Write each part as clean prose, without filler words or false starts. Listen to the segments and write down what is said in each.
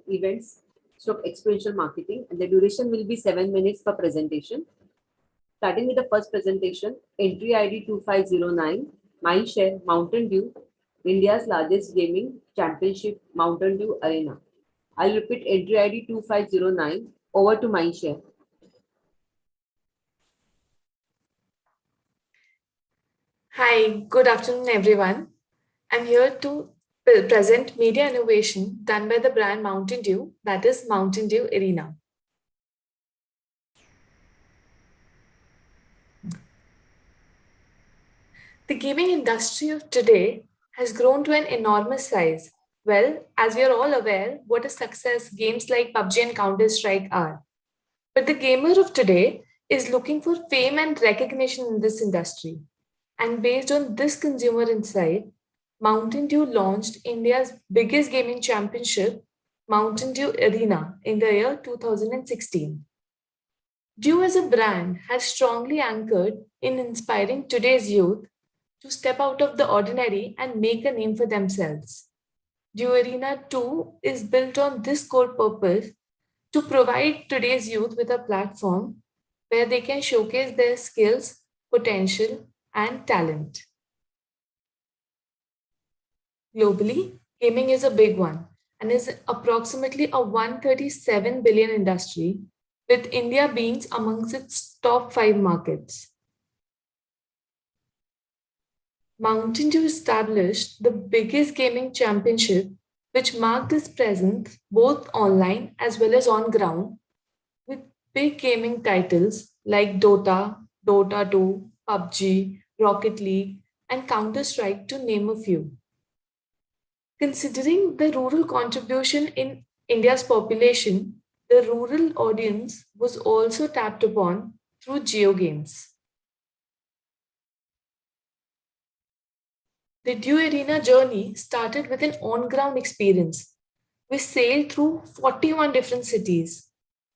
events, experiential marketing, and the duration will be 7 minutes per presentation. Starting with the first presentation, entry ID 2509, Mindshare, Mountain Dew, India's largest gaming championship, Mountain Dew Arena. I'll repeat entry ID 2509, over to Mindshare. Hi, good afternoon, everyone. I'm here to present media innovation done by the brand Mountain Dew, that is Mountain Dew Arena. The gaming industry of today has grown to an enormous size. Well, as we are all aware, what a success games like PUBG and Counter-Strike are. But the gamer of today is looking for fame and recognition in this industry. And based on this consumer insight, Mountain Dew launched India's biggest gaming championship, Mountain Dew Arena, in the year 2016. Dew as a brand has strongly anchored in inspiring today's youth to step out of the ordinary and make a name for themselves. Dew Arena 2 is built on this core purpose to provide today's youth with a platform where they can showcase their skills, potential, and talent. Globally, gaming is a big one and is approximately a 137 billion industry, with India being amongst its top 5 markets. Mountain Dew established the biggest gaming championship, which marked its presence both online as well as on ground, with big gaming titles like Dota, Dota 2, PUBG, Rocket League, and Counter-Strike, to name a few. Considering the rural contribution in India's population, the rural audience was also tapped upon through geo games. The Dew Arena journey started with an on-ground experience. We sailed through 41 different cities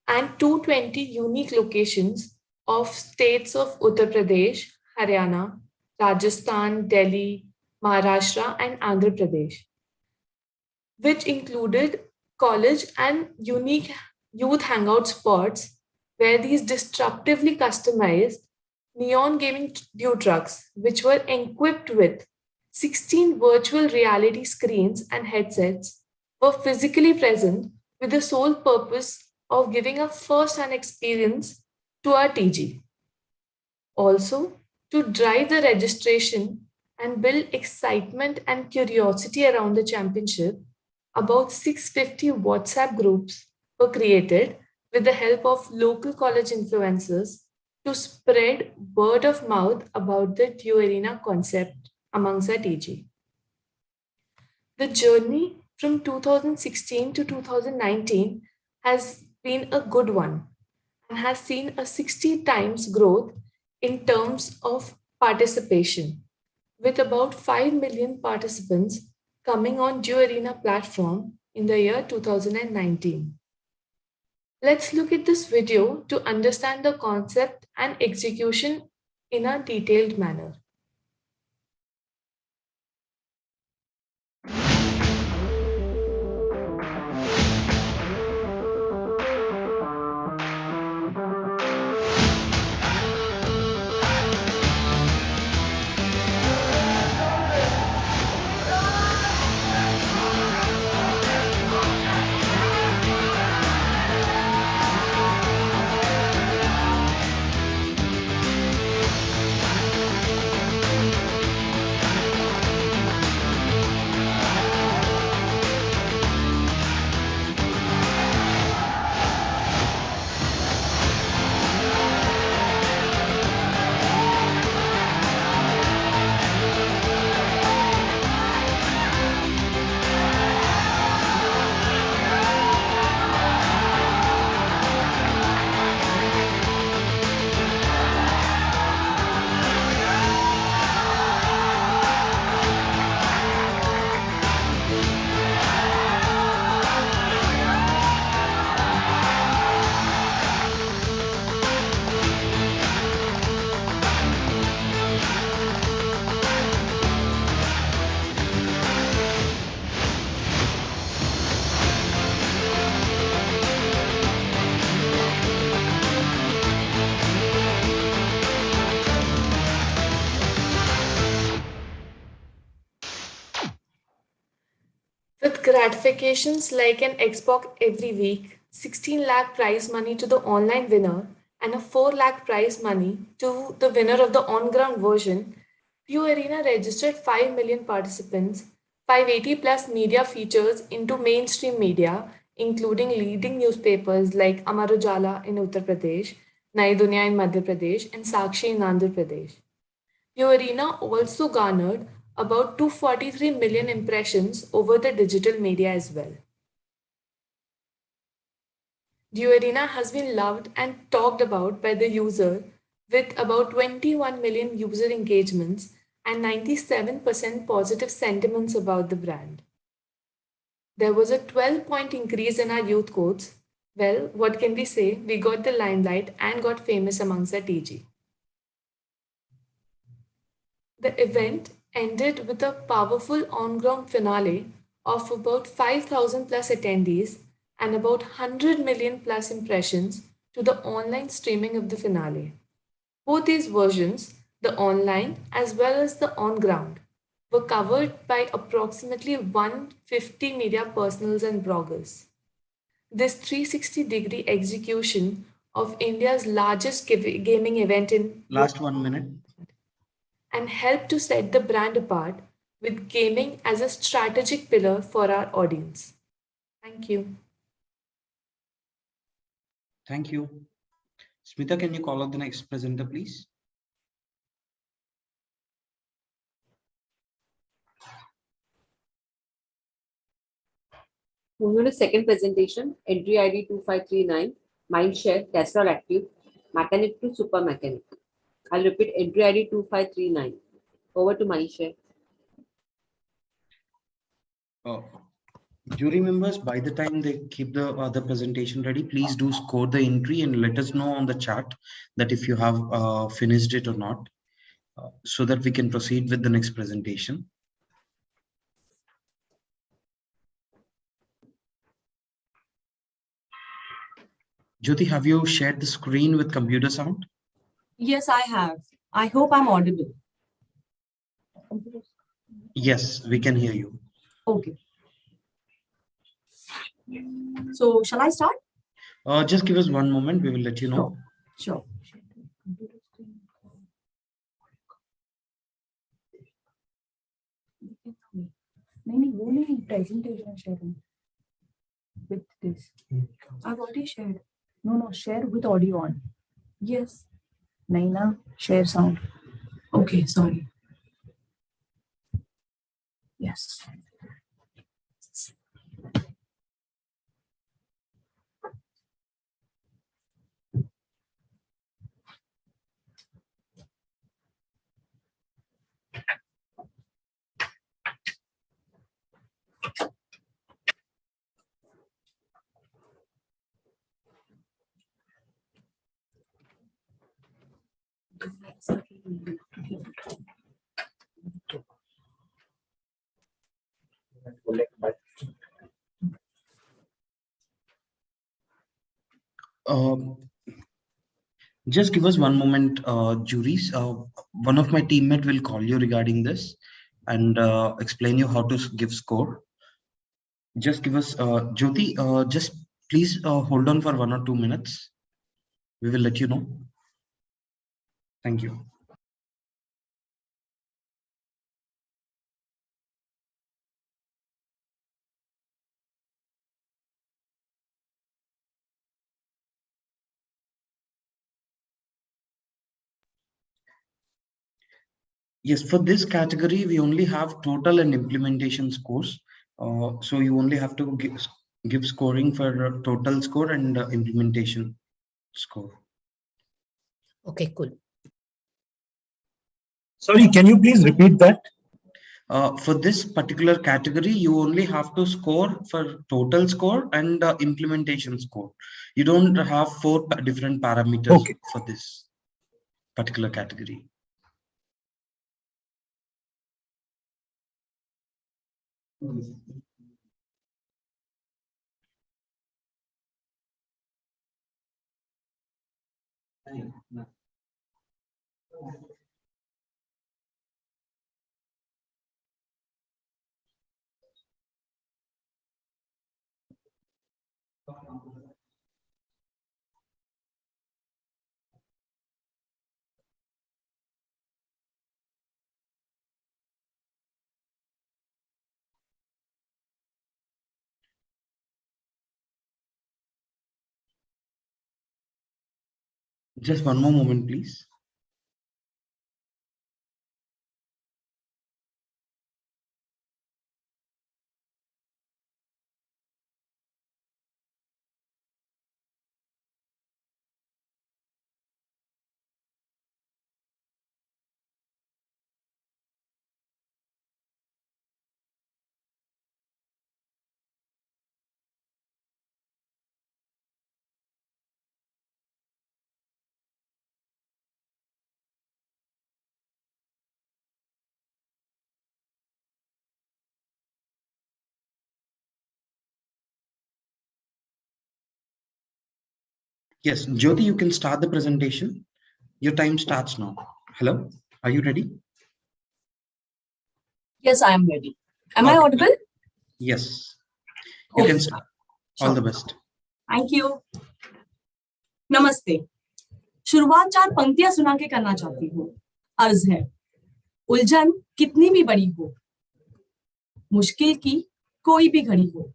and 220 unique locations of states of Uttar Pradesh, Haryana, Rajasthan, Delhi, Maharashtra, and Andhra Pradesh, which included college and unique youth hangout spots where these disruptively customized neon gaming Dew trucks, which were equipped with 16 virtual reality screens and headsets, were physically present with the sole purpose of giving a first-hand experience to our TG. Also, to drive the registration and build excitement and curiosity around the championship, about 650 WhatsApp groups were created with the help of local college influencers to spread word of mouth about the Dew Arena concept amongst our TG. The journey from 2016 to 2019 has been a good one and has seen a 60 times growth in terms of participation, with about 5 million participants coming on Dew Arena platform in the year 2019. Let's look at this video to understand the concept and execution in a detailed manner. With gratifications like an Xbox every week, 16 lakh prize money to the online winner, and a 4 lakh prize money to the winner of the on-ground version, Pew Arena registered 5 million participants, 580 plus media features into mainstream media, including leading newspapers like Amar Ujala in Uttar Pradesh, Nai Dunya in Madhya Pradesh, and Sakshi in Andhra Pradesh. Your arena also garnered about 243 million impressions over the digital media as well. The arena has been loved and talked about by the user with about 21 million user engagements and 97% positive sentiments about the brand. There was a 12-point increase in our youth codes. Well, what can we say? We got the limelight and got famous amongst our TG. The event ended with a powerful on-ground finale of about 5,000 plus attendees and about 100 million plus impressions to the online streaming of the finale. Both these versions, the online as well as the on-ground, were covered by approximately 150 media personals and bloggers. This 360-degree execution of India's largest gaming event in Last 1 minute. and help to set the brand apart with gaming as a strategic pillar for our audience. Thank you. Thank you. Smita, can you call out the next presenter, please? Moving to second presentation, entry ID 2539, Mindshare, Castrol Active, Mechanic to Super Mechanic. I'll repeat entry ID 2539. Over to Mindshare. Jury members, by the time they keep the other presentation ready, please do score the entry and let us know on the chat that if you have finished it or not, so that we can proceed with the next presentation. Jyoti, have you shared the screen with computer sound? Yes, I have. I hope I'm audible. Yes, we can hear you. Okay. So, shall I start? Just give us one moment. We will let you know. Sure. नहीं presentation sharing with this. I've already shared. No, share with audio on. Yes. Naina, share sound. Okay, sorry. Yes. Just give us one moment, juries. One of my teammate will call you regarding this and explain you how to give score. Just give us, Jyoti, just please hold on for 1 or 2 minutes. We will let you know. Thank you. Yes, for this category, we only have total and implementation scores. So you only have to give scoring for total score and implementation score. Okay, cool. Sorry, can you please repeat that? For this particular category, you only have to score for total score and implementation score. You don't have 4 different parameters for this particular category. Just one more moment, please. Yes, Jyoti, you can start the presentation. Your time starts now. Hello, are you ready? Yes, I am ready. Am I Okay. audible? Yes, you can start. All the best. Thank you. नमस्ते। शुरुआत 4 पंक्तियां सुना के करना चाहती हूँ। अर्ज है, उलझन कितनी भी बड़ी हो, मुश्किल की कोई भी घड़ी हो।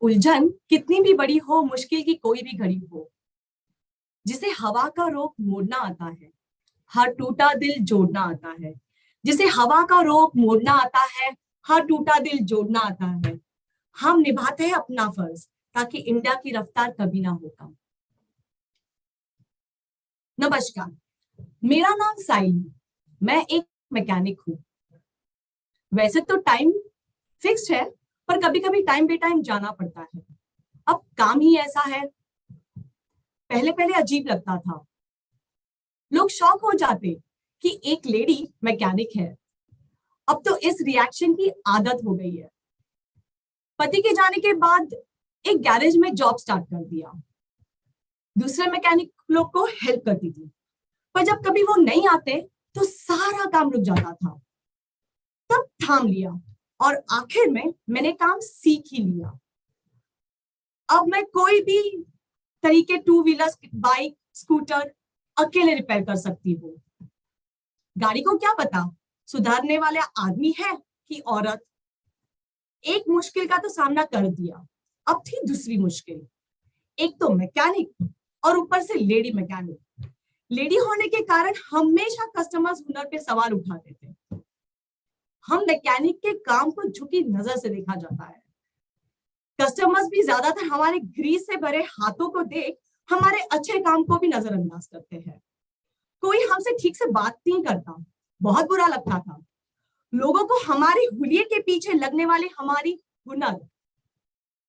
उलझन कितनी भी बड़ी हो, मुश्किल की कोई भी घड़ी हो, जिसे हवा का रोक मोड़ना आता है, हर टूटा दिल जोड़ना आता है। जिसे हवा का रोक मोड़ना आता है, हर टूटा दिल जोड़ना आता है। हम निभाते हैं अपना फर्ज ताकि इंडिया की रफ्तार कभी ना हो कम। नमस्कार, मेरा नाम साइली, मैं एक मैकेनिक हूँ। वैसे तो टाइम फिक्स्ड है, पर कभी कभी टाइम बे टाइम जाना पड़ता है। अब काम ही ऐसा है। पहले पहले अजीब लगता था, लोग शॉक हो जाते कि एक लेडी मैकेनिक है। अब तो इस रिएक्शन की आदत हो गई है। पति के जाने के बाद एक गैरेज में जॉब स्टार्ट कर दिया। दूसरे मैकेनिक लोग को हेल्प करती थी, पर जब कभी वो नहीं आते तो सारा काम रुक जाता था। तब थाम लिया और आखिर में मैंने काम सीख ही लिया। अब मैं कोई भी तरीके 2 व्हीलर, बाइक, स्कूटर अकेले रिपेयर कर सकती हूँ। गाड़ी को क्या पता सुधारने वाला आदमी है कि औरत। एक मुश्किल का तो सामना कर दिया, अब थी दूसरी मुश्किल। एक तो मैकेनिक और ऊपर से लेडी मैकेनिक। लेडी होने के कारण हमेशा कस्टमर्स हुनर पे सवाल उठाते थे। हम मैकेनिक के काम को झुकी नजर से देखा जाता है। कस्टमर्स भी ज्यादातर हमारे ग्रीस से भरे हाथों को देख हमारे अच्छे काम को भी नजरअंदाज करते हैं। कोई हमसे ठीक से बात नहीं करता, बहुत बुरा लगता था। लोगों को हमारे हुलिये के पीछे लगने वाले हमारी हुनर,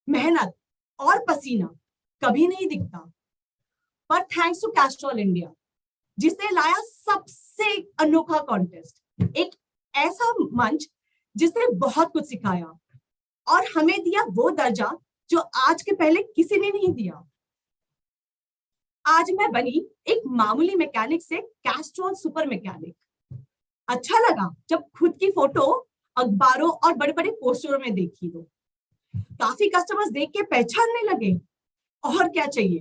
मेहनत और पसीना कभी नहीं दिखता। पर थैंक्स टू कैस्ट्रॉल इंडिया, जिसने लाया सबसे अनोखा कॉन्टेस्ट, एक ऐसा मंच जिसने बहुत कुछ सिखाया और हमें दिया वो दर्जा जो आज के पहले किसी ने नहीं दिया। आज मैं बनी एक मामूली मैकेनिक से कैस्ट्रॉल सुपर मैकेनिक। अच्छा लगा जब खुद की फोटो अखबारों और बड़े बड़े पोस्टरों में देखी तो काफी कस्टमर्स देख के पहचानने लगे। और क्या चाहिए।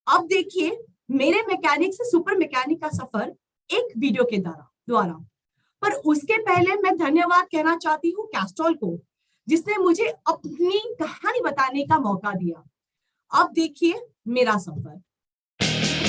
अब देखिए मेरे मैकेनिक से सुपर मैकेनिक का सफर एक वीडियो के द्वारा। पर उसके पहले मैं धन्यवाद कहना चाहती हूँ कैस्ट्रॉल को, जिसने मुझे अपनी कहानी बताने का मौका दिया। अब देखिए मेरा सफर।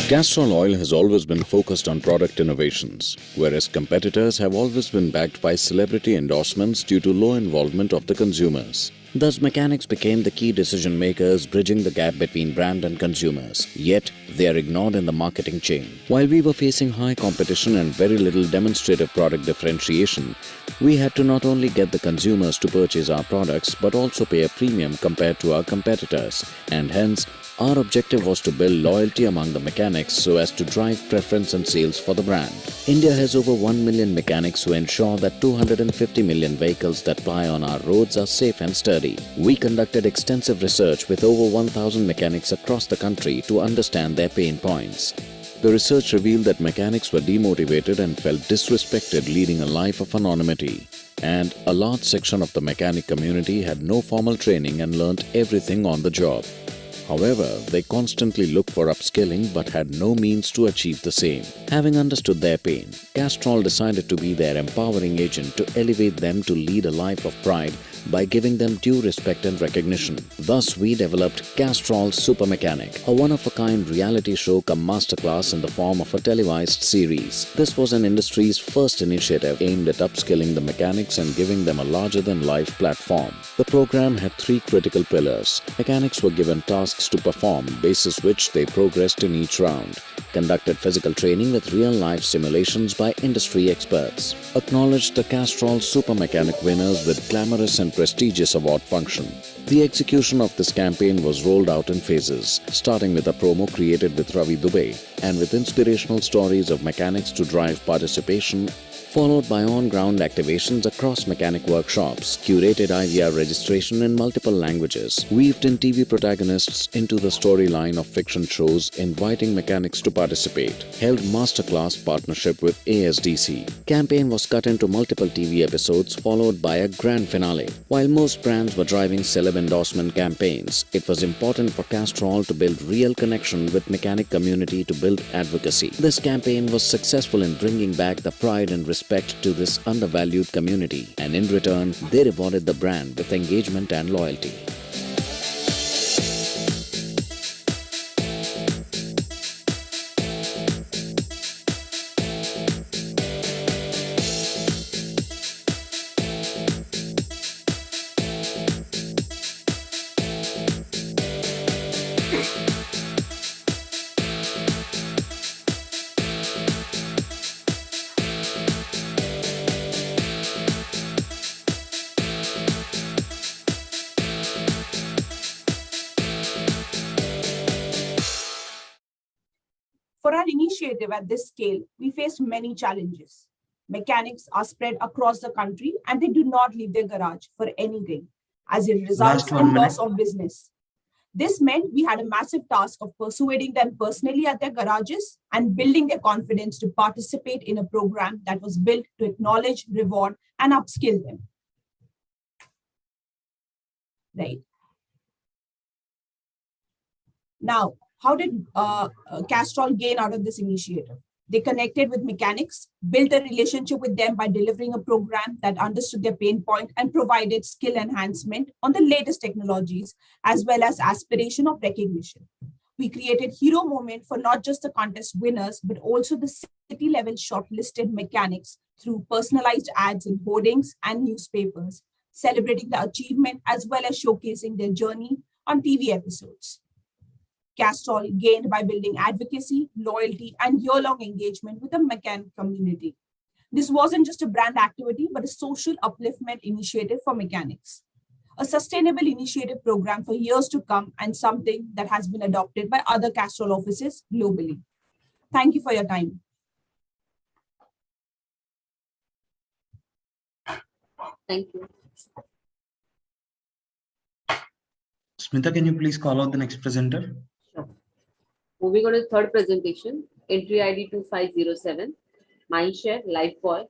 Castrol Oil has always been focused on product innovations, whereas competitors have always been backed by celebrity endorsements due to low involvement of the consumers. Thus, mechanics became the key decision makers, bridging the gap between brand and consumers. Yet, they are ignored in the marketing chain. While we were facing high competition and very little demonstrative product differentiation, we had to not only get the consumers to purchase our products but also pay a premium compared to our competitors, and hence, our objective was to build loyalty among the mechanics so as to drive preference and sales for the brand. India has over 1 million mechanics who ensure that 250 million vehicles that ply on our roads are safe and sturdy. We conducted extensive research with over 1,000 mechanics across the country to understand their pain points. The research revealed that mechanics were demotivated and felt disrespected, leading a life of anonymity. and a large section of the mechanic community had no formal training and learnt everything on the job. However, they constantly looked for upskilling but had no means to achieve the same. Having understood their pain, Castrol decided to be their empowering agent to elevate them to lead a life of pride by giving them due respect and recognition. Thus, we developed Castrol Super Mechanic, a one-of-a-kind reality show cum masterclass in the form of a televised series. This was an industry's first initiative aimed at upskilling the mechanics and giving them a larger-than-life platform. The program had three critical pillars. Mechanics were given tasks to perform, basis which they progressed in each round. Conducted physical training with real-life simulations by industry experts. Acknowledged the Castrol Super Mechanic winners with glamorous and prestigious award function. The execution of this campaign was rolled out in phases, starting with a promo created with Ravi Dubey and with inspirational stories of mechanics to drive participation, followed by on-ground activations across mechanic workshops, curated IVR registration in multiple languages, weaved in TV protagonists into the storyline of fiction shows inviting mechanics to participate, held masterclass partnership with ASDC. Campaign was cut into multiple TV episodes followed by a grand finale. While most brands were driving celeb endorsement campaigns, it was important for Castrol to build real connection with mechanic community to build advocacy. This campaign was successful in bringing back the pride and respect to this undervalued community, and in return, they rewarded the brand with engagement and loyalty. For our initiative at this scale, we faced many challenges. Mechanics are spread across the country and they do not leave their garage for any gain, as it results in loss of business. This meant we had a massive task of persuading them personally at their garages and building their confidence to participate in a program that was built to acknowledge, reward, and upskill them. Right. Now, how did Castrol gain out of this initiative? They connected with mechanics, built a relationship with them by delivering a program that understood their pain point and provided skill enhancement on the latest technologies, as well as aspiration of recognition. We created hero moment for not just the contest winners, but also the city-level shortlisted mechanics through personalized ads in hoardings and newspapers, celebrating the achievement as well as showcasing their journey on TV episodes. Castrol gained by building advocacy, loyalty, and year-long engagement with the mechanic community. This wasn't just a brand activity, but a social upliftment initiative for mechanics. A sustainable initiative program for years to come and something that has been adopted by other Castrol offices globally. Thank you for your time. Thank you. Smita, can you please call out the next presenter? Sure. Moving on to the third presentation, entry ID 2507, Mindshare, Lifebuoy,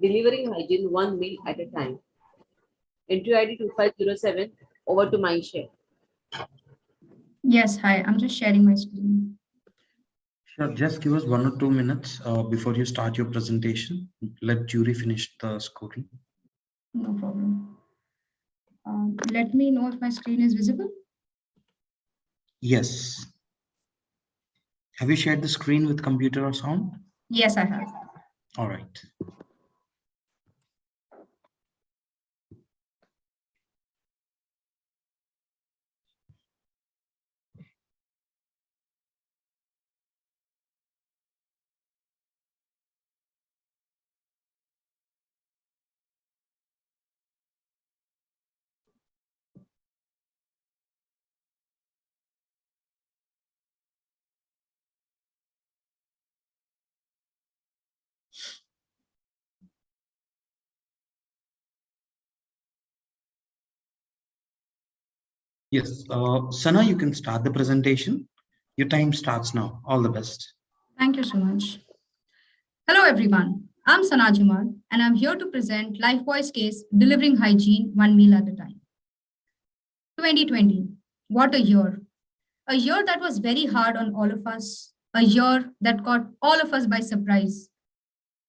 delivering hygiene one meal at a time. Entry ID 2507, over to Mindshare. Yes, hi, I'm just sharing my screen. Sure, just give us 1 or 2 minutes before you start your presentation. Let jury finish the scoring. No problem. Let me know if my screen is visible. Yes. Have you shared the screen with computer or sound? Yes, I have. All right. Yes, Sana, you can start the presentation. Your time starts now. All the best. Thank you so much. Hello, everyone. I'm Sana Jamal, and I'm here to present Lifebuoy's case, Delivering Hygiene One Meal at a Time. 2020, what a year. A year that was very hard on all of us, a year that caught all of us by surprise.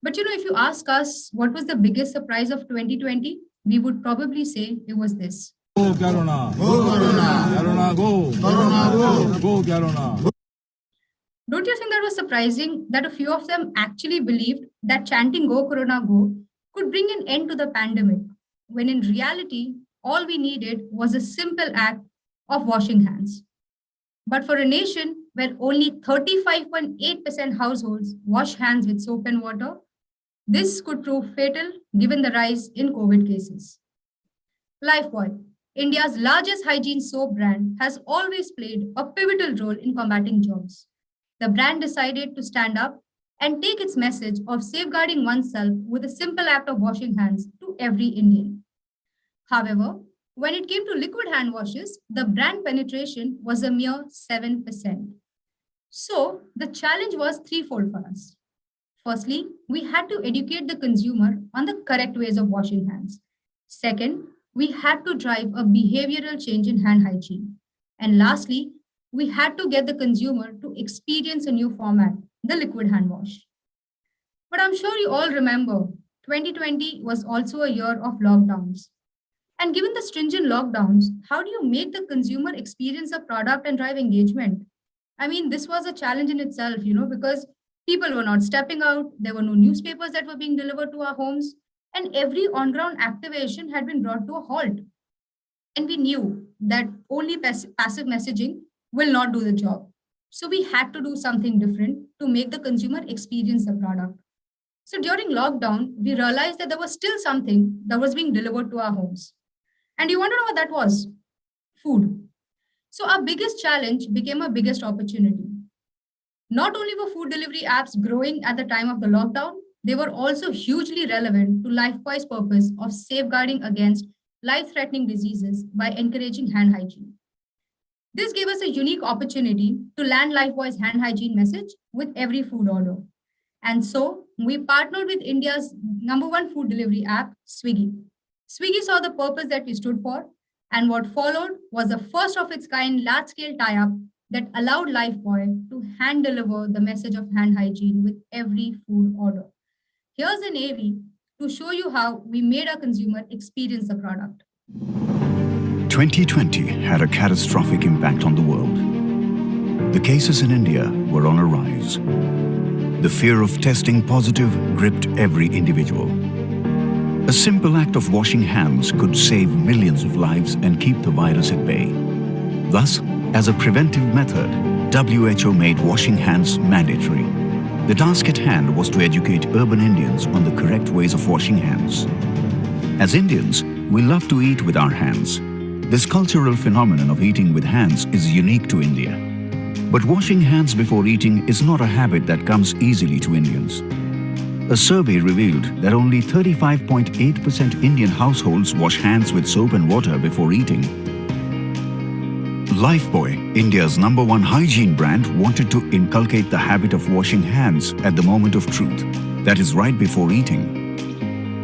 But if you ask us what was the biggest surprise of 2020, we would probably say it was this. Go Corona! Go Corona! Corona go! Corona go! Go Corona! Don't you think that was surprising that a few of them actually believed that chanting Go Corona Go could bring an end to the pandemic, when in reality, all we needed was a simple act of washing hands. But for a nation where only 35.8% households wash hands with soap and water, this could prove fatal given the rise in COVID cases. Lifebuoy, India's largest hygiene soap brand, has always played a pivotal role in combating germs. The brand decided to stand up and take its message of safeguarding oneself with a simple act of washing hands to every Indian. However, when it came to liquid hand washes, the brand penetration was a mere 7%. So the challenge was threefold for us. Firstly, we had to educate the consumer on the correct ways of washing hands. Second, we had to drive a behavioral change in hand hygiene. And lastly, we had to get the consumer to experience a new format, the liquid hand wash. But I'm sure you all remember, 2020 was also a year of lockdowns. And given the stringent lockdowns, how do you make the consumer experience a product and drive engagement? I mean, this was a challenge in itself, because people were not stepping out, there were no newspapers that were being delivered to our homes, and every on-ground activation had been brought to a halt. And we knew that only passive messaging will not do the job. So we had to do something different to make the consumer experience the product. So during lockdown, we realized that there was still something that was being delivered to our homes. And you want to know what that was? Food. So our biggest challenge became our biggest opportunity. Not only were food delivery apps growing at the time of the lockdown, they were also hugely relevant to Lifebuoy's purpose of safeguarding against life-threatening diseases by encouraging hand hygiene. This gave us a unique opportunity to land Lifebuoy's hand hygiene message with every food order. And so we partnered with India's #1 food delivery app, Swiggy. Swiggy saw the purpose that we stood for, and what followed was a first of its kind large-scale tie-up that allowed Lifebuoy to hand deliver the message of hand hygiene with every food order. Here's an AV to show you how we made our consumer experience the product. 2020 had a catastrophic impact on the world. The cases in India were on a rise. The fear of testing positive gripped every individual. A simple act of washing hands could save millions of lives and keep the virus at bay. Thus, as a preventive method, WHO made washing hands mandatory. The task at hand was to educate urban Indians on the correct ways of washing hands. As Indians, we love to eat with our hands. This cultural phenomenon of eating with hands is unique to India. But washing hands before eating is not a habit that comes easily to Indians. A survey revealed that only 35.8% Indian households wash hands with soap and water before eating. Lifebuoy, India's #1 hygiene brand, wanted to inculcate the habit of washing hands at the moment of truth, that is right before eating.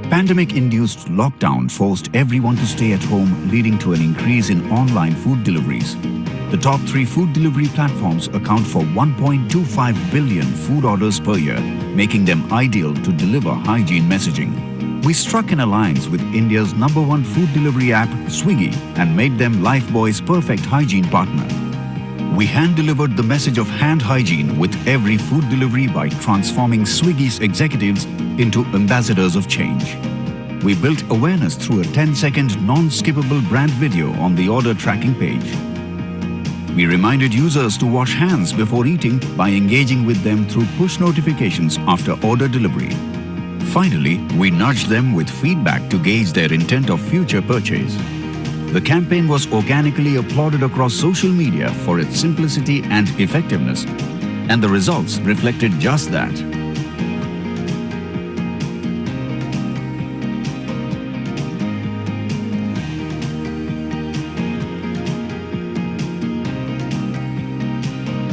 Pandemic-induced lockdown forced everyone to stay at home, leading to an increase in online food deliveries. The top 3 food delivery platforms account for 1.25 billion food orders per year, making them ideal to deliver hygiene messaging. We struck an alliance with India's #1 food delivery app, Swiggy, and made them Lifebuoy's perfect hygiene partner. We hand-delivered the message of hand hygiene with every food delivery by transforming Swiggy's executives into ambassadors of change. We built awareness through a 10-second non-skippable brand video on the order tracking page. We reminded users to wash hands before eating by engaging with them through push notifications after order delivery. Finally, we nudged them with feedback to gauge their intent of future purchase. The campaign was organically applauded across social media for its simplicity and effectiveness, and the results reflected just that.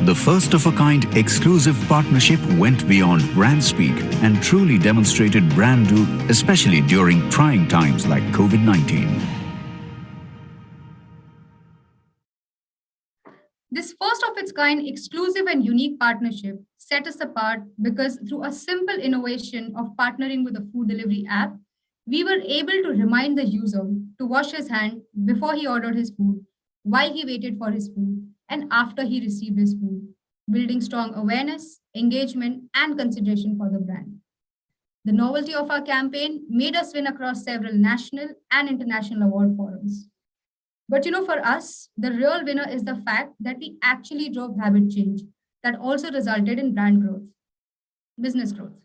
The first-of-a-kind exclusive partnership went beyond brand speak and truly demonstrated brand do, especially during trying times like COVID-19. This first of its kind exclusive and unique partnership set us apart because through a simple innovation of partnering with a food delivery app, we were able to remind the user to wash his hand before he ordered his food, while he waited for his food, and after he received his food, building strong awareness, engagement, and consideration for the brand. The novelty of our campaign made us win across several national and international award forums. But for us, the real winner is the fact that we actually drove habit change that also resulted in brand growth, business growth.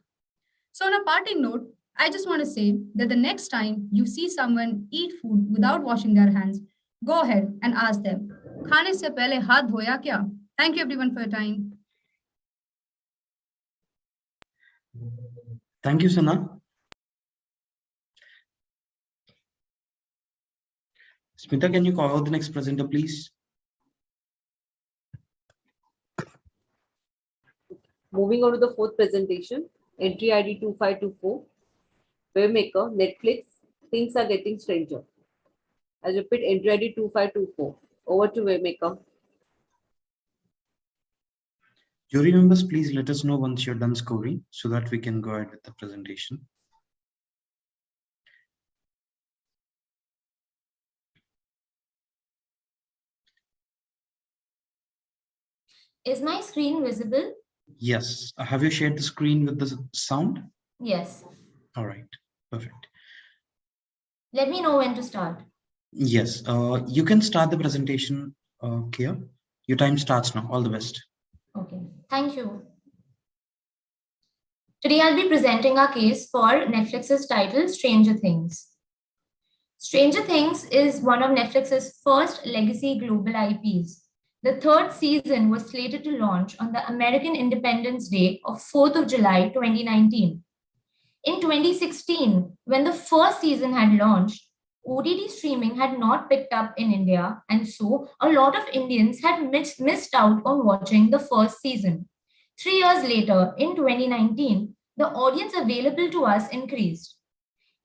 So, on a parting note, I just want to say that the next time you see someone eat food without washing their hands, go ahead and ask them, खाने से पहले हाथ धोया क्या? Thank you everyone for your time. Thank you, Sana. Smita, can you call out the next presenter, please? Moving on to the fourth presentation, entry ID 2524, Waymaker, Netflix, things are getting stranger. I repeat, entry ID 2524. Over to Waymaker. Jury members, please let us know once you're done scoring so that we can go ahead with the presentation. Is my screen visible? Yes. Have you shared the screen with the sound? Yes. All right. Perfect. Let me know when to start. Yes. You can start the presentation, Kia. Your time starts now. All the best. Okay. Thank you. Today I'll be presenting our case for Netflix's title Stranger Things. Stranger Things is one of Netflix's first legacy global IPs. The third season was slated to launch on the American Independence Day of 4th of July 2019. In 2016, when the first season had launched, OTT streaming had not picked up in India, and so a lot of Indians had missed out on watching the first season. 3 years later, in 2019, the audience available to us increased.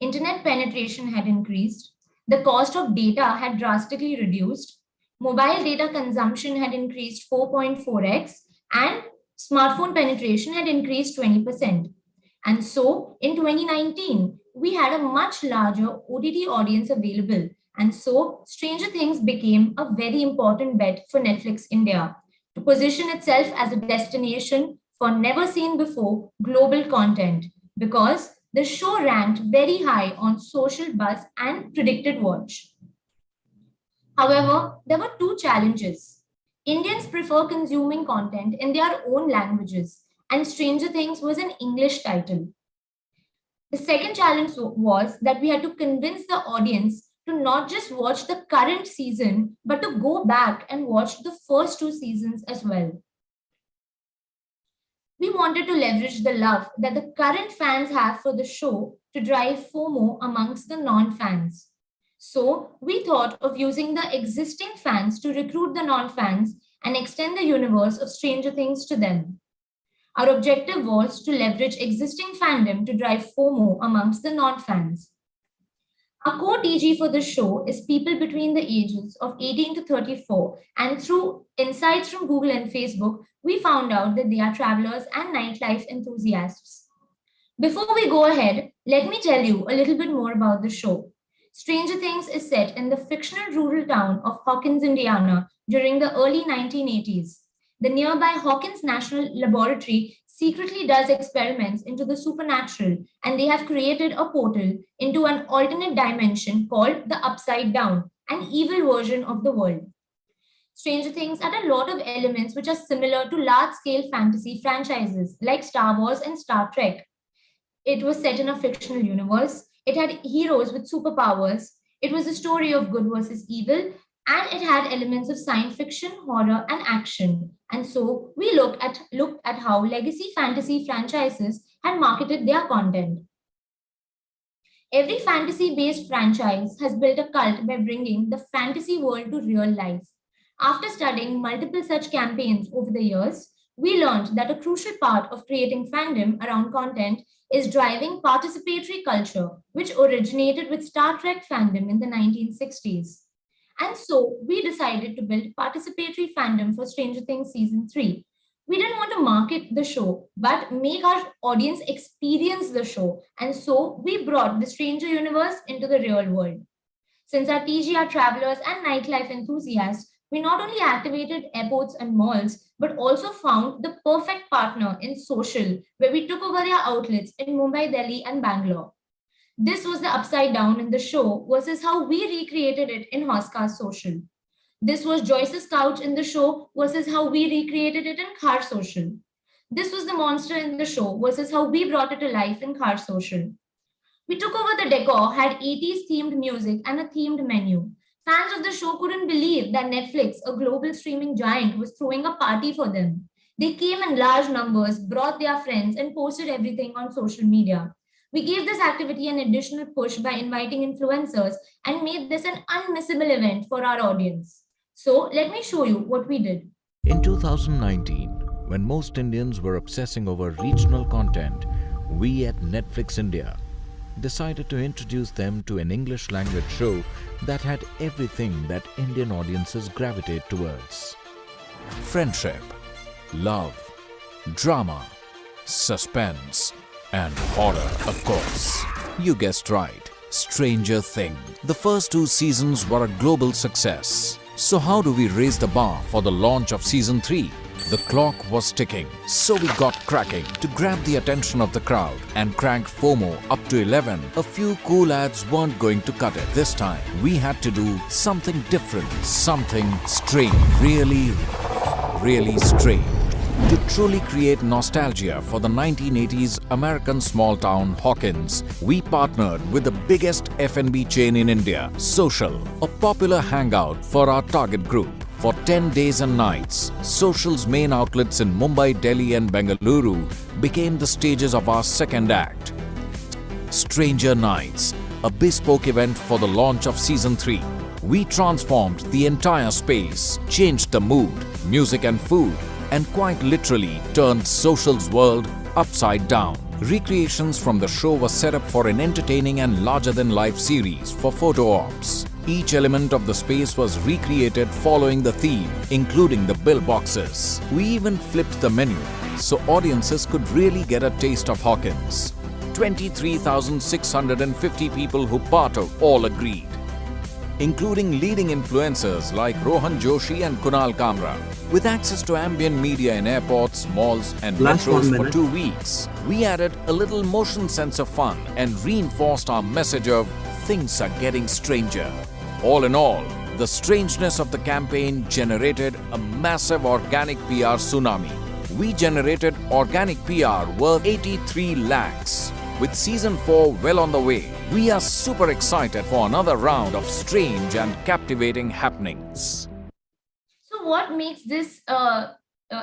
Internet penetration had increased, the cost of data had drastically reduced, mobile data consumption had increased 4.4x, and smartphone penetration had increased 20%. And so, in 2019, we had a much larger OTT audience available, and so Stranger Things became a very important bet for Netflix India to position itself as a destination for never seen before global content, because the show ranked very high on social buzz and predicted watch. However, there were two challenges. Indians prefer consuming content in their own languages, and Stranger Things was an English title. The second challenge was that we had to convince the audience to not just watch the current season, but to go back and watch the first two seasons as well. We wanted to leverage the love that the current fans have for the show to drive FOMO amongst the non-fans. So we thought of using the existing fans to recruit the non-fans and extend the universe of Stranger Things to them. Our objective was to leverage existing fandom to drive FOMO amongst the non-fans. Our core TG for the show is people between the ages of 18 to 34, and through insights from Google and Facebook, we found out that they are travelers and nightlife enthusiasts. Before we go ahead, let me tell you a little bit more about the show. Stranger Things is set in the fictional rural town of Hawkins, Indiana during the early 1980s. The nearby Hawkins National Laboratory secretly does experiments into the supernatural, and they have created a portal into an alternate dimension called the Upside Down, an evil version of the world. Stranger Things had a lot of elements which are similar to large-scale fantasy franchises like Star Wars and Star Trek. It was set in a fictional universe. It had heroes with superpowers. It was a story of good versus evil, and it had elements of science fiction, horror, and action. And so we looked at how legacy fantasy franchises had marketed their content. Every fantasy-based franchise has built a cult by bringing the fantasy world to real life. After studying multiple such campaigns over the years, we learned that a crucial part of creating fandom around content is driving participatory culture, which originated with Star Trek fandom in the 1960s. And so we decided to build participatory fandom for Stranger Things Season 3. We didn't want to market the show, but make our audience experience the show. And so we brought the Stranger Universe into the real world. Since our TGR travelers and nightlife enthusiasts, we not only activated airports and malls, but also found the perfect partner in social, where we took over their outlets in Mumbai, Delhi, and Bangalore. This was the upside down in the show versus how we recreated it in Hoska's social. This was Joyce's couch in the show versus how we recreated it in Car Social. This was the monster in the show versus how we brought it to life in Car Social. We took over the decor, had 80s themed music and a themed menu. Fans of the show couldn't believe that Netflix, a global streaming giant, was throwing a party for them. They came in large numbers, brought their friends, and posted everything on social media. We gave this activity an additional push by inviting influencers and made this an unmissable event for our audience. So, let me show you what we did. In 2019, when most Indians were obsessing over regional content, we at Netflix India decided to introduce them to an English language show that had everything that Indian audiences gravitate towards. Friendship, love, drama, suspense, and horror, of course. You guessed right, Stranger Things. The first 2 seasons were a global success. So how do we raise the bar for the launch of Season 3? The clock was ticking, so we got cracking. To grab the attention of the crowd and crank FOMO up to 11, a few cool ads weren't going to cut it. This time, we had to do something different, something strange, really strange. To truly create nostalgia for the 1980s American small town Hawkins, we partnered with the biggest F&B chain in India, Social, a popular hangout for our target group. For 10 days and nights, Social's main outlets in Mumbai, Delhi and Bengaluru became the stages of our second act. Stranger Nights, a bespoke event for the launch of Season 3. We transformed the entire space, changed the mood, music and food, and quite literally turned Social's world upside down. Recreations from the show were set up for an entertaining and larger-than-life series for photo ops. Each element of the space was recreated following the theme, including the bill boxes. We even flipped the menu, so audiences could really get a taste of Hawkins. 23,650 people who partook all agreed, including leading influencers like Rohan Joshi and Kunal Kamra. With access to ambient media in airports, malls and metros for 2 weeks, we added a little motion sense of fun and reinforced our message of things are getting stranger. All in all, the strangeness of the campaign generated a massive organic PR tsunami. We generated organic PR worth 83 lakhs. With Season 4 well on the way, we are super excited for another round of strange and captivating happenings. So what makes this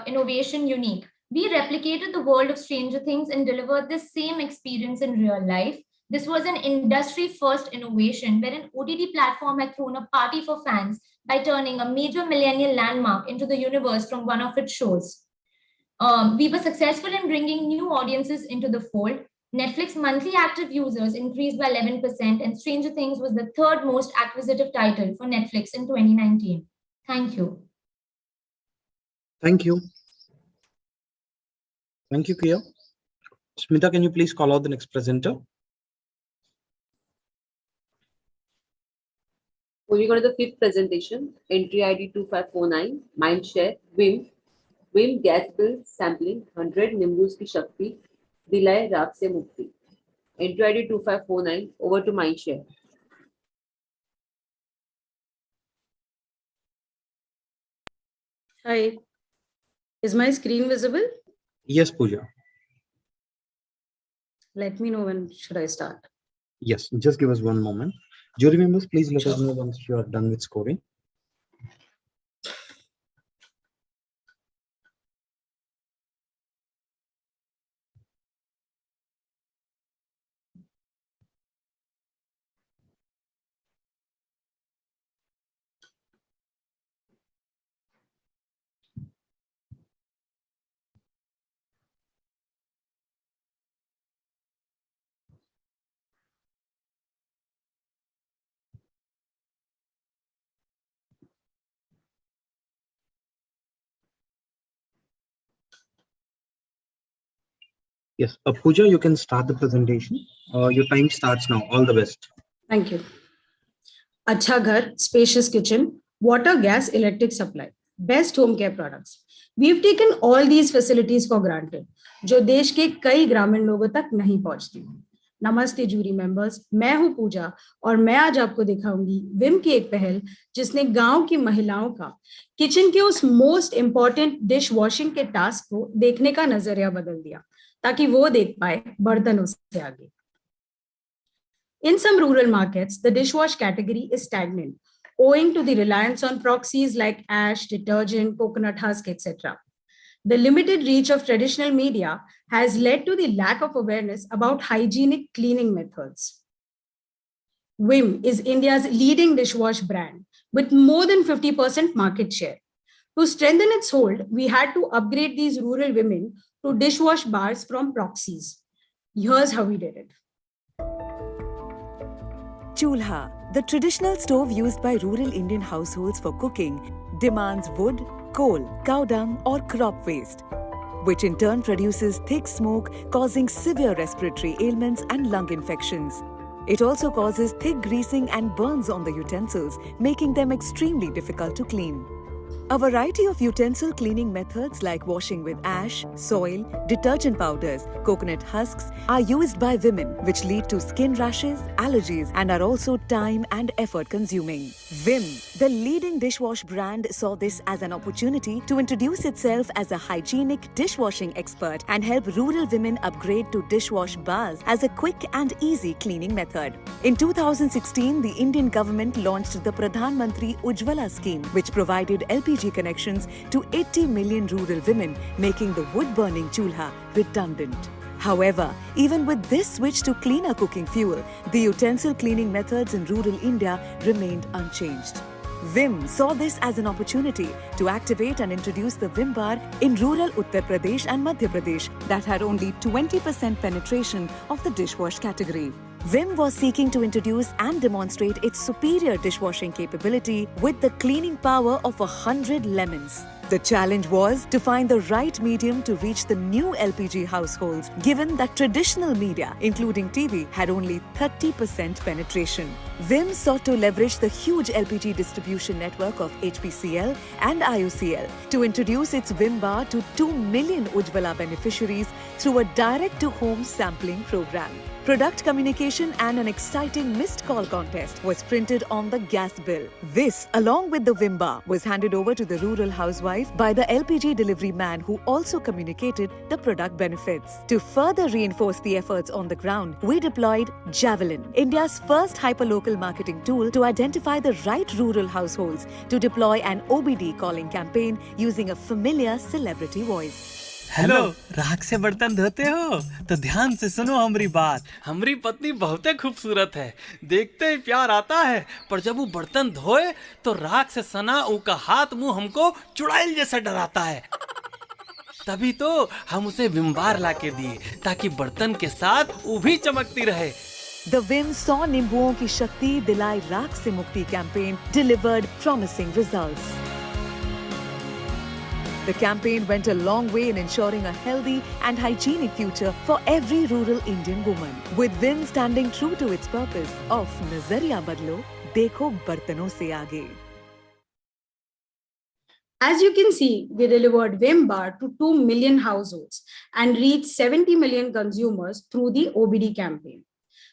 innovation unique? We replicated the world of Stranger Things and delivered the same experience in real life. This was an industry-first innovation where an OTT platform had thrown a party for fans by turning a major millennial landmark into the universe from one of its shows. We were successful in bringing new audiences into the fold. Netflix monthly active users increased by 11%, and Stranger Things was the 3rd most acquisitive title for Netflix in 2019. Thank you. Thank you. Thank you, Kia. Smita, can you please call out the next presenter? Moving on to the 5th presentation, entry ID 2549, Mindshare, Vim gas bill sampling 100 Nimbus की शक्ति दिलाए राख से मुक्ति. Entry ID 2549, over to Mindshare. Hi, is my screen visible? Yes, Pooja. Let me know when should I start. Yes, just give us one moment. Jury members, please let us know once you are done with scoring. Yes, Pooja, you can start the presentation. Your time starts now. All the best. Thank you. अच्छा घर, spacious kitchen, water, gas, electric supply, best home care products. We've taken all these facilities for granted, जो देश के कई ग्रामीण लोगों तक नहीं पहुंचती। नमस्ते जूरी मेंबर्स, मैं हूं पूजा और मैं आज आपको दिखाऊंगी विम की एक पहल जिसने गांव की महिलाओं का किचन के उस मोस्ट इंपॉर्टेंट डिश वॉशिंग के टास्क को देखने का नजरिया बदल दिया ताकि वो देख पाए बर्तनों से आगे। In some rural markets, the dishwash category is stagnant, owing to the reliance on proxies like ash, detergent, coconut husk, etc. The limited reach of traditional media has led to the lack of awareness about hygienic cleaning methods. Vim is India's leading dishwash brand with more than 50% market share. To strengthen its hold, we had to upgrade these rural women to dishwash bars from proxies. Here's how we did it. Chulha, the traditional stove used by rural Indian households for cooking, demands wood, coal, cow dung or crop waste, which in turn produces thick smoke causing severe respiratory ailments and lung infections. It also causes thick greasing and burns on the utensils, making them extremely difficult to clean. A variety of utensil cleaning methods like washing with ash, soil, detergent powders, coconut husks are used by women, which lead to skin rashes, allergies, and are also time and effort consuming. Vim, the leading dishwash brand, saw this as an opportunity to introduce itself as a hygienic dishwashing expert and help rural women upgrade to dishwash bars as a quick and easy cleaning method. In 2016, the Indian government launched the Pradhan Mantri Ujjwala scheme, which provided LPG connections to 80 million rural women, making the wood-burning chulha redundant. However, even with this switch to cleaner cooking fuel, the utensil cleaning methods in rural India remained unchanged. Vim saw this as an opportunity to activate and introduce the Vim bar in rural Uttar Pradesh and Madhya Pradesh that had only 20% penetration of the dishwash category. Vim was seeking to introduce and demonstrate its superior dishwashing capability with the cleaning power of 100 lemons. The challenge was to find the right medium to reach the new LPG households, given that traditional media, including TV, had only 30% penetration. Vim sought to leverage the huge LPG distribution network of HPCL and IOCL to introduce its Vim bar to 2 million Ujjwala beneficiaries through a direct-to-home sampling program. Product communication and an exciting missed call contest was printed on the gas bill. This, along with the Vim bar, was handed over to the rural housewife by the LPG delivery man who also communicated the product benefits. To further reinforce the efforts on the ground, we deployed Javelin, India's first hyperlocal marketing tool to identify the right rural households to deploy an OBD calling campaign using a familiar celebrity voice. Hello, राख से बर्तन धोते हो तो ध्यान से सुनो हमारी बात। हमारी पत्नी बहुत खूबसूरत है, देखते ही प्यार आता है, पर जब वो बर्तन धोए तो राख से सना उसका हाथ मुंह हमको चुड़ैल जैसा डराता है। तभी तो हम उसे विम बार ला के दिए ताकि बर्तन के साथ वो भी चमकती रहे। The Vim saw नींबुओं की शक्ति दिलाई राख से मुक्ति campaign delivered promising results. The campaign went a long way in ensuring a healthy and hygienic future for every rural Indian woman. With Vim standing true to its purpose of Nazariya Badlo, Dekho Bartanon Se Aage. As you can see, we delivered Vim bar to 2 million households and reached 70 million consumers through the OBD campaign.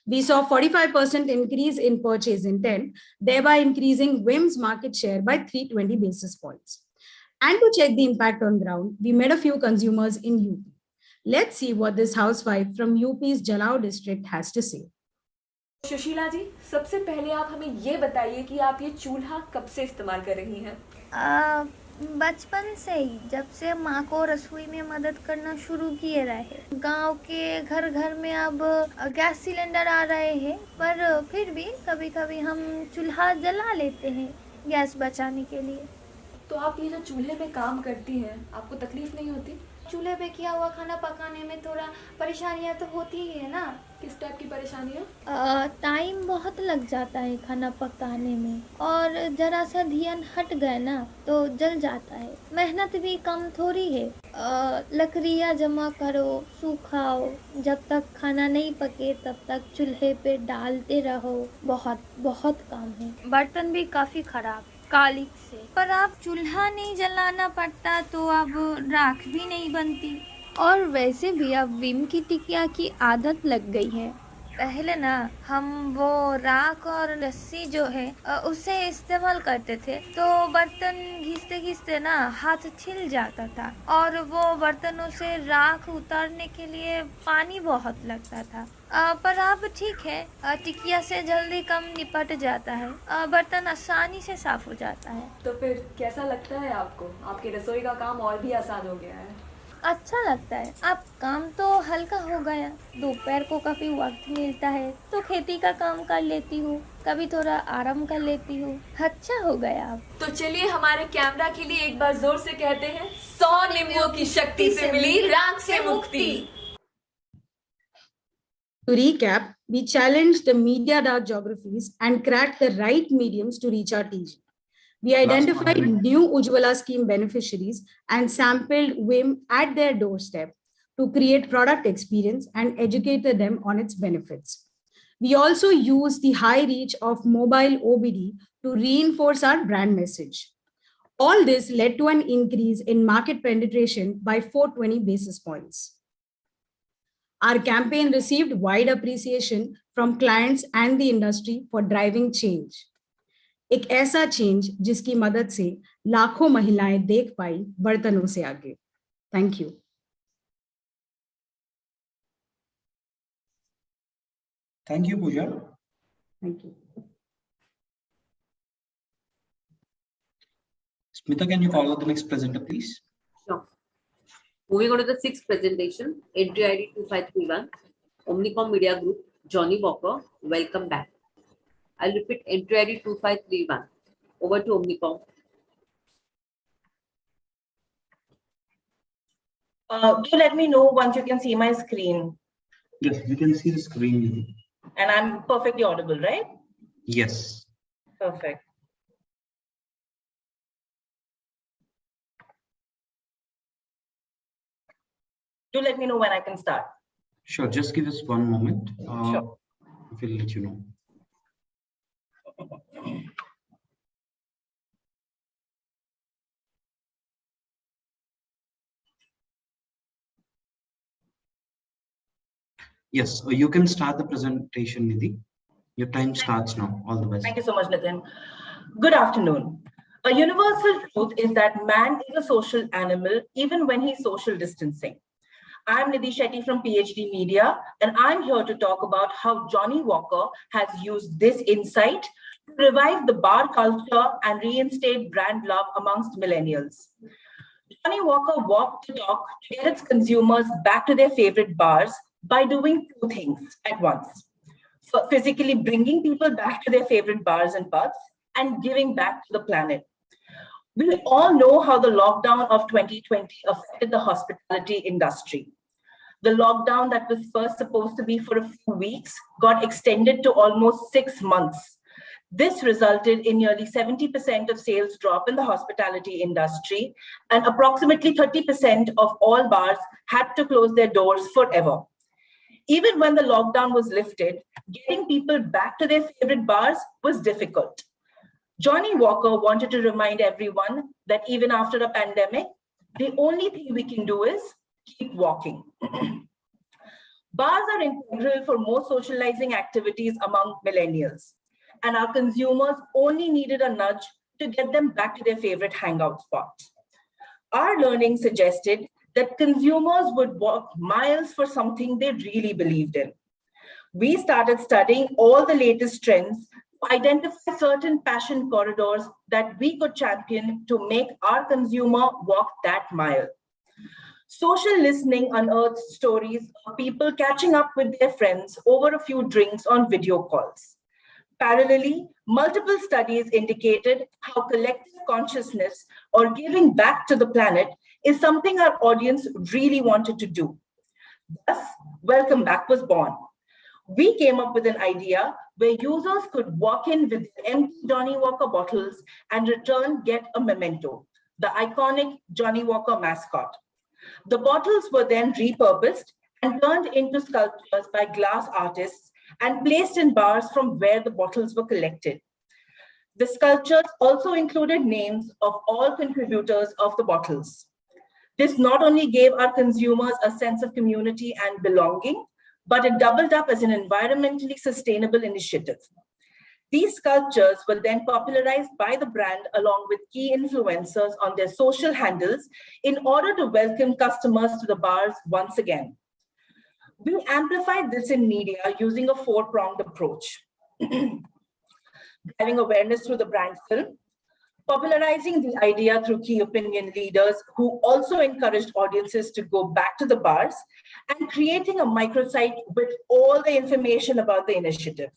We saw 45% increase in purchase intent, thereby increasing Vim's market share by 320 basis points. And to check the impact on ground, we met a few consumers in UP. Let's see what this housewife from UP's Jalao district has to say. Sushila जी, सबसे पहले आप हमें ये बताइए कि आप ये चूल्हा कब से इस्तेमाल कर रही हैं? बचपन से ही, जब से माँ को रसोई में मदद करना शुरू किए रहे। गांव के घर घर में अब गैस सिलेंडर आ रहे हैं, पर फिर भी कभी-कभी हम चूल्हा जला लेते हैं गैस बचाने के लिए। तो आप ये जो चूल्हे में काम करती हैं, आपको तकलीफ नहीं होती? चूल्हे पे किया हुआ खाना पकाने में थोड़ा परेशानियां तो होती ही है ना। किस टाइप की परेशानियां? टाइम बहुत लग जाता है खाना पकाने में, और जरा सा ध्यान हट गए ना तो जल जाता है। मेहनत भी कम थोड़ी है। लकड़ियाँ जमा करो, सुखाओ, जब तक खाना नहीं पके तब तक चूल्हे पे डालते रहो। बहुत बहुत काम है। बर्तन भी काफी खराब कालिक से, पर अब चूल्हा नहीं जलाना पड़ता तो अब राख भी नहीं बनती। और वैसे भी अब विम की टिकिया की आदत लग गई है। पहले ना हम वो राख और लस्सी जो है उसे इस्तेमाल करते थे, तो बर्तन घिसते घिसते ना हाथ छिल जाता था, और वो बर्तनों से राख उतारने के लिए पानी बहुत लगता था। पर अब ठीक है, टिकिया से जल्दी कम निपट जाता है, बर्तन आसानी से साफ हो जाता है। तो फिर कैसा लगता है आपको? आपकी रसोई का काम और भी आसान हो गया है। अच्छा लगता है। अब काम तो हल्का हो गया। दोपहर को काफी वक्त मिलता है तो खेती का काम कर लेती हूँ, कभी थोड़ा आराम कर लेती हूँ। अच्छा हो गया अब। तो चलिए हमारे कैमरा के लिए एक बार जोर से कहते हैं, 100 नींबुओं की शक्ति से मिली राख से मुक्ति। To recap, we challenged the media dark geographies and cracked the right mediums to reach our TG. We identified new Ujjwala scheme beneficiaries and sampled WIM at their doorstep to create product experience and educated them on its benefits. We also used the high reach of mobile OBD to reinforce our brand message. All this led to an increase in market penetration by 420 basis points. Our campaign received wide appreciation from clients and the industry for driving change. एक ऐसा change जिसकी मदद से लाखों महिलाएं देख पाई बर्तनों से आगे। Thank you. Thank you, Pooja. Thank you. Smita, can you follow the next presenter, please? Sure. Moving on to the sixth presentation, entry ID 2531, Omnicom Media Group, Johnny Walker, welcome back. I'll repeat, entry ID 2531. Over to Omnicom. Do let me know once you can see my screen. Yes, we can see the screen. And I'm perfectly audible, right? Yes. Perfect. Do let me know when I can start. Sure, just give us one moment. Sure. We'll let you know. Yes, you can start the presentation, Nidhi. Your time starts now. All the best. Thank you so much, Nitin. Good afternoon. A universal truth is that man is a social animal, even when he's social distancing. I'm Nidhi Shetty from PhD Media, and I'm here to talk about how Johnny Walker has used this insight to revive the bar culture and reinstate brand love amongst millennials. Johnny Walker walked the talk to get its consumers back to their favorite bars by doing two things at once. So physically bringing people back to their favorite bars and pubs and giving back to the planet. We all know how the lockdown of 2020 affected the hospitality industry. The lockdown that was first supposed to be for a few weeks got extended to almost 6 months. This resulted in nearly 70% of sales drop in the hospitality industry, and approximately 30% of all bars had to close their doors forever. Even when the lockdown was lifted, getting people back to their favorite bars was difficult. Johnny Walker wanted to remind everyone that even after a pandemic, the only thing we can do is keep walking. Bars are integral for most socializing activities among millennials, and our consumers only needed a nudge to get them back to their favorite hangout spots. Our learning suggested that consumers would walk miles for something they really believed in. We started studying all the latest trends to identify certain passion corridors that we could champion to make our consumer walk that mile. Social listening unearthed stories of people catching up with their friends over a few drinks on video calls. Parallelly, multiple studies indicated how collective consciousness or giving back to the planet is something our audience really wanted to do. Thus, Welcome Back was born. We came up with an idea where users could walk in with empty Johnny Walker bottles and return get a memento, the iconic Johnny Walker mascot. The bottles were then repurposed and turned into sculptures by glass artists and placed in bars from where the bottles were collected. The sculptures also included names of all contributors of the bottles. This not only gave our consumers a sense of community and belonging, but it doubled up as an environmentally sustainable initiative. These sculptures were then popularized by the brand along with key influencers on their social handles in order to welcome customers to the bars once again. We amplified this in media using a four-pronged approach. Driving awareness through the brand film, popularizing the idea through key opinion leaders who also encouraged audiences to go back to the bars, and creating a microsite with all the information about the initiative.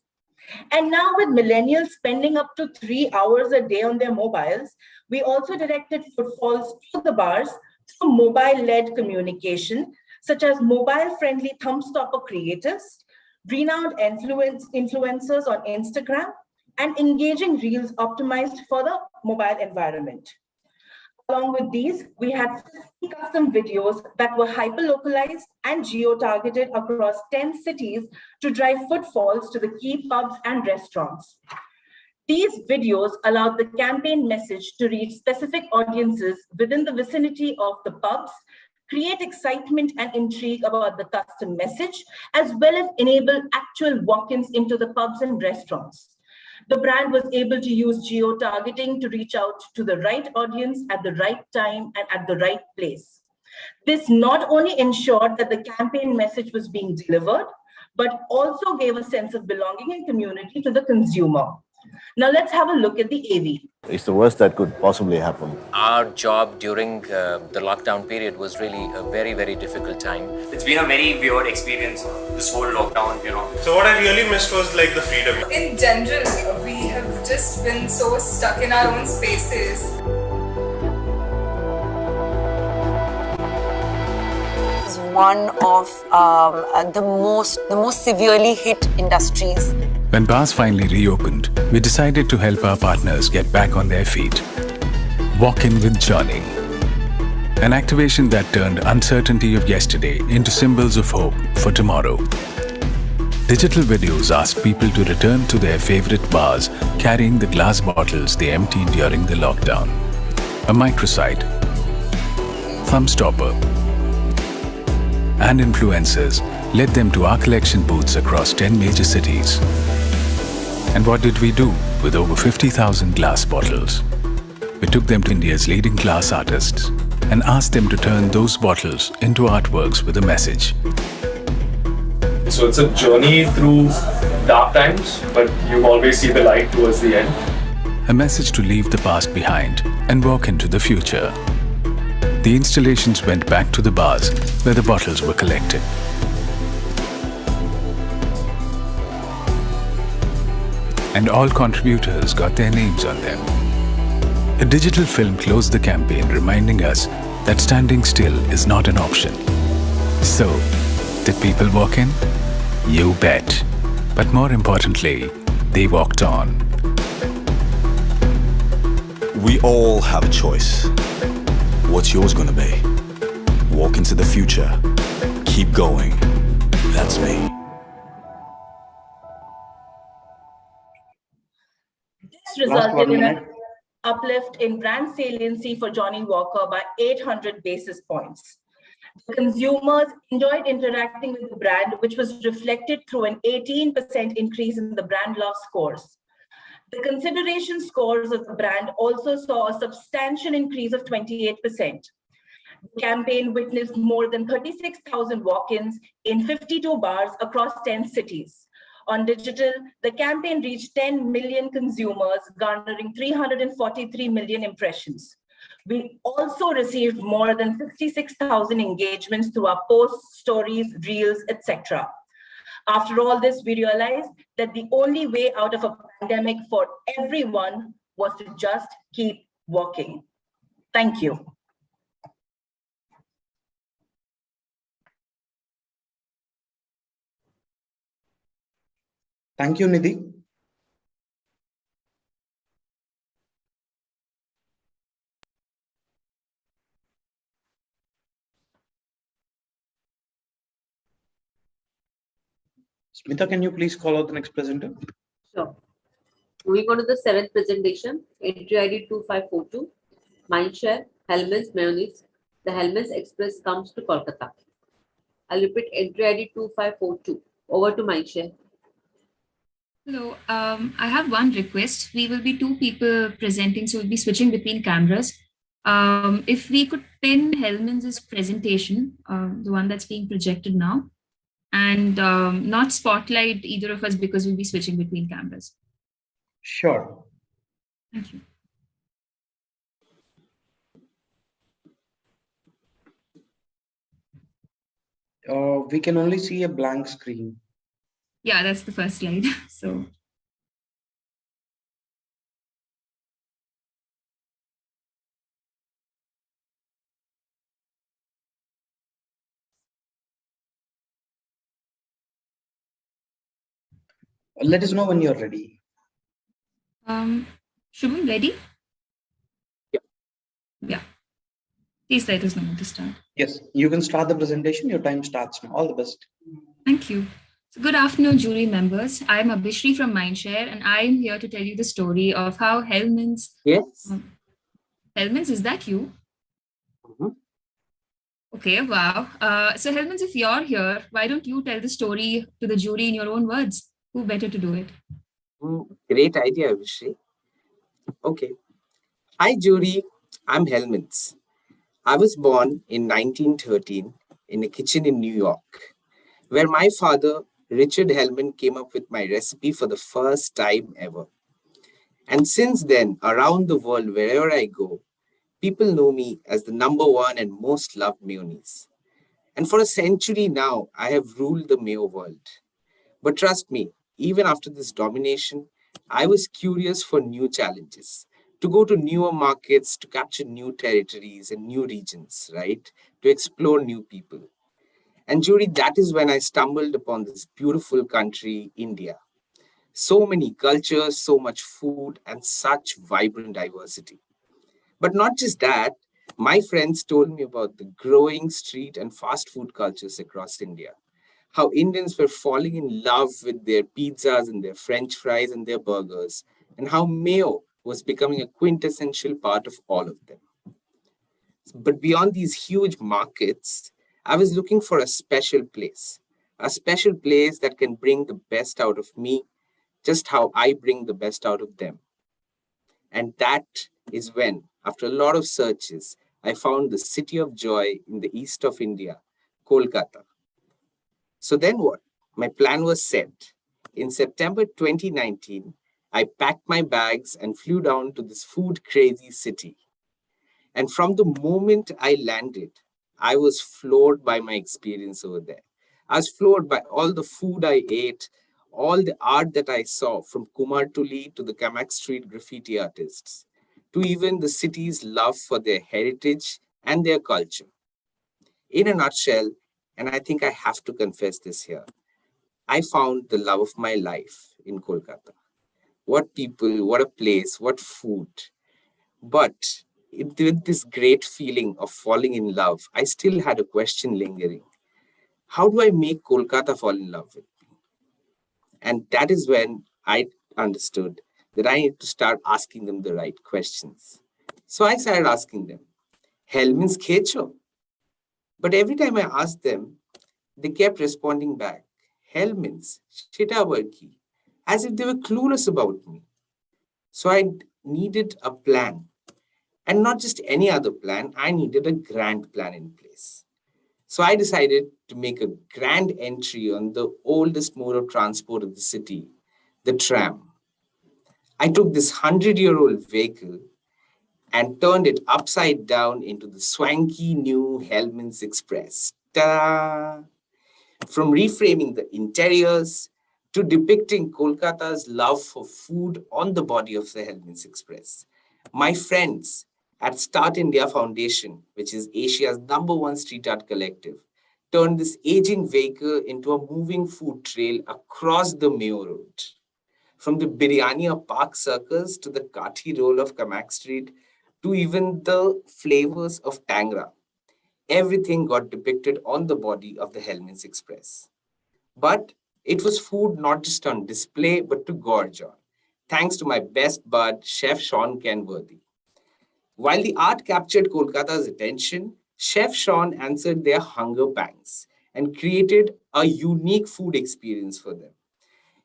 And now with millennials spending up to 3 hours a day on their mobiles, we also directed footfalls to the bars through mobile-led communication, such as mobile-friendly thumb stopper creators, renowned influencers on Instagram, and engaging reels optimized for the mobile environment. Along with these, we had 50 custom videos that were hyper-localized and geo-targeted across 10 cities to drive footfalls to the key pubs and restaurants. These videos allowed the campaign message to reach specific audiences within the vicinity of the pubs, create excitement and intrigue about the custom message, as well as enable actual walk-ins into the pubs and restaurants. The brand was able to use geo-targeting to reach out to the right audience at the right time and at the right place. This not only ensured that the campaign message was being delivered, but also gave a sense of belonging and community to the consumer. Now let's have a look at the AV. It's the worst that could possibly happen. Our job during the lockdown period was really a very, very difficult time. It's been a very weird experience, this whole lockdown, you know. So what I really missed was like the freedom. In general, we have just been so stuck in our own spaces. It's one of the most severely hit industries. When bars finally reopened, we decided to help our partners get back on their feet. Walk in with Johnny. An activation that turned uncertainty of yesterday into symbols of hope for tomorrow. Digital videos asked people to return to their favorite bars carrying the glass bottles they emptied during the lockdown. A microsite, thumb stopper, and influencers led them to our collection booths across 10 major cities. And what did we do with over 50,000 glass bottles? We took them to India's leading glass artists and asked them to turn those bottles into artworks with a message. So it's a journey through dark times, but you always see the light towards the end. A message to leave the past behind and walk into the future. The installations went back to the bars where the bottles were collected. And all contributors got their names on them. A digital film closed the campaign, reminding us that standing still is not an option. So, did people walk in? You bet. But more importantly, they walked on. We all have a choice. What's yours gonna be? Walk into the future. Keep going. That's me. This resulted in an uplift in brand saliency for Johnny Walker by 800 basis points. The consumers enjoyed interacting with the brand, which was reflected through an 18% increase in the brand love scores. The consideration scores of the brand also saw a substantial increase of 28%. The campaign witnessed more than 36,000 walk-ins in 52 bars across 10 cities. On digital, the campaign reached 10 million consumers, garnering 343 million impressions. We also received more than 66,000 engagements through our posts, stories, reels, etc. After all this, we realized that the only way out of a pandemic for everyone was to just keep walking. Thank you. Thank you, Nidhi. Smita, can you please call out the next presenter? Sure. Moving on to the seventh presentation, entry ID 2542, Mindshare, Hellman's Mayonnaise. The Hellman's Express comes to Kolkata. I'll repeat entry ID 2542. Over to Mindshare. Hello, I have one request. We will be two people presenting, so we'll be switching between cameras. If we could pin Hellman's presentation, the one that's being projected now, and not spotlight either of us because we'll be switching between cameras. Sure. Thank you. We can only see a blank screen. Yeah, that's the first slide. So. Let us know when you're ready. Shubham, ready? Yeah. Please let us know when to start. Yes, you can start the presentation. Your time starts now. All the best. Thank you. So good afternoon, jury members. I'm Abhishri from Mindshare, and I'm here to tell you the story of how Hellman's. Yes. Hellman's, is that you? Okay, wow. So Hellman's, if you're here, why don't you tell the story to the jury in your own words? Who better to do it? Great idea, Abhishri. Okay. Hi, jury. I'm Hellman's. I was born in 1913 in a kitchen in New York, where my father, Richard Hellman, came up with my recipe for the first time ever. And since then, around the world, wherever I go, people know me as the #1 and most loved mayonnaise. And for a century now, I have ruled the mayo world. But trust me, even after this domination, I was curious for new challenges, to go to newer markets, to capture new territories and new regions, right? To explore new people. And jury, that is when I stumbled upon this beautiful country, India. So many cultures, so much food, and such vibrant diversity. But not just that, my friends told me about the growing street and fast food cultures across India. How Indians were falling in love with their pizzas and their French fries and their burgers, and how mayo was becoming a quintessential part of all of them. But beyond these huge markets, I was looking for a special place that can bring the best out of me, just how I bring the best out of them. And that is when, after a lot of searches, I found the city of joy in the east of India, Kolkata. So then what? My plan was set. In September 2019, I packed my bags and flew down to this food crazy city. And from the moment I landed, I was floored by my experience over there. I was floored by all the food I ate, all the art that I saw, from Kumartuli to the Kamak Street graffiti artists, to even the city's love for their heritage and their culture. In a nutshell, and I think I have to confess this here, I found the love of my life in Kolkata. What people, what a place, what food. But with this great feeling of falling in love, I still had a question lingering. How do I make Kolkata fall in love with me? And that is when I understood that I need to start asking them the right questions. So I started asking them, Hellman's Khecho? But every time I asked them, they kept responding back, Hellman's, Shitabarki, as if they were clueless about me. So I needed a plan. And not just any other plan, I needed a grand plan in place. So I decided to make a grand entry on the oldest mode of transport of the city, the tram. I took this 100-year-old vehicle and turned it upside down into the swanky new Hellman's Express. Ta-da! From reframing the interiors to depicting Kolkata's love for food on the body of the Hellman's Express. My friends at Start India Foundation, which is Asia's #1 street art collective, turned this aging vehicle into a moving food trail across the Mayo Road. From the Biryani Park Circus to the Kathi roll of Kamak Street to even the flavors of Tangra, everything got depicted on the body of the Hellman's Express. But it was food not just on display, but to gorge on, thanks to my best bud, Chef Sean Kenworthy. While the art captured Kolkata's attention, Chef Sean answered their hunger pangs and created a unique food experience for them.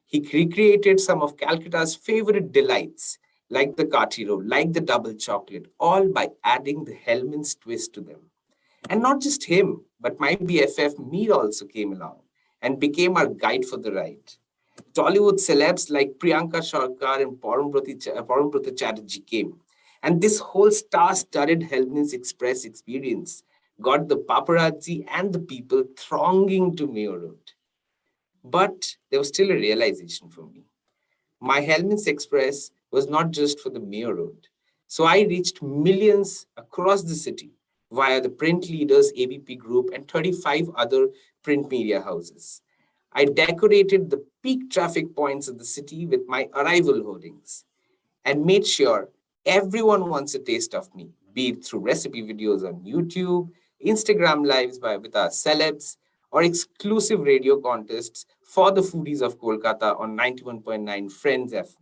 He recreated some of Calcutta's favorite delights, like the Kathi roll, like the double chocolate, all by adding the Hellman's twist to them. And not just him, but my BFF Meir also came along and became our guide for the ride. Tollywood celebs like Priyanka Sharkar and Parambrata Chatterjee came. And this whole star-studded Hellman's Express experience got the paparazzi and the people thronging to Mayo Road. But there was still a realization for me. My Hellman's Express was not just for the Mayo Road. So I reached millions across the city via the print leaders ABP group and 35 other print media houses. I decorated the peak traffic points of the city with my arrival hoardings and made sure everyone wants a taste of me, be it through recipe videos on YouTube, Instagram lives with our celebs, or exclusive radio contests for the foodies of Kolkata on 91.9 Friends FM.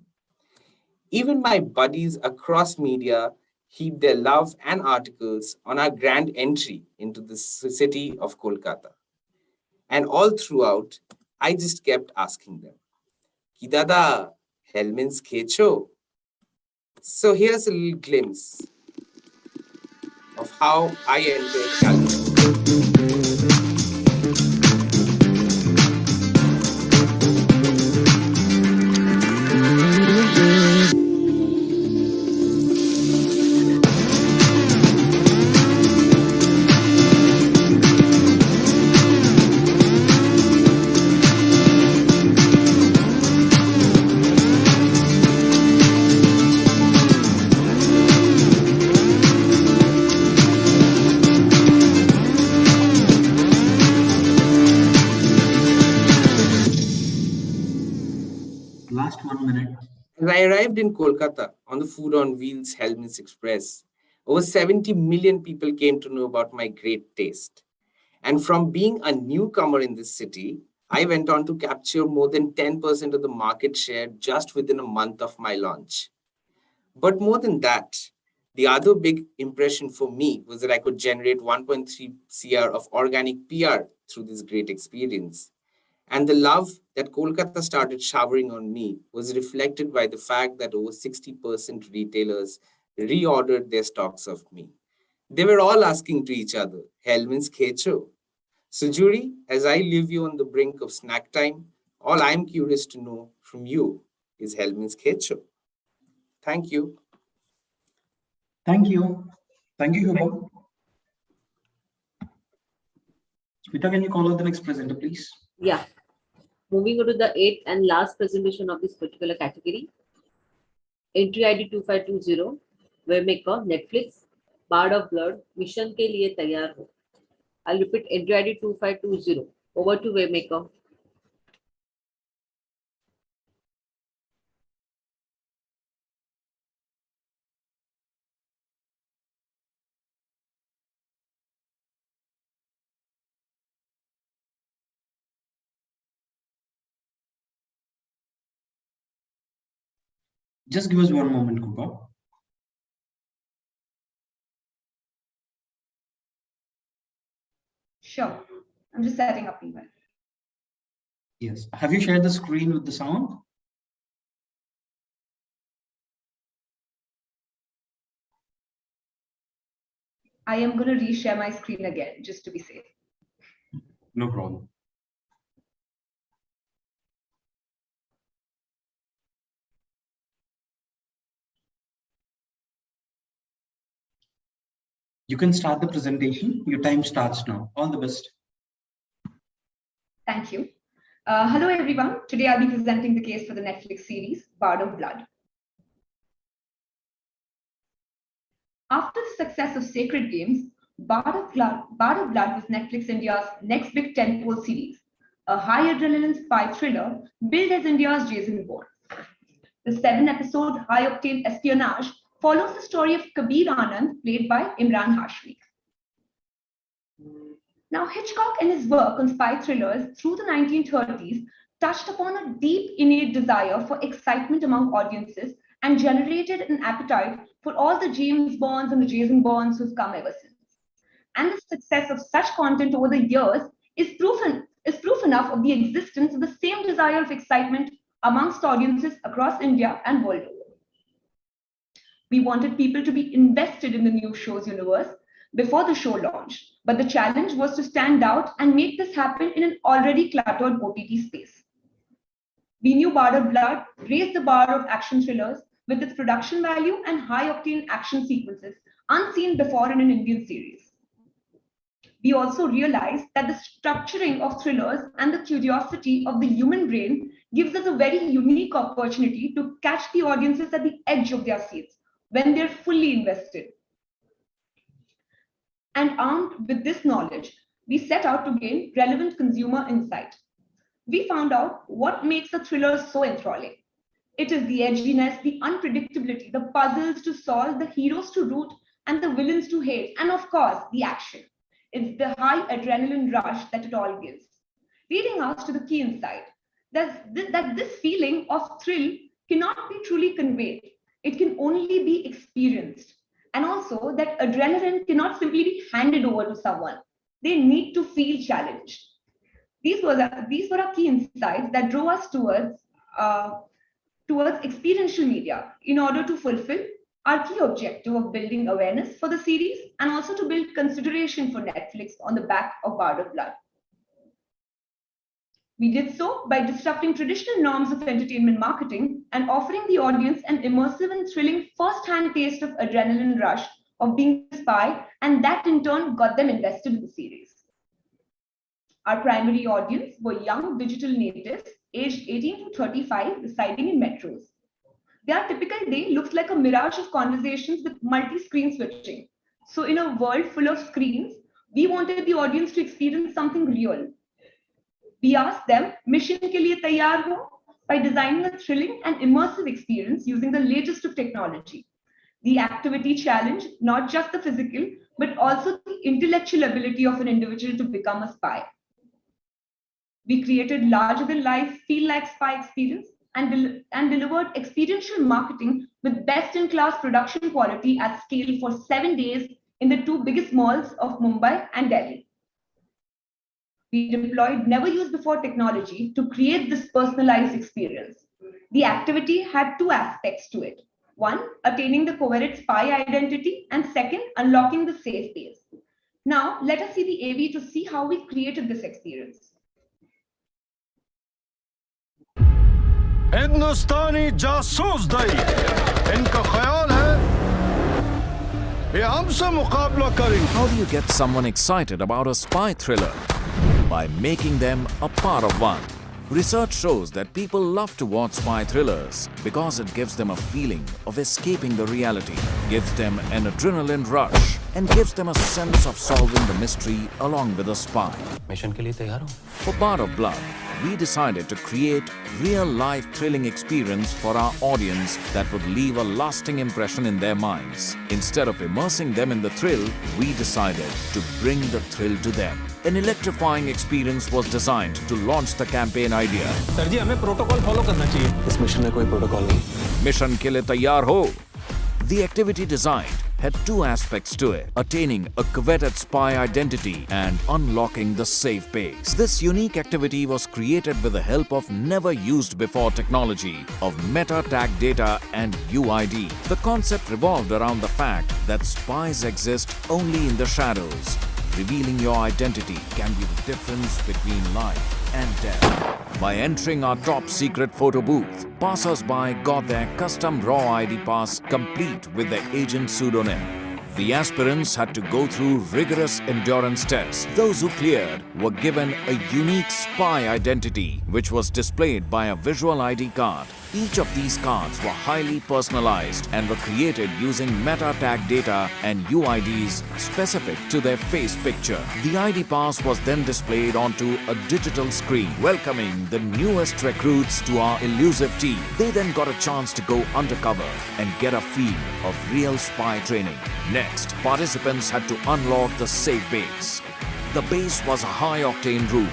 Even my buddies across media heaped their love and articles on our grand entry into the city of Kolkata. And all throughout, I just kept asking them, Ki dada, Hellman's Kecho? So here's a little glimpse of how I entered Calcutta. Last 1 minute. As I arrived in Kolkata on the Food on Wheels Hellman's Express, over 70 million people came to know about my great taste. And from being a newcomer in this city, I went on to capture more than 10% of the market share just within a month of my launch. But more than that, the other big impression for me was that I could generate 1.3 CR of organic PR through this great experience. And the love that Kolkata started showering on me was reflected by the fact that over 60% retailers reordered their stocks of me. They were all asking to each other, Hellman's Kecho. So Jury, as I leave you on the brink of snack time, all I'm curious to know from you is Hellman's Kecho. Thank you. Thank you. Thank you, Hugo. Smita, can you call out the next presenter, please? Yeah. Moving on to the 8th and last presentation of this particular category. Entry ID 2520, Waymaker, Netflix, Bard of Blood, Mission ke liye taiyar ho. I'll repeat entry ID 2520. Over to Waymaker. Just give us 1 moment, Kupa. Sure. I'm just setting up email. Yes. Have you shared the screen with the sound? I am going to reshare my screen again just to be safe. No problem. You can start the presentation. Your time starts now. All the best. Thank you. Hello, everyone. Today I'll be presenting the case for the Netflix series, Bard of Blood. After the success of Sacred Games, Bard of Blood was Netflix India's next big tentpole series, a high adrenaline spy thriller billed as India's Jason Bourne. The 7-episode high-octane espionage follows the story of Kabir Anand, played by Imran Hashmi. Now, Hitchcock in his work on spy thrillers through the 1930s touched upon a deep innate desire for excitement among audiences and generated an appetite for all the James Bonds and the Jason Bonds who've come ever since. And the success of such content over the years is proof enough of the existence of the same desire of excitement amongst audiences across India and world over. We wanted people to be invested in the new show's universe before the show launched, but the challenge was to stand out and make this happen in an already cluttered OTT space. We knew Bard of Blood raised the bar of action thrillers with its production value and high-octane action sequences unseen before in an Indian series. We also realized that the structuring of thrillers and the curiosity of the human brain gives us a very unique opportunity to catch the audiences at the edge of their seats when they're fully invested. And armed with this knowledge, we set out to gain relevant consumer insight. We found out what makes a thriller so enthralling. It is the edginess, the unpredictability, the puzzles to solve, the heroes to root, and the villains to hate, and of course, the action. It's the high adrenaline rush that it all gives, leading us to the key insight that this feeling of thrill cannot be truly conveyed. It can only be experienced. And also that adrenaline cannot simply be handed over to someone. They need to feel challenged. These were our key insights that drove us towards experiential media in order to fulfill our key objective of building awareness for the series and also to build consideration for Netflix on the back of Bard of Blood. We did so by disrupting traditional norms of entertainment marketing and offering the audience an immersive and thrilling first-hand taste of adrenaline rush of being a spy, and that in turn got them invested in the series. Our primary audience were young digital natives aged 18 to 35 residing in metros. Their typical day looks like a mirage of conversations with multi-screen switching. So in a world full of screens, we wanted the audience to experience something real. We asked them, mission ke liye taiyar ho? By designing a thrilling and immersive experience using the latest of technology. The activity challenged not just the physical, but also the intellectual ability of an individual to become a spy. We created larger-than-life, feel-like spy experience and delivered experiential marketing with best-in-class production quality at scale for 7 days in the 2 biggest malls of Mumbai and Delhi. We deployed never-used-before technology to create this personalized experience. The activity had 2 aspects to it. 1, attaining the coveted spy identity, and 2nd, unlocking the safe space. Now, let us see the AV to see how we created this experience. हिंदुस्तानी जासूस दई इनका ख्याल है ये हमसे मुकाबला करेंगे. How do you get someone excited about a spy thriller? By making them a part of one. Research shows that people love to watch spy thrillers because it gives them a feeling of escaping the reality, gives them an adrenaline rush, and gives them a sense of solving the mystery along with a spy. Mission ke liye taiyar ho? For Bard of Blood, we decided to create real-life thrilling experience for our audience that would leave a lasting impression in their minds. Instead of immersing them in the thrill, we decided to bring the thrill to them. An electrifying experience was designed to launch the campaign idea. Sir ji हमें protocol follow करना चाहिए. इस mission में कोई protocol नहीं. Mission के लिए तैयार हो. The activity designed had 2 aspects to it, attaining a coveted spy identity and unlocking the safe base. This unique activity was created with the help of never-used-before technology of meta-tag data and UID. The concept revolved around the fact that spies exist only in the shadows. Revealing your identity can be the difference between life and death. By entering our top-secret photo booth, passers-by got their custom raw ID pass complete with their agent pseudonym. The aspirants had to go through rigorous endurance tests. Those who cleared were given a unique spy identity, which was displayed by a visual ID card. Each of these cards were highly personalized and were created using meta tag data and UIDs specific to their face picture. The ID pass was then displayed onto a digital screen, welcoming the newest recruits to our elusive team. They then got a chance to go undercover and get a feel of real spy training. Next, participants had to unlock the safe base. The base was a high-octane room,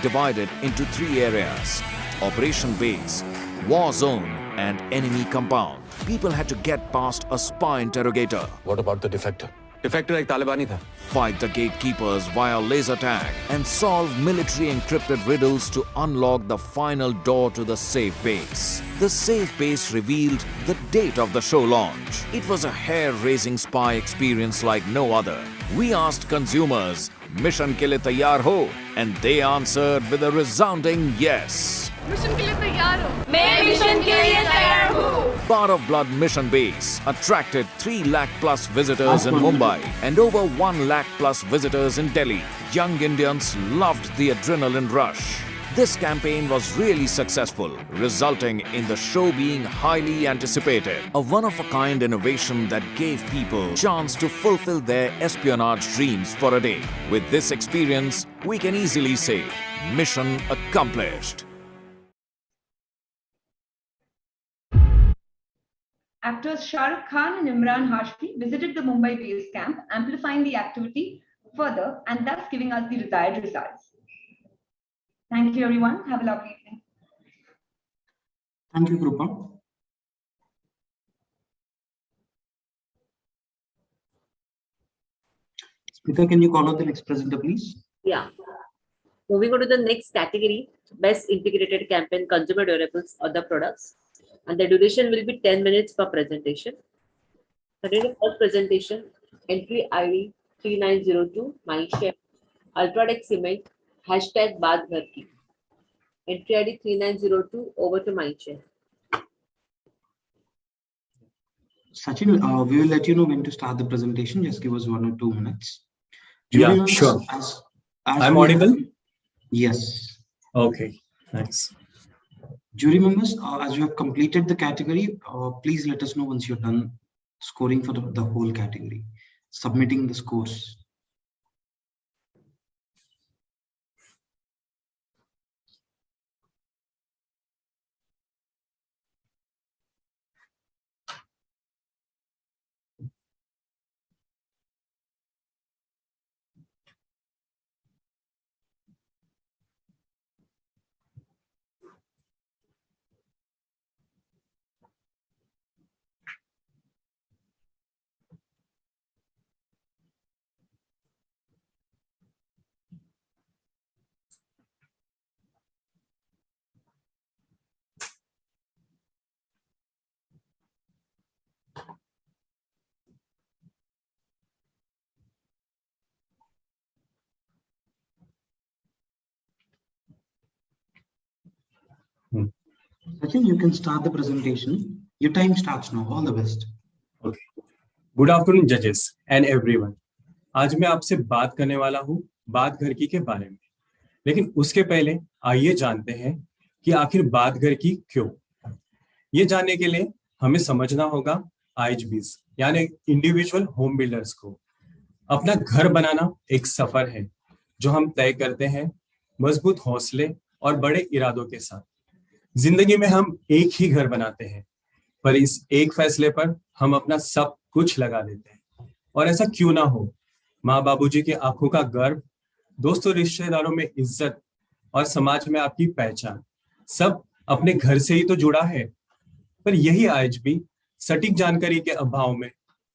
divided into 3 areas: Operation Base, War Zone, and Enemy Compound. People had to get past a spy interrogator. What about the defector? Defector एक तालिबानी था. Fight the gatekeepers via laser tag and solve military encrypted riddles to unlock the final door to the safe base. The safe base revealed the date of the show launch. It was a hair-raising spy experience like no other. We asked consumers, "Mission ke liye taiyar ho?" And they answered with a resounding yes. Mission के लिए तैयार हो? मैं mission के लिए तैयार हूँ। Bar of Blood Mission Base attracted 3 lakh plus visitors in Mumbai and over 1 lakh plus visitors in Delhi. Young Indians loved the adrenaline rush. This campaign was really successful, resulting in the show being highly anticipated. A one-of-a-kind innovation that gave people chance to fulfill their espionage dreams for a day. With this experience, we can easily say, mission accomplished. Actors Shah Rukh Khan and Imran Hashmi visited the Mumbai base camp, amplifying the activity further and thus giving us the desired results. Thank you, everyone. Have a lovely evening. Thank you, Krupa. Smita, can you call out the next presenter, please? Yeah. Moving on to the next category, Best Integrated Campaign Consumer Durables or the products. And the duration will be 10 minutes per presentation. Starting the first presentation, entry ID 3902, Mindshare, Ultradex Cement, hashtag Baat Ghar Ki. Entry ID 3902, over to Mindshare. Sachin, we will let you know when to start the presentation. Just give us 1 or 2 minutes. Yeah, sure. I'm audible? Yes. Okay, thanks. Jury members, as you have completed the category, please let us know once you're done scoring for the whole category, submitting the scores. Sachin, you can start the presentation. Your time starts now. All the best. Okay. Good afternoon, judges and everyone. आज मैं आपसे बात करने वाला हूँ बात घर की के बारे में, लेकिन उसके पहले आइए जानते हैं कि आखिर बात घर की क्यों। ये जानने के लिए हमें समझना होगा IHBs यानी इंडिविजुअल होम बिल्डर्स को। अपना घर बनाना एक सफर है जो हम तय करते हैं मजबूत हौसले और बड़े इरादों के साथ। जिंदगी में हम एक ही घर बनाते हैं, पर इस एक फैसले पर हम अपना सब कुछ लगा देते हैं। और ऐसा क्यों ना हो, माँ बाबूजी की आंखों का गर्व, दोस्तों रिश्तेदारों में इज्जत और समाज में आपकी पहचान, सब अपने घर से ही तो जुड़ा है। पर यही IHB सटीक जानकारी के अभाव में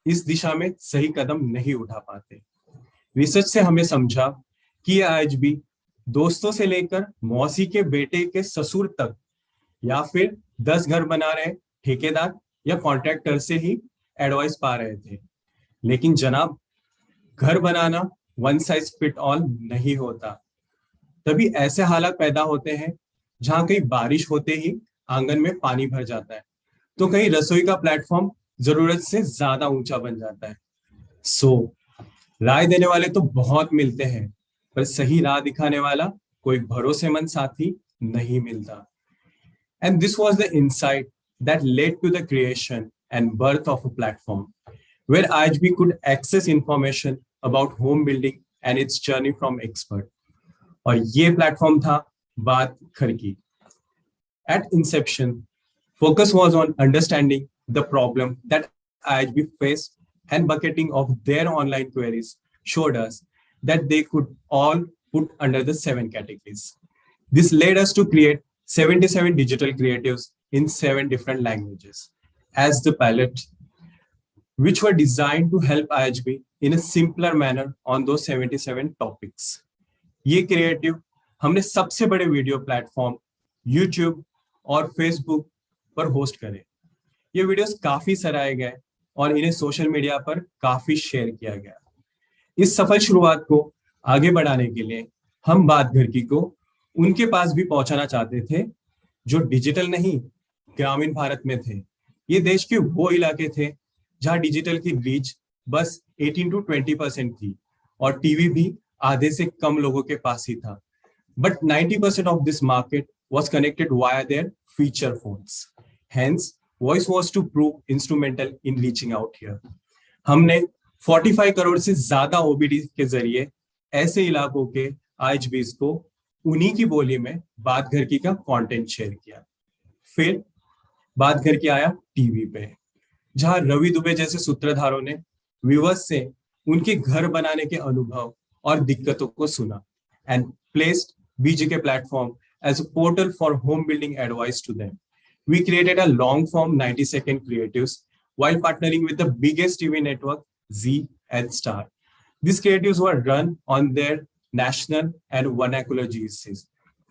इस दिशा में सही कदम नहीं उठा पाते। रिसर्च से हमें समझा कि ये IHB दोस्तों से लेकर मौसी के बेटे के ससुर तक या फिर 10 घर बना रहे ठेकेदार या कॉन्ट्रैक्टर से ही एडवाइस पा रहे थे। लेकिन जनाब, घर बनाना वन साइज फिट ऑल नहीं होता। तभी ऐसे हालात पैदा होते हैं जहां कहीं बारिश होते ही आंगन में पानी भर जाता है, तो कहीं रसोई का प्लेटफॉर्म जरूरत से ज्यादा ऊंचा बन जाता है। राय देने वाले तो बहुत मिलते हैं, पर सही राह दिखाने वाला कोई भरोसेमंद साथी नहीं मिलता. And this was the insight that led to the creation and birth of a platform where IHB could access information about home building and its journey from expert. और ये platform था बात घर की. At inception, focus was on understanding the problem that IHB faced, and bucketing of their online queries showed us that they could all put under the 7 categories. This led us to create 77 digital creatives in 7 different languages as the pilot, which were designed to help IHB in a simpler manner on those 77 topics. ये creative हमने सबसे बड़े video platform YouTube और Facebook पर host करे. ये videos काफी सराहे गए और इन्हें सोशल मीडिया पर काफी शेयर किया गया. इस सफल शुरुआत को आगे बढ़ाने के लिए हम बात घर की को उनके पास भी पहुंचाना चाहते थे जो डिजिटल नहीं, ग्रामीण भारत में थे. ये देश के वो इलाके थे जहां डिजिटल की रीच बस 18 to 20% थी और टीवी भी आधे से कम लोगों के पास ही था. But 90% of this market was connected via their feature phones. Hence, voice was to prove instrumental in reaching out here. हमने 45 करोड़ से ज्यादा OBD के जरिए ऐसे इलाकों के IHBs को उन्हीं की बोली में बात घर की का कंटेंट शेयर किया. फिर बात घर की आया टीवी पे, जहां रवि दुबे जैसे सूत्रधारों ने व्यूअर्स से उनके घर बनाने के अनुभव और दिक्कतों को सुना and placed BGK platform as a portal for home building advice to them. We created a long form 90-second creatives while partnering with the biggest TV network, Z and Star. These creatives were run on their national and vernacular GCs.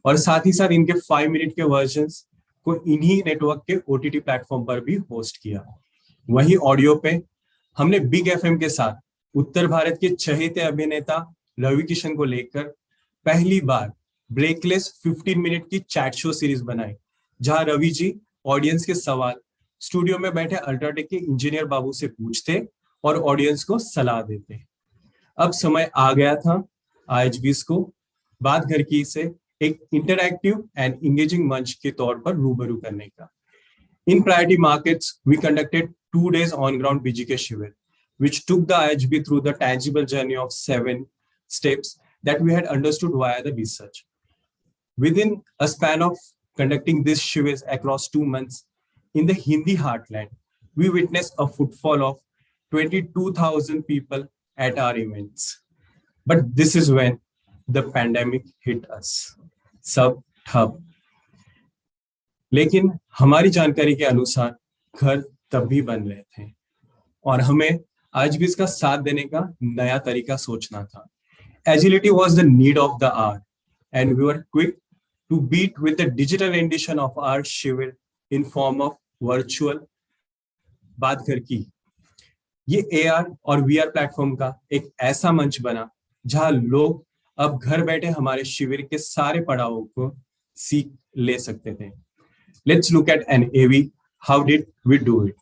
और साथ ही साथ इनके 5 minute के versions को इन्हीं network के OTT platform पर भी होस्ट किया. वहीं ऑडियो पे हमने बिग FM के साथ उत्तर भारत के चहेते अभिनेता रवि किशन को लेकर पहली बार ब्रेकलेस 15 मिनट की चैट शो सीरीज बनाई, जहां रवि जी ऑडियंस के सवाल स्टूडियो में बैठे अल्ट्राटेक के इंजीनियर बाबू से पूछते और ऑडियंस को सलाह देते. अब समय आ गया था IHBs को बात घर की से एक इंटरैक्टिव एंड इंगेजिंग मंच के तौर पर रूबरू करने का. In priority markets, we conducted 2 days on-ground BGK Shivir, which took the IHB through the tangible journey of 7 steps that we had understood via the research. Within a span of conducting these Shivirs across 2 months, in the Hindi heartland, we witnessed a footfall of 22,000 people at our events. But this is when the pandemic hit us. सब ठप. लेकिन हमारी जानकारी के अनुसार घर तब भी बन रहे थे और हमें आज भी इसका साथ देने का नया तरीका सोचना था. Agility was the need of the hour, and we were quick to beat with the digital rendition of our Shivir in form of virtual बात घर की. ये AR और VR प्लेटफॉर्म का एक ऐसा मंच बना जहां लोग अब घर बैठे हमारे शिविर के सारे पड़ावों को सीख ले सकते थे. Let's look at an AV. How did we do it?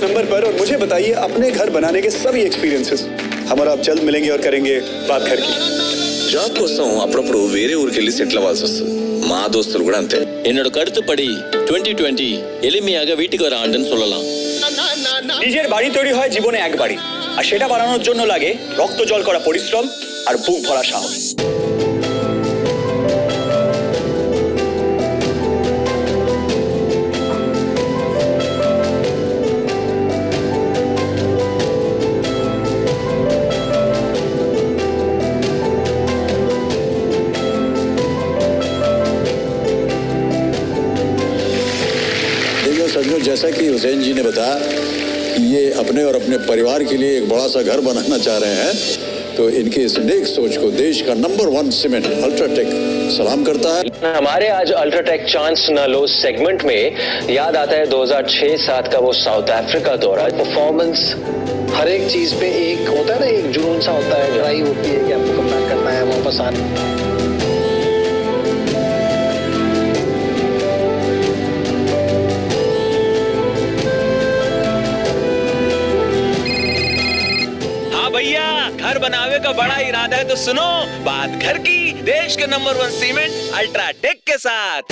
Number पर और मुझे बताइए अपने घर बनाने के सभी एक्सपीरियंसेस. हम और आप जल्द मिलेंगे और करेंगे बात घर की. జాబ్ కోసం అప్పుడప్పుడు వేరే ఊరికి వెళ్ళి సెటిల్ అవ్వాల్సి వస్తుంది. మా దోస్తులు కూడా అంతే. என்னோட கருத்துப்படி 2020 எளிமையாக வீட்டுக்கு வர ஆண்டுன்னு சொல்லலாம். নিজের বাড়ি তৈরি হয় জীবনে একবারই, আর সেটা বাড়ানোর জন্য লাগে রক্ত জল করা পরিশ্রম আর বুক ভরা সাহস। जैसा कि हुसैन जी ने बताया कि ये अपने और अपने परिवार के लिए एक बड़ा सा घर बनाना चाह रहे हैं, तो इनकी इस नेक सोच को देश का नंबर 1 सीमेंट अल्ट्राटेक सलाम करता है। हमारे आज अल्ट्राटेक चांस न लो सेगमेंट में याद आता है 2006-07 का वो साउथ अफ्रीका दौरा। परफॉर्मेंस हर एक चीज पे एक होता है ना, एक जुनून सा होता है, लड़ाई होती है कि आपको कम करना है, वापस आना। भैया घर बनावे का बड़ा इरादा है तो सुनो बात घर की, देश के नंबर 1 सीमेंट अल्ट्राटेक के साथ।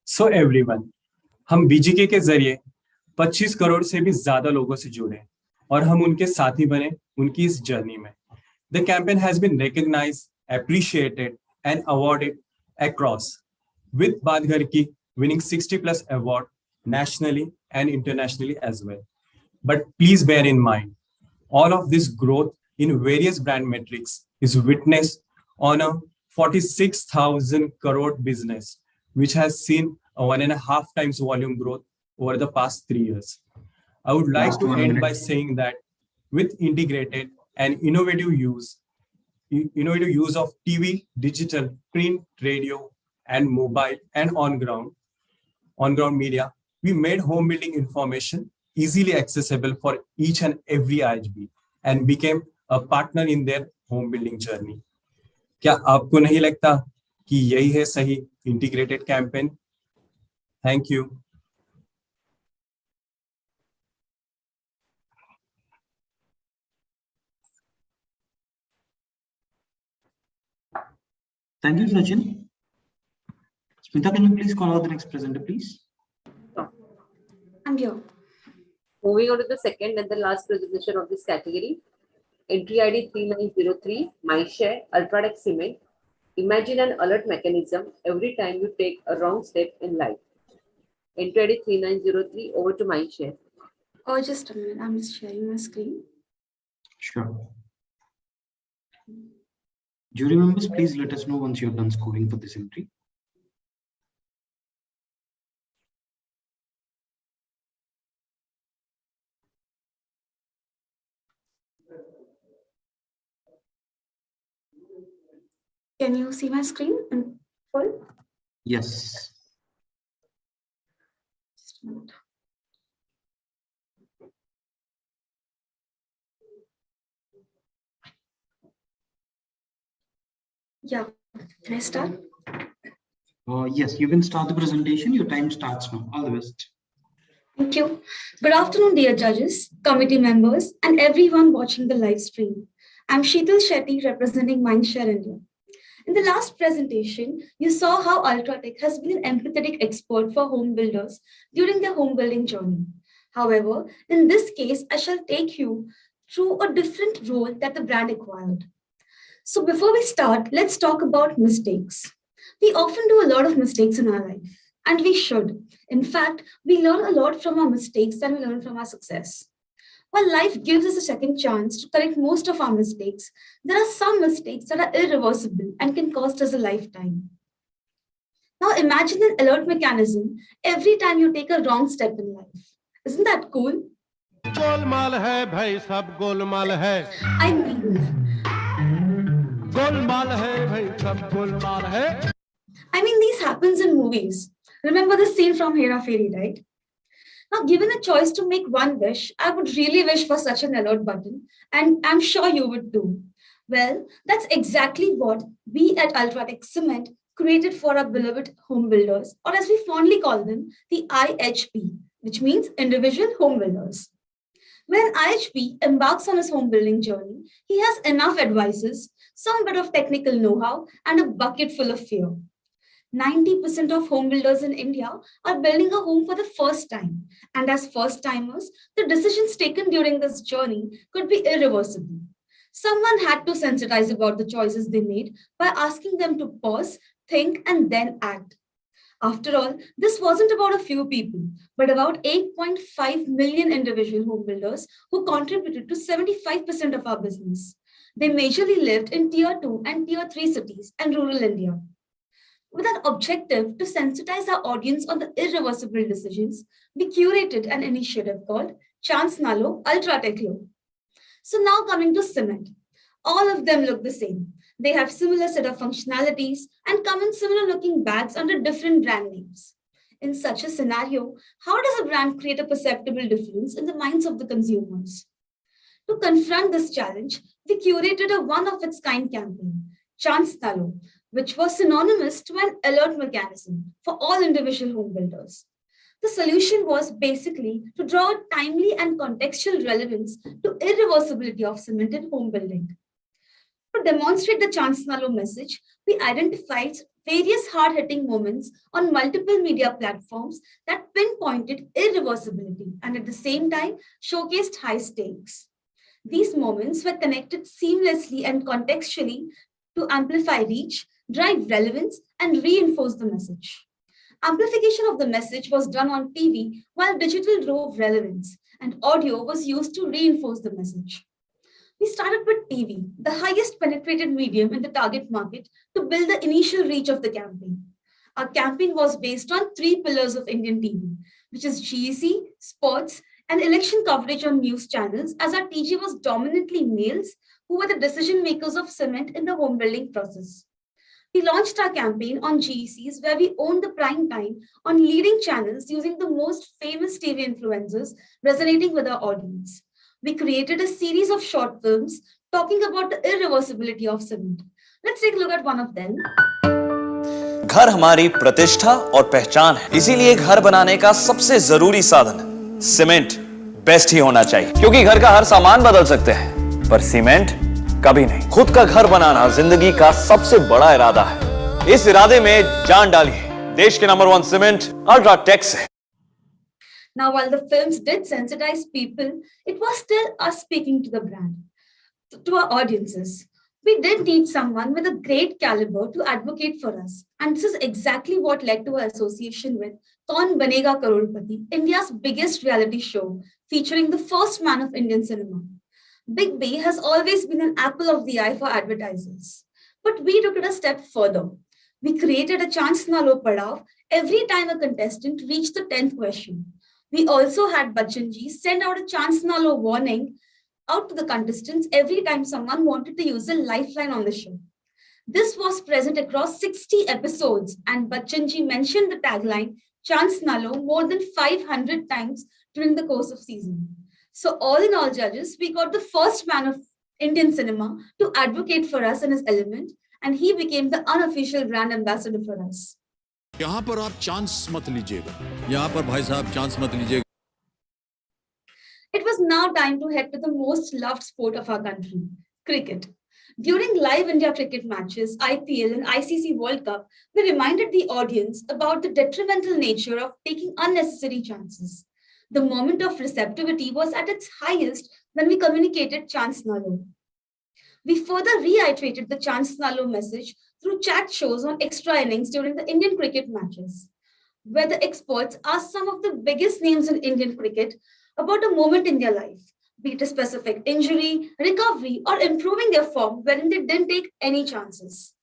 सो एवरीवन, हम बीजीके के जरिए 25 करोड़ से भी ज्यादा लोगों से जुड़े और हम उनके साथी बने उनकी इस जर्नी में। The campaign has been recognised, appreciated and awarded across, with बात घर की winning 60+ award nationally and internationally as well. But please bear in mind, all of this growth in various brand metrics is witnessed on a 46,000 crore business, which has seen a 1.5 times volume growth over the past 3 years. I would like to end by saying that with integrated and innovative use of TV, digital, print, radio, and mobile and on-ground media, we made home building information easily accessible for each and every IHB and became a partner in their home building journey. क्या आपको नहीं लगता कि यही है सही integrated campaign? Thank you. Thank you, Sachin. Smita, can you please call out the next presenter, please? I'm here. Moving on to the second and the last presentation of this category. Entry ID 3903, MyShare, Ultradex Cement. Imagine an alert mechanism every time you take a wrong step in life. Entry ID 3903, over to MyShare. Oh, just a minute. I'm just sharing my screen. Sure. Jury members, please let us know once you're done scoring for this entry. Can you see my screen in full? Yes. Just a minute. Yeah, can I start? Yes, you can start the presentation. Your time starts now. All the best. Thank you. Good afternoon, dear judges, committee members, and everyone watching the live stream. I'm Sheetal Shetty, representing Mindshare India. In the last presentation, you saw how Ultratex has been an empathetic expert for home builders during their home building journey. However, in this case, I shall take you through a different role that the brand acquired. So before we start, let's talk about mistakes. We often do a lot of mistakes in our life. And we should. In fact, we learn a lot from our mistakes than we learn from our success. While life gives us a second chance to correct most of our mistakes, there are some mistakes that are irreversible and can cost us a lifetime. Now imagine an alert mechanism every time you take a wrong step in life. Isn't that cool? Golmaal है भाई सब गोलमाल है I mean, Golmaal है भाई सब गोलमाल है this happens in movies. Remember the scene from Hera Fairy, right? Now, given a choice to make one wish, I would really wish for such an alert button, and I'm sure you would too. Well, that's exactly what we at Ultratech Cement created for our beloved home builders, or as we fondly call them, the IHP, which means Individual Home Builders. When an IHP embarks on his home building journey, he has enough advices, some bit of technical know-how, and a bucket full of fear. 90% of home builders in India are building a home for the first time. And as first timers, the decisions taken during this journey could be irreversible. Someone had to sensitize about the choices they made by asking them to pause, think, and then act. After all, this wasn't about a few people, but about 8.5 million individual home builders who contributed to 75% of our business. They majorly lived in Tier 2 and Tier 3 cities and rural India. With an objective to sensitize our audience on the irreversible decisions, we curated an initiative called Chance Nalo Ultratech Lo. So now coming to cement. All of them look the same. They have similar set of functionalities and come in similar looking bags under different brand names. In such a scenario, how does a brand create a perceptible difference in the minds of the consumers? To confront this challenge, we curated a one-of-its-kind campaign, Chance Nalo, which was synonymous to an alert mechanism for all individual home builders. The solution was basically to draw a timely and contextual relevance to irreversibility of cemented home building. To demonstrate the Chance Nalo message, we identified various hard-hitting moments on multiple media platforms that pinpointed irreversibility and at the same time showcased high stakes. These moments were connected seamlessly and contextually to amplify reach, drive relevance, and reinforce the message. Amplification of the message was done on TV while digital drove relevance, and audio was used to reinforce the message. We started with TV, the highest penetrated medium in the target market, to build the initial reach of the campaign. Our campaign was based on 3 pillars of Indian TV, which is GEC, sports, and election coverage on news channels, as our TG was dominantly males who were the decision makers of cement in the home building process. We launched our campaign on GECs where we owned the prime time on leading channels using the most famous TV influencers resonating with our audience. We created a series of short films talking about the irreversibility of cement. Let's take a look at one of them. घर हमारी प्रतिष्ठा और पहचान है, इसीलिए घर बनाने का सबसे जरूरी साधन सीमेंट बेस्ट ही होना चाहिए, क्योंकि घर का हर सामान बदल सकते हैं पर सीमेंट कभी नहीं। खुद का घर बनाना जिंदगी का सबसे बड़ा इरादा है, इस इरादे में जान डालिए देश के नंबर 1 सीमेंट अल्ट्राटेक से। Now, while the films did sensitize people, it was still us speaking to the brand, to our audiences. We did need someone with a great caliber to advocate for us. And this is exactly what led to our association with Kaun Banega Crorepati, India's biggest reality show, featuring the first man of Indian cinema. Big B has always been an apple of the eye for advertisers. But we took it a step further. We created a Chance Nalo Padav every time a contestant reached the 10th question. We also had Bachchanji send out a Chance Nalo warning out to the contestants every time someone wanted to use a lifeline on the show. This was present across 60 episodes, and Bachchanji mentioned the tagline Chance Nalo more than 500 times during the course of season. So all in all, judges, we got the first man of Indian cinema to advocate for us in his element, and he became the unofficial brand ambassador for us. यहाँ पर आप chance मत लीजिएगा, यहाँ पर भाई साहब chance मत लीजिएगा। It was now time to head to the most loved sport of our country, cricket. During live India cricket matches, IPL and ICC World Cup, we reminded the audience about the detrimental nature of taking unnecessary chances. The moment of receptivity was at its highest when we communicated Chance Nalo. We further reiterated the Chance Nalo message through chat shows on extra innings during the Indian cricket matches. where the experts asked some of the biggest names in Indian cricket about a moment in their life, be it a specific injury, recovery, or improving their form wherein they didn't take any chances.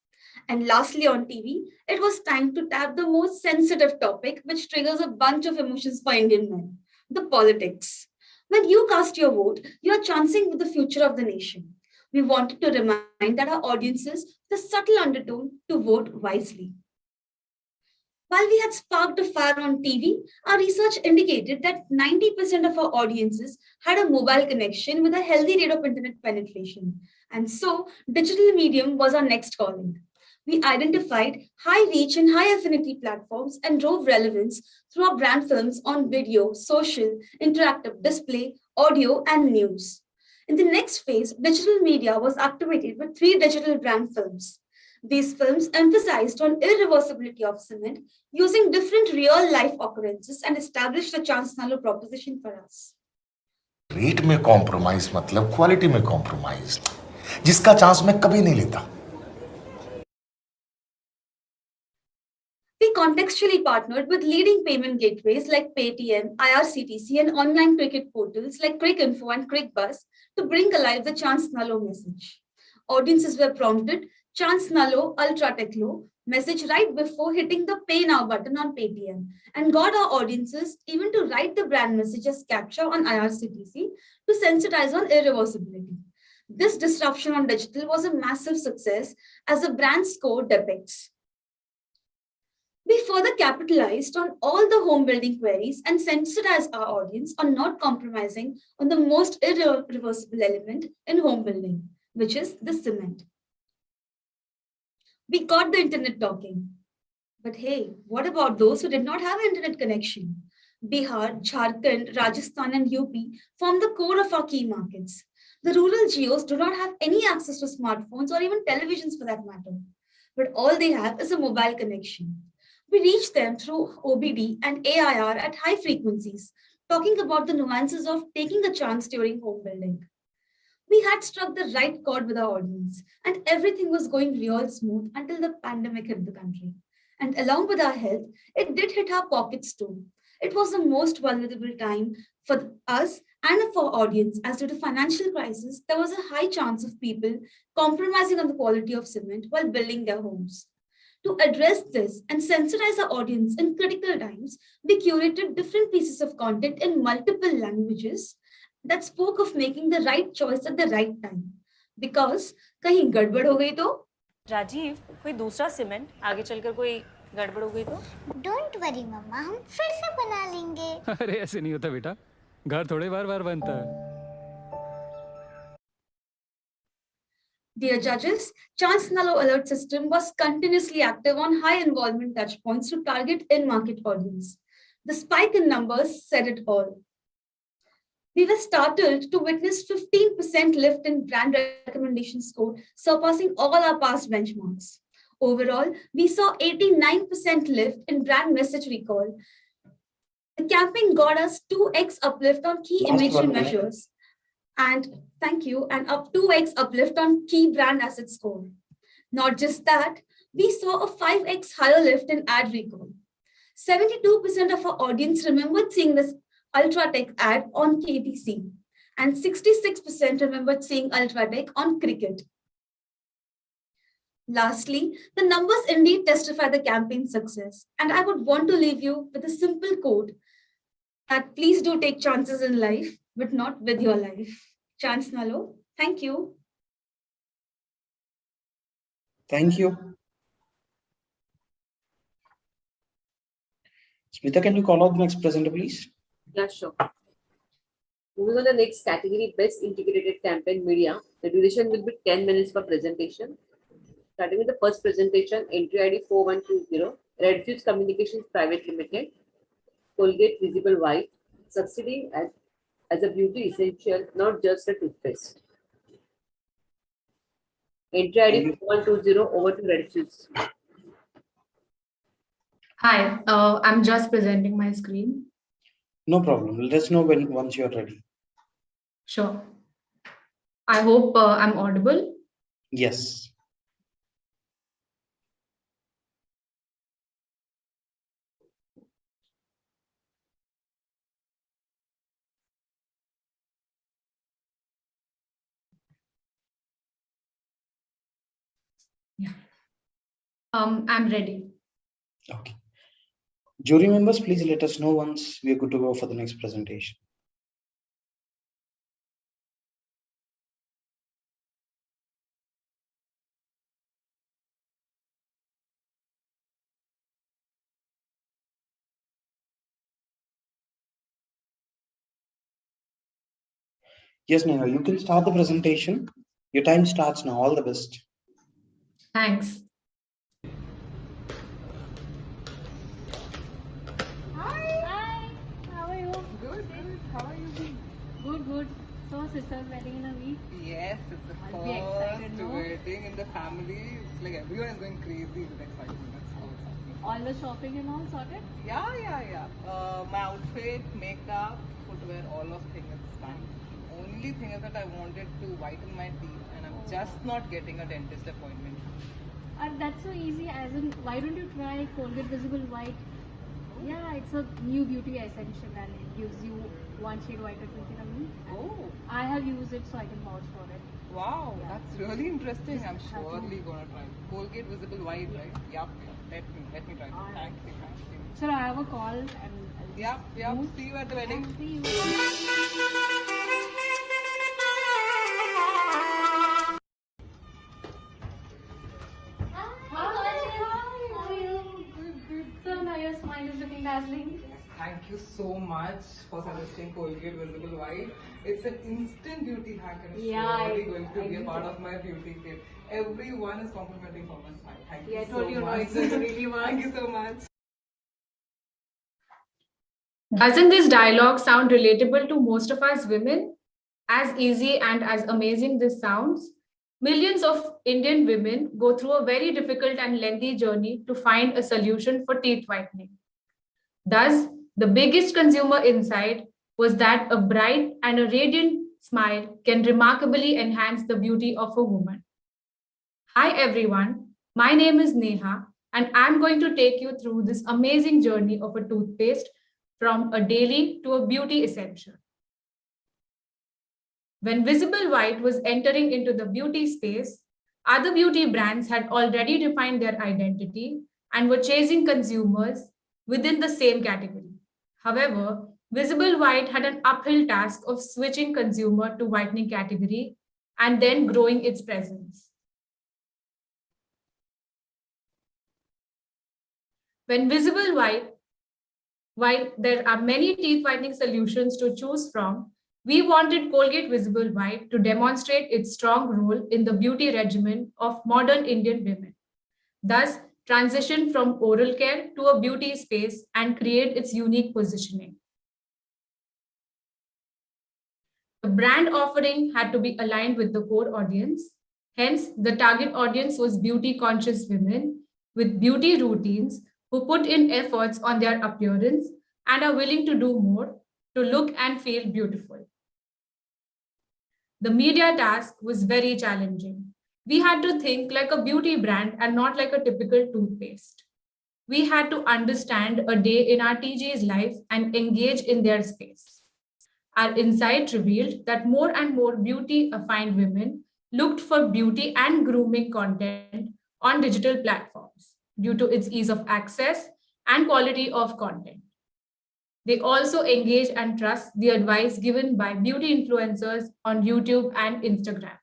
And lastly, on TV, it was time to tap the most sensitive topic, which triggers a bunch of emotions for Indian men, the politics. When you cast your vote, you are chancing with the future of the nation. We wanted to remind that our audiences, the subtle undertone, to vote wisely. While we had sparked a fire on TV, our research indicated that 90% of our audiences had a mobile connection with a healthy rate of internet penetration. And so, digital medium was our next calling. We identified high reach and high affinity platforms and drove relevance through our brand films on video, social, interactive display, audio, and news. In the next phase, digital media was activated with 3 digital brand films. These films emphasized on irreversibility of cement using different real-life occurrences and established a chance nalo proposition for us. Rate में compromise मतलब quality में compromise, जिसका chance मैं कभी नहीं लेता. We contextually partnered with leading payment gateways like Paytm, IRCTC, and online cricket portals like Cricinfo and Cricbuzz to bring alive the Chance Nalo message. Audiences were prompted Chance Nalo Ultra Techlo message right before hitting the Pay Now button on Paytm and got our audiences even to write the brand message as capture on IRCTC to sensitize on irreversibility. This disruption on digital was a massive success as the brand score depicts. We further capitalized on all the home building queries and sensitized our audience on not compromising on the most irreversible element in home building, which is the cement. We got the internet talking. But hey, what about those who did not have an internet connection? Bihar, Jharkhand, Rajasthan, and UP form the core of our key markets. The rural geos do not have any access to smartphones or even televisions for that matter. But all they have is a mobile connection. We reach them through OBD and AIR at high frequencies, talking about the nuances of taking a chance during home building. We had struck the right chord with our audience, and everything was going real smooth until the pandemic hit the country. And along with our health, it did hit our pockets too. It was the most vulnerable time for us and for our audience, as due to financial crisis, there was a high chance of people compromising on the quality of cement while building their homes. To address this and sensitize our audience in critical times, we curated different pieces of content in multiple languages that spoke of making the right choice at the right time. Because कहीं गड़बड़ हो गई तो? राजीव, कोई दूसरा cement आगे चलकर कोई गड़बड़ हो गई तो? डोंट वरी मम्मा, हम फिर से बना लेंगे. अरे ऐसे नहीं होता बेटा, घर थोड़े बार-बार बनता है. Dear judges, Chance Nalo alert system was continuously active on high involvement touchpoints to target in-market audience. The spike in numbers said it all. We were startled to witness 15% lift in brand recommendation score, surpassing all our past benchmarks. Overall, we saw 89% lift in brand message recall. The campaign got us 2x uplift on key imagery measures. And thank you, and up 2x uplift on key brand asset score. Not just that, we saw a 5x higher lift in ad recall. 72% of our audience remembered seeing this Ultratech ad on KTC, and 66% remembered seeing Ultratech on cricket. Lastly, the numbers indeed testify the campaign's success, and I would want to leave you with a simple quote that please do take chances in life, but not with your life. Chance Nalo, thank you. Thank you. Smita, can you call out the next presenter, please? Yeah, sure. Moving on the next category, Best Integrated Campaign Media. The duration will be 10 minutes per presentation. Starting with the first presentation, entry ID 4120, Redfuse Communications Private Limited, Colgate Visible White, succeeding as a beauty essential, not just a toothpaste. Entry ID 4120, over to Redfuse. Hi, I'm just presenting my screen. No problem. Let us know once you're ready. Sure. I hope I'm audible. Yes. I'm ready. Okay. Jury members, please let us know once we are good to go for the next presentation. Yes, Neha, you can start the presentation. Your time starts now. All the best. Thanks. Hi. How are you? Good. How are you? Good. So, sister's wedding in a week. Yes, it's the I'll be excited, first no? wedding in the family. It's like everyone is going crazy with excitement. That's how it's happening. All the shopping and all sorted? Yeah. My outfit, makeup, footwear, all of things is done. Only thing is that I wanted to whiten my teeth, and I'm just not getting a dentist appointment. That's so easy. As in, why don't you try Colgate Visible White? Yeah, it's a new beauty essential and it gives you one shade whiter teeth in a week. Oh. I have used it, so I can vouch for it. Wow, Yeah. that's really interesting. I'm Have to- surely gonna try. Colgate Visible White, right? Yup. Let me try. Alright. Thank you. Sir, I have a call and I'll Yup. See you at the wedding. see you. So now your smile is looking dazzling. Thank you so much for suggesting Colgate Visible White. It's an instant beauty hack and it's Yeah, surely going to I be a need part it. of my beauty kit. Everyone is complimenting for my smile. Thank Yeah, I you told so you, no, much. it's going to really work. Thank you so much. Doesn't this dialogue sound relatable to most of us women? As easy and as amazing this sounds, millions of Indian women go through a very difficult and lengthy journey to find a solution for teeth whitening. Thus, the biggest consumer insight was that a bright and a radiant smile can remarkably enhance the beauty of a woman. Hi everyone, my name is Neha and I'm going to take you through this amazing journey of a toothpaste from a daily to a beauty essential. When Visible White was entering into the beauty space, other beauty brands had already defined their identity and were chasing consumers within the same category. However, Visible White had an uphill task of switching consumer to whitening category and then growing its presence. When Visible White, while there are many teeth whitening solutions to choose from, we wanted Colgate Visible White to demonstrate its strong role in the beauty regimen of modern Indian women. Thus, transition from oral care to a beauty space and create its unique positioning. The brand offering had to be aligned with the core audience. Hence, the target audience was beauty conscious women with beauty routines who put in efforts on their appearance and are willing to do more to look and feel beautiful. The media task was very challenging. We had to think like a beauty brand and not like a typical toothpaste. We had to understand a day in our TG's life and engage in their space. Our insight revealed that more and more beauty-affined women looked for beauty and grooming content on digital platforms due to its ease of access and quality of content. They also engage and trust the advice given by beauty influencers on YouTube and Instagram.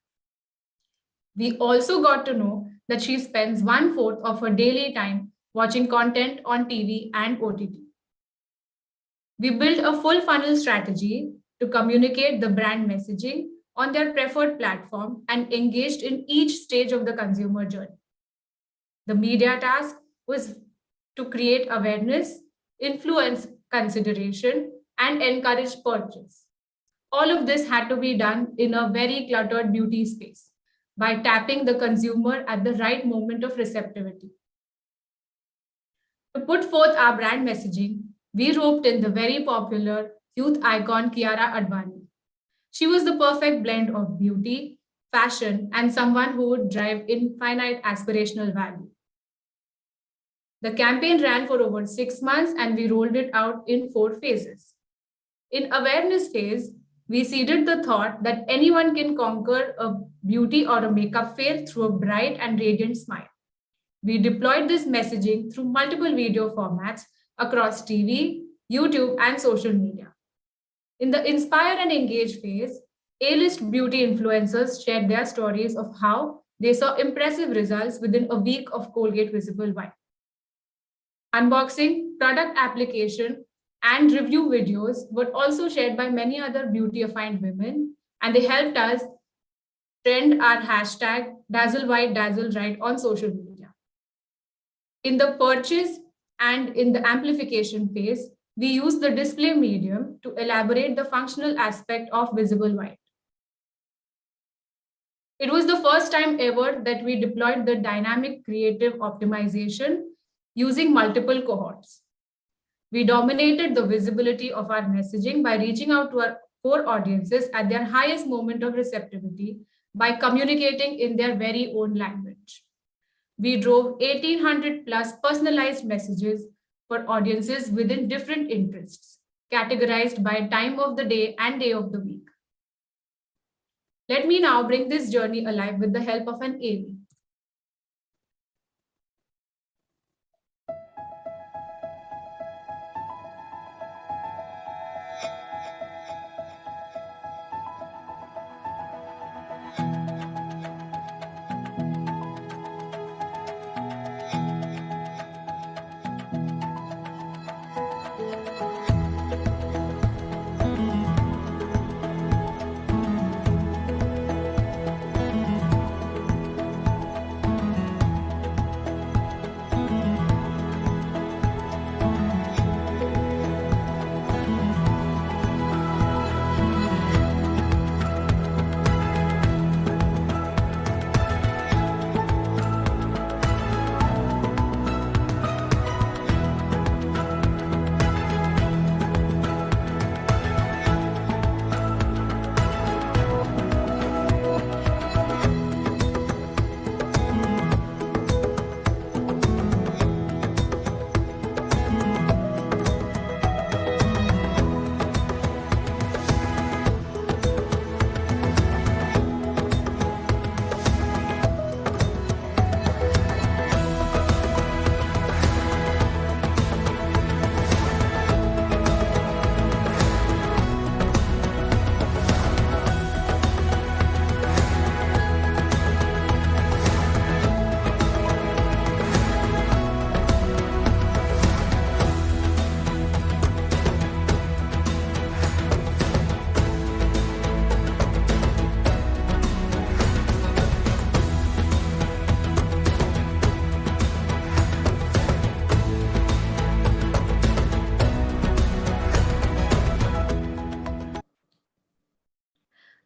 We also got to know that she spends 1/4 of her daily time watching content on TV and OTT. We built a full funnel strategy to communicate the brand messaging on their preferred platform and engaged in each stage of the consumer journey. The media task was to create awareness, influence consideration, and encourage purchase. All of this had to be done in a very cluttered beauty space by tapping the consumer at the right moment of receptivity. To put forth our brand messaging, we roped in the very popular youth icon Kiara Advani. She was the perfect blend of beauty, fashion, and someone who would drive infinite aspirational value. The campaign ran for over 6 months and we rolled it out in 4 phases. In awareness phase, we seeded the thought that anyone can conquer a beauty or a makeup fail through a bright and radiant smile. We deployed this messaging through multiple video formats across TV, YouTube, and social media. In the Inspire and Engage phase, A-list beauty influencers shared their stories of how they saw impressive results within a week of Colgate Visible White. Unboxing, product application, and review videos were also shared by many other beauty-affined women, and they helped us trend our hashtag DazzleWhiteDazzleRight on social media. In the purchase and in the amplification phase, we use the display medium to elaborate the functional aspect of Visible White. It was the first time ever that we deployed the dynamic creative optimization using multiple cohorts. We dominated the visibility of our messaging by reaching out to our core audiences at their highest moment of receptivity by communicating in their very own language. We drove 1,800 plus personalized messages for audiences within different interests, categorized by time of the day and day of the week. Let me now bring this journey alive with the help of an AV.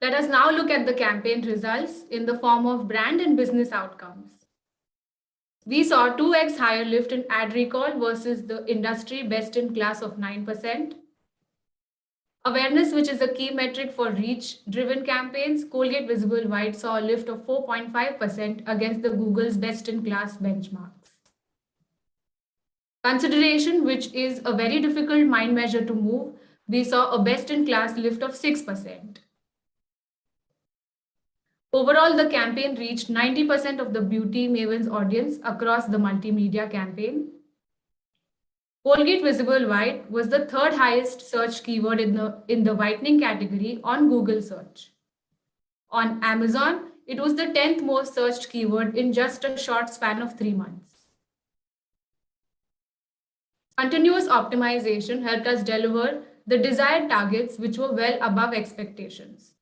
Let us now look at the campaign results in the form of brand and business outcomes. We saw 2x higher lift in ad recall versus the industry best in class of 9%. Awareness, which is a key metric for reach-driven campaigns, Colgate Visible White saw a lift of 4.5% against the Google's best in class benchmarks. Consideration, which is a very difficult mind measure to move, we saw a best in class lift of 6%. Overall, the campaign reached 90% of the Beauty Maven's audience across the multimedia campaign. Colgate Visible White was the third highest search keyword in the whitening category on Google search. On Amazon, it was the 10th most searched keyword in just a short span of 3 months. Continuous optimization helped us deliver the desired targets, which were well above expectations.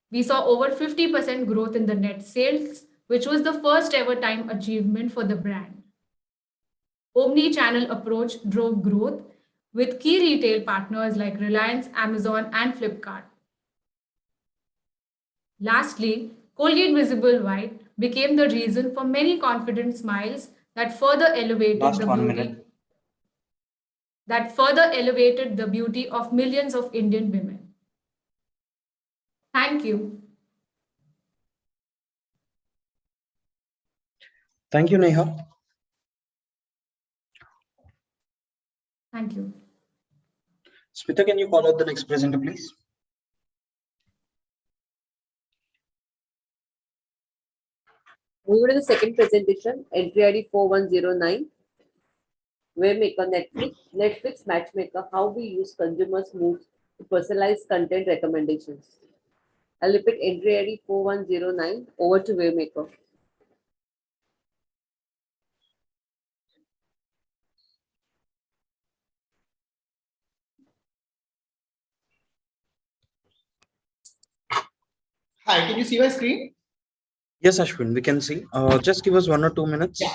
We saw over 50% growth in the net sales, which was the first ever time achievement for the brand. Omni-channel approach drove growth with key retail partners like Reliance, Amazon, and Flipkart. Lastly, Colgate Visible White became the reason for many confident smiles that further elevated the beauty of millions of Indian women. Thank you. Thank you, Neha. Thank you. Smita, can you call out the next presenter, please? Moving to the second presentation, entry ID 4109, Waymaker Netflix, Netflix Matchmaker, how we use consumers' moves to personalize content recommendations. I'll repeat entry ID 4109, over to Waymaker. Hi, can you see my screen? Yes, Ashwin, we can see. Just give us 1 or 2 minutes. Yeah.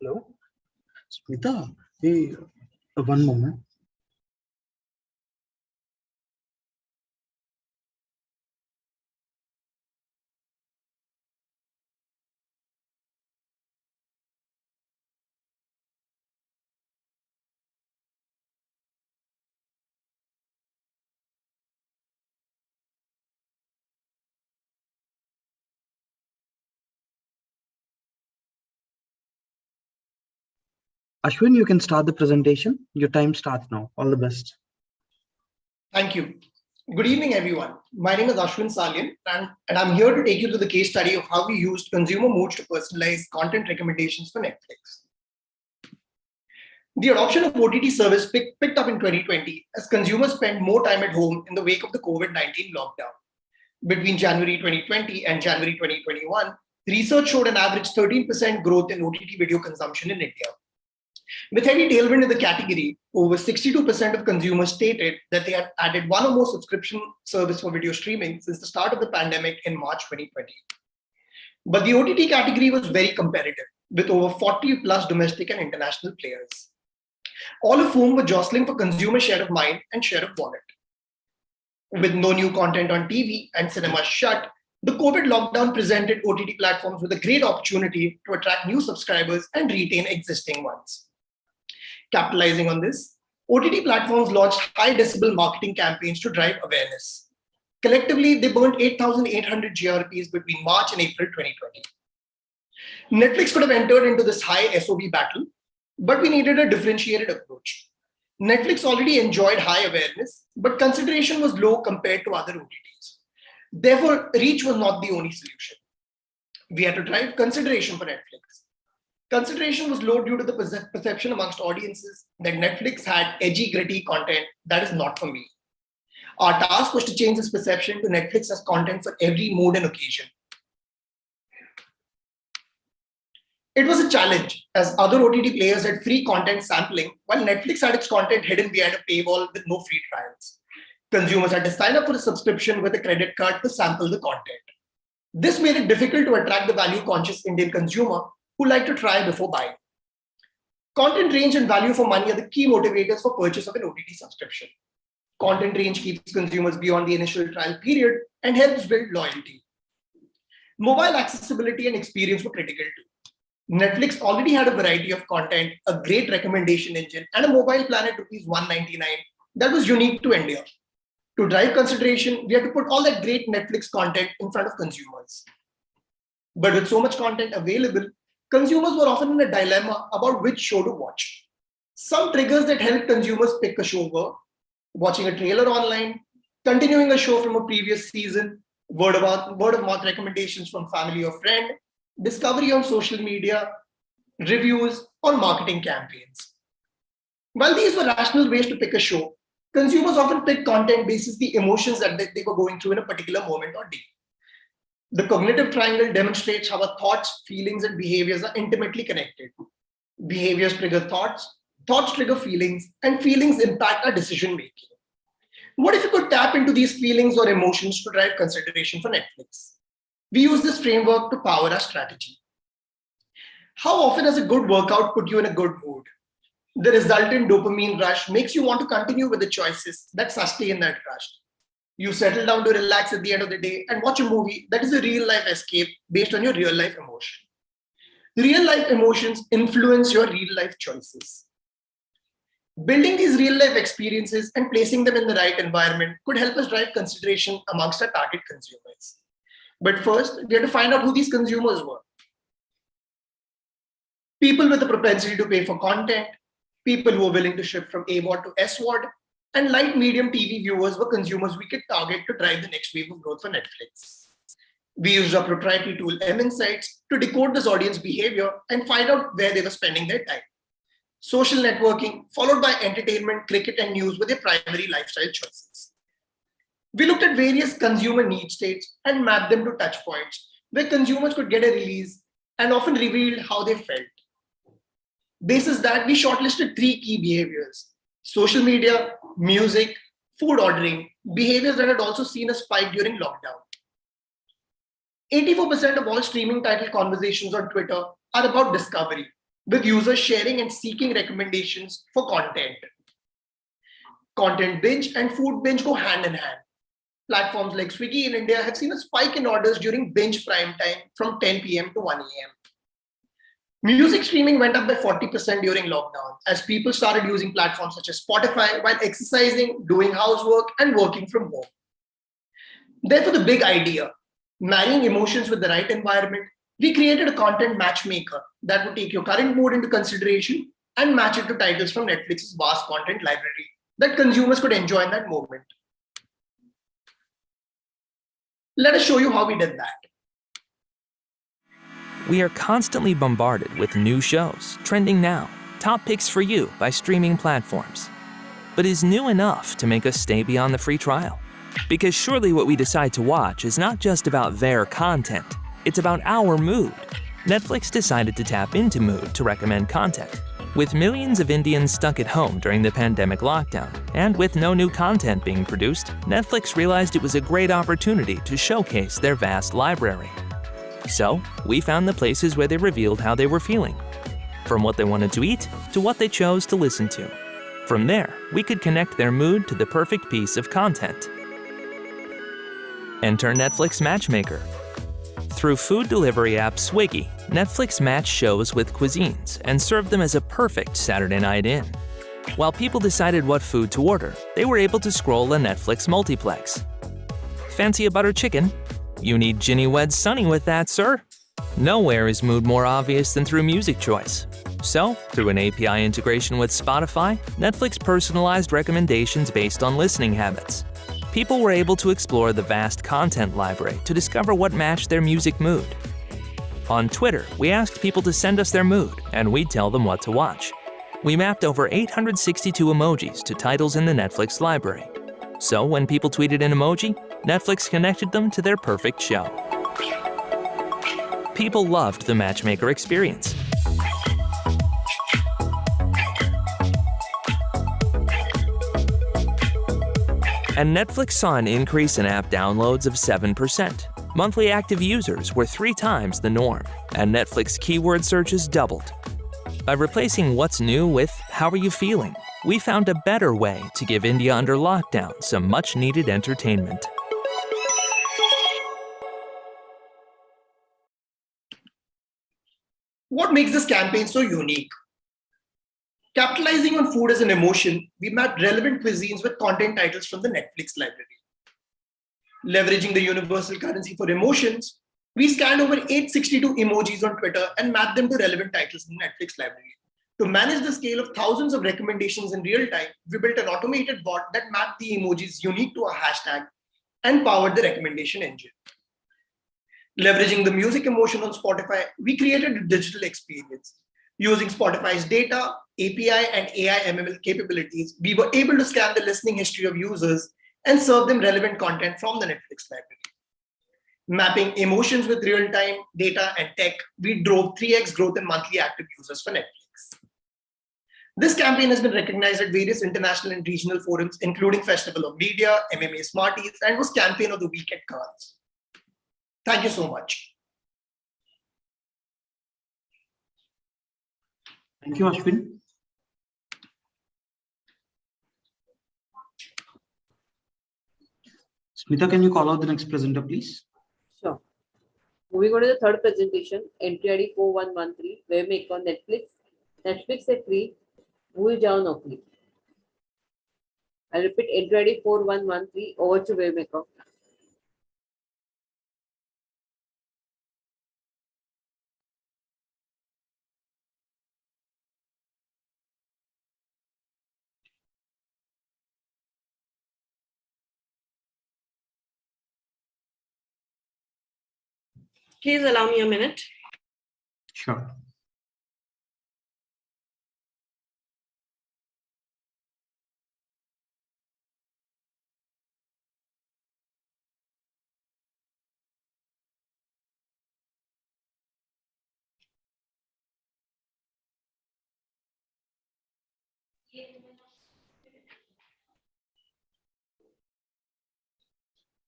Hello? Smita, hey, one moment. Ashwin, you can start the presentation. Your time starts now. All the best. Thank you. Good evening, everyone. My name is Ashwin Salian, and I'm here to take you through the case study of how we used consumer moods to personalize content recommendations for Netflix. The adoption of OTT service picked up in 2020 as consumers spent more time at home in the wake of the COVID-19 lockdown. Between January 2020 and January 2021, research showed an average 13% growth in OTT video consumption in India. With heavy tailwind in the category, over 62% of consumers stated that they had added one or more subscription service for video streaming since the start of the pandemic in March 2020. But the OTT category was very competitive, with over 40 plus domestic and international players, all of whom were jostling for consumer share of mind and share of wallet. With no new content on TV and cinemas shut, the COVID lockdown presented OTT platforms with a great opportunity to attract new subscribers and retain existing ones. Capitalizing on this, OTT platforms launched high decibel marketing campaigns to drive awareness. Collectively, they burned 8,800 GRPs between March and April 2020. Netflix could have entered into this high SOB battle, but we needed a differentiated approach. Netflix already enjoyed high awareness, but consideration was low compared to other OTTs. Therefore, reach was not the only solution. We had to drive consideration for Netflix. Consideration was low due to the perception amongst audiences that Netflix had edgy, gritty content that is not for me. Our task was to change this perception to Netflix as content for every mood and occasion. It was a challenge as other OTT players had free content sampling while Netflix had its content hidden behind a paywall with no free trials. Consumers had to sign up for a subscription with a credit card to sample the content. This made it difficult to attract the value-conscious Indian consumer who like to try before buying. Content range and value for money are the key motivators for purchase of an OTT subscription. Content range keeps consumers beyond the initial trial period and helps build loyalty. Mobile accessibility and experience were critical too. Netflix already had a variety of content, a great recommendation engine, and a mobile plan at ₹199 that was unique to India. To drive consideration, we had to put all that great Netflix content in front of consumers. But with so much content available, consumers were often in a dilemma about which show to watch. Some triggers that helped consumers pick a show were watching a trailer online, continuing a show from a previous season, word of mouth recommendations from family or friend, discovery on social media, reviews, or marketing campaigns. While these were rational ways to pick a show, consumers often pick content basis the emotions that they were going through in a particular moment or day. The cognitive triangle demonstrates how our thoughts, feelings, and behaviors are intimately connected. Behaviors trigger thoughts, thoughts trigger feelings, and feelings impact our decision making. What if you could tap into these feelings or emotions to drive consideration for Netflix? We use this framework to power our strategy. How often does a good workout put you in a good mood? The resultant dopamine rush makes you want to continue with the choices that sustain that rush. You settle down to relax at the end of the day and watch a movie that is a real life escape based on your real life emotion. Real life emotions influence your real life choices. Building these real life experiences and placing them in the right environment could help us drive consideration amongst our target consumers. But first, we have to find out who these consumers were. People with a propensity to pay for content, people who were willing to shift from AVOD to SVOD, and light medium TV viewers were consumers we could target to drive the next wave of growth for Netflix. We used our proprietary tool M-Insights to decode this audience behavior and find out where they were spending their time. Social networking, followed by entertainment, cricket, and news were their primary lifestyle choices. We looked at various consumer need states and mapped them to touch points where consumers could get a release and often revealed how they felt. Basis that, we shortlisted 3 key behaviors: social media, music, food ordering, behaviors that had also seen a spike during lockdown. 84% of all streaming title conversations on Twitter are about discovery, with users sharing and seeking recommendations for content. Content binge and food binge go hand in hand. Platforms like Swiggy in India have seen a spike in orders during binge prime time from 10 p.m. to 1 a.m. Music streaming went up by 40% during lockdown as people started using platforms such as Spotify while exercising, doing housework, and working from home. Therefore, the big idea, marrying emotions with the right environment, we created a content matchmaker that would take your current mood into consideration and match it to titles from Netflix's vast content library that consumers could enjoy in that moment. Let us show you how we did that. We are constantly bombarded with new shows, trending now, top picks for you by streaming platforms. But is new enough to make us stay beyond the free trial? Because surely what we decide to watch is not just about their content, it's about our mood. Netflix decided to tap into mood to recommend content. With millions of Indians stuck at home during the pandemic lockdown, and with no new content being produced, Netflix realized it was a great opportunity to showcase their vast library. So, we found the places where they revealed how they were feeling, from what they wanted to eat to what they chose to listen to. From there, we could connect their mood to the perfect piece of content. Enter Netflix Matchmaker. Through food delivery app Swiggy, Netflix matched shows with cuisines and served them as a perfect Saturday night in. While people decided what food to order, they were able to scroll a Netflix multiplex. Fancy a butter chicken? You need Ginny Wed Sunny with that, sir. Nowhere is mood more obvious than through music choice. So, through an API integration with Spotify, Netflix personalized recommendations based on listening habits. People were able to explore the vast content library to discover what matched their music mood. On Twitter, we asked people to send us their mood, and we'd tell them what to watch. We mapped over 862 emojis to titles in the Netflix library. So when people tweeted an emoji, Netflix connected them to their perfect show. People loved the Matchmaker experience. And Netflix saw an increase in app downloads of 7%. Monthly active users were 3 times the norm, and Netflix keyword searches doubled. By replacing what's new with how are you feeling, we found a better way to give India under lockdown some much-needed entertainment. What makes this campaign so unique? Capitalizing on food as an emotion, we mapped relevant cuisines with content titles from the Netflix library. Leveraging the universal currency for emotions, we scanned over 862 emojis on Twitter and mapped them to relevant titles in the Netflix library. To manage the scale of thousands of recommendations in real time, we built an automated bot that mapped the emojis unique to a hashtag and powered the recommendation engine. Leveraging the music emotion on Spotify, we created a digital experience. Using Spotify's data, API, and AI ML capabilities, we were able to scan the listening history of users and serve them relevant content from the Netflix library. Mapping emotions with real-time data and tech, we drove 3x growth in monthly active users for Netflix. This campaign has been recognized at various international and regional forums, including Festival of Media, MMA Smarties, and was Campaign of the Week at Cannes. Thank you so much. Thank you, Ashwin. Smita, can you call out the next presenter, please? Sure. Moving on to the third presentation, entry ID 4113, Waymaker, Netflix. Netflix से free, भूल जाओ नौकरी. I'll repeat, entry ID 4113, over to Waymaker. Please allow me a minute. Sure.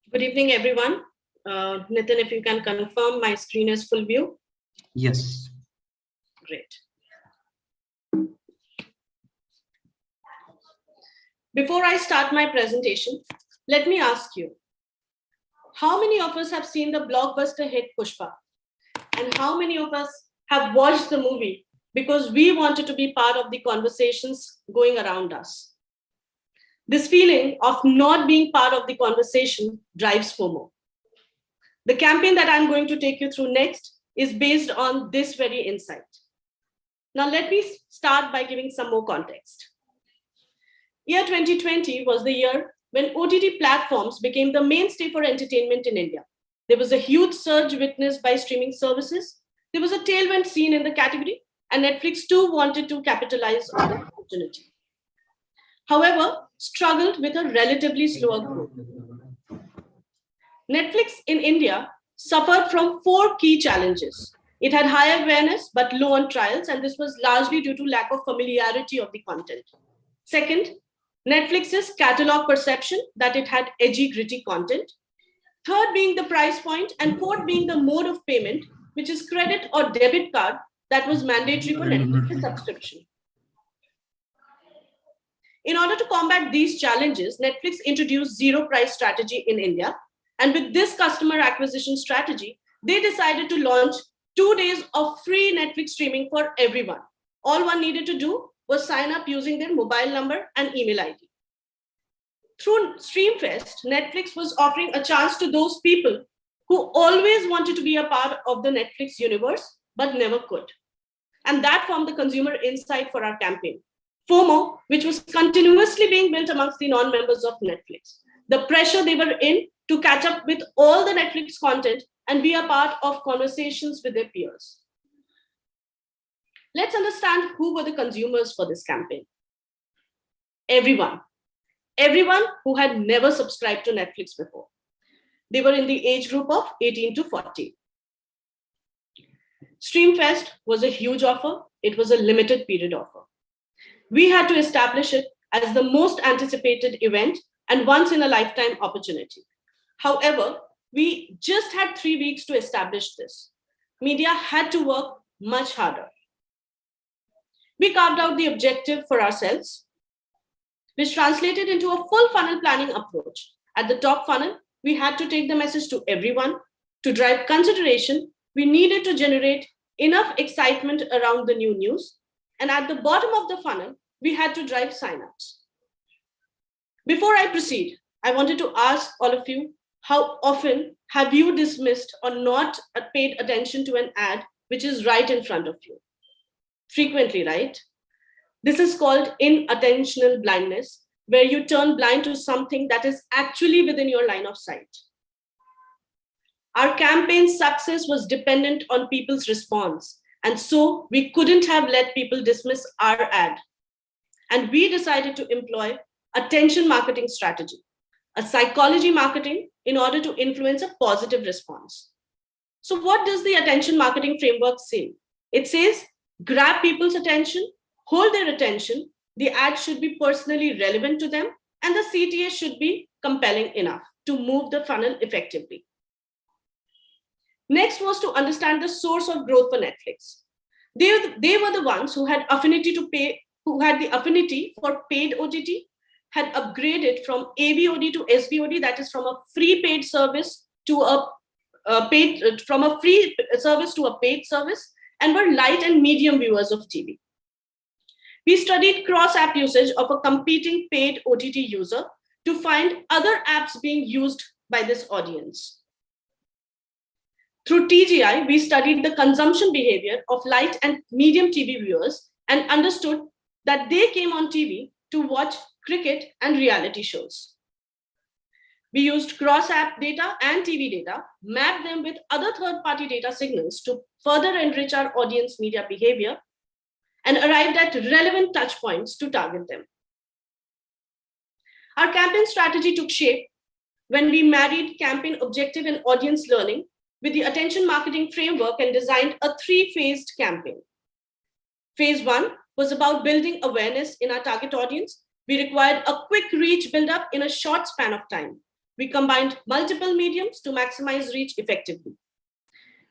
Good evening, everyone. Nitin, if you can confirm my screen is full view. Yes. Great. Before I start my presentation, let me ask you, how many of us have seen the blockbuster hit Pushpa? And how many of us have watched the movie because we wanted to be part of the conversations going around us? This feeling of not being part of the conversation drives FOMO. The campaign that I'm going to take you through next is based on this very insight. Now, let me start by giving some more context. Year 2020 was the year when OTT platforms became the mainstay for entertainment in India. There was a huge surge witnessed by streaming services. There was a tailwind seen in the category, and Netflix too wanted to capitalize on the opportunity. However, struggled with a relatively slower growth. Netflix in India suffered from 4 key challenges. It had high awareness but low on trials, and this was largely due to lack of familiarity of the content. Second, Netflix's catalog perception that it had edgy, gritty content. Third being the price point, and fourth being the mode of payment, which is credit or debit card that was mandatory for Netflix's subscription. In order to combat these challenges, Netflix introduced zero price strategy in India. And with this customer acquisition strategy, they decided to launch 2 days of free Netflix streaming for everyone. All one needed to do was sign up using their mobile number and email ID. Through Streamfest, Netflix was offering a chance to those people who always wanted to be a part of the Netflix universe, but never could. And that formed the consumer insight for our campaign. FOMO, which was continuously being built amongst the non-members of Netflix. The pressure they were in to catch up with all the Netflix content and be a part of conversations with their peers. Let's understand who were the consumers for this campaign. Everyone. Everyone who had never subscribed to Netflix before. They were in the age group of 18 to 40. Streamfest was a huge offer. It was a limited period offer. We had to establish it as the most anticipated event and once in a lifetime opportunity. However, we just had 3 weeks to establish this. Media had to work much harder. We carved out the objective for ourselves, which translated into a full funnel planning approach. At the top funnel, we had to take the message to everyone. To drive consideration, we needed to generate enough excitement around the new news. And at the bottom of the funnel, we had to drive signups. Before I proceed, I wanted to ask all of you, how often have you dismissed or not paid attention to an ad which is right in front of you? Frequently, right? This is called inattentional blindness, where you turn blind to something that is actually within your line of sight. Our campaign's success was dependent on people's response, and so we couldn't have let people dismiss our ad. And we decided to employ attention marketing strategy, a psychology marketing in order to influence a positive response. So what does the attention marketing framework say? It says, grab people's attention, hold their attention, the ad should be personally relevant to them, and the CTA should be compelling enough to move the funnel effectively. Next was to understand the source of growth for Netflix. They were the ones who had affinity to pay, who had the affinity for paid OTT, had upgraded from AVOD to SVOD, that is from a free paid service to a from a free service to a paid service, and were light and medium viewers of TV. We studied cross-app usage of a competing paid OTT user to find other apps being used by this audience. Through TGI, we studied the consumption behavior of light and medium TV viewers and understood that they came on TV to watch cricket and reality shows. We used cross-app data and TV data, mapped them with other third-party data signals to further enrich our audience media behavior, and arrived at relevant touch points to target them. Our campaign strategy took shape when we married campaign objective and audience learning with the attention marketing framework and designed a 3-phased campaign. Phase 1 was about building awareness in our target audience. We required a quick reach build-up in a short span of time. We combined multiple mediums to maximize reach effectively.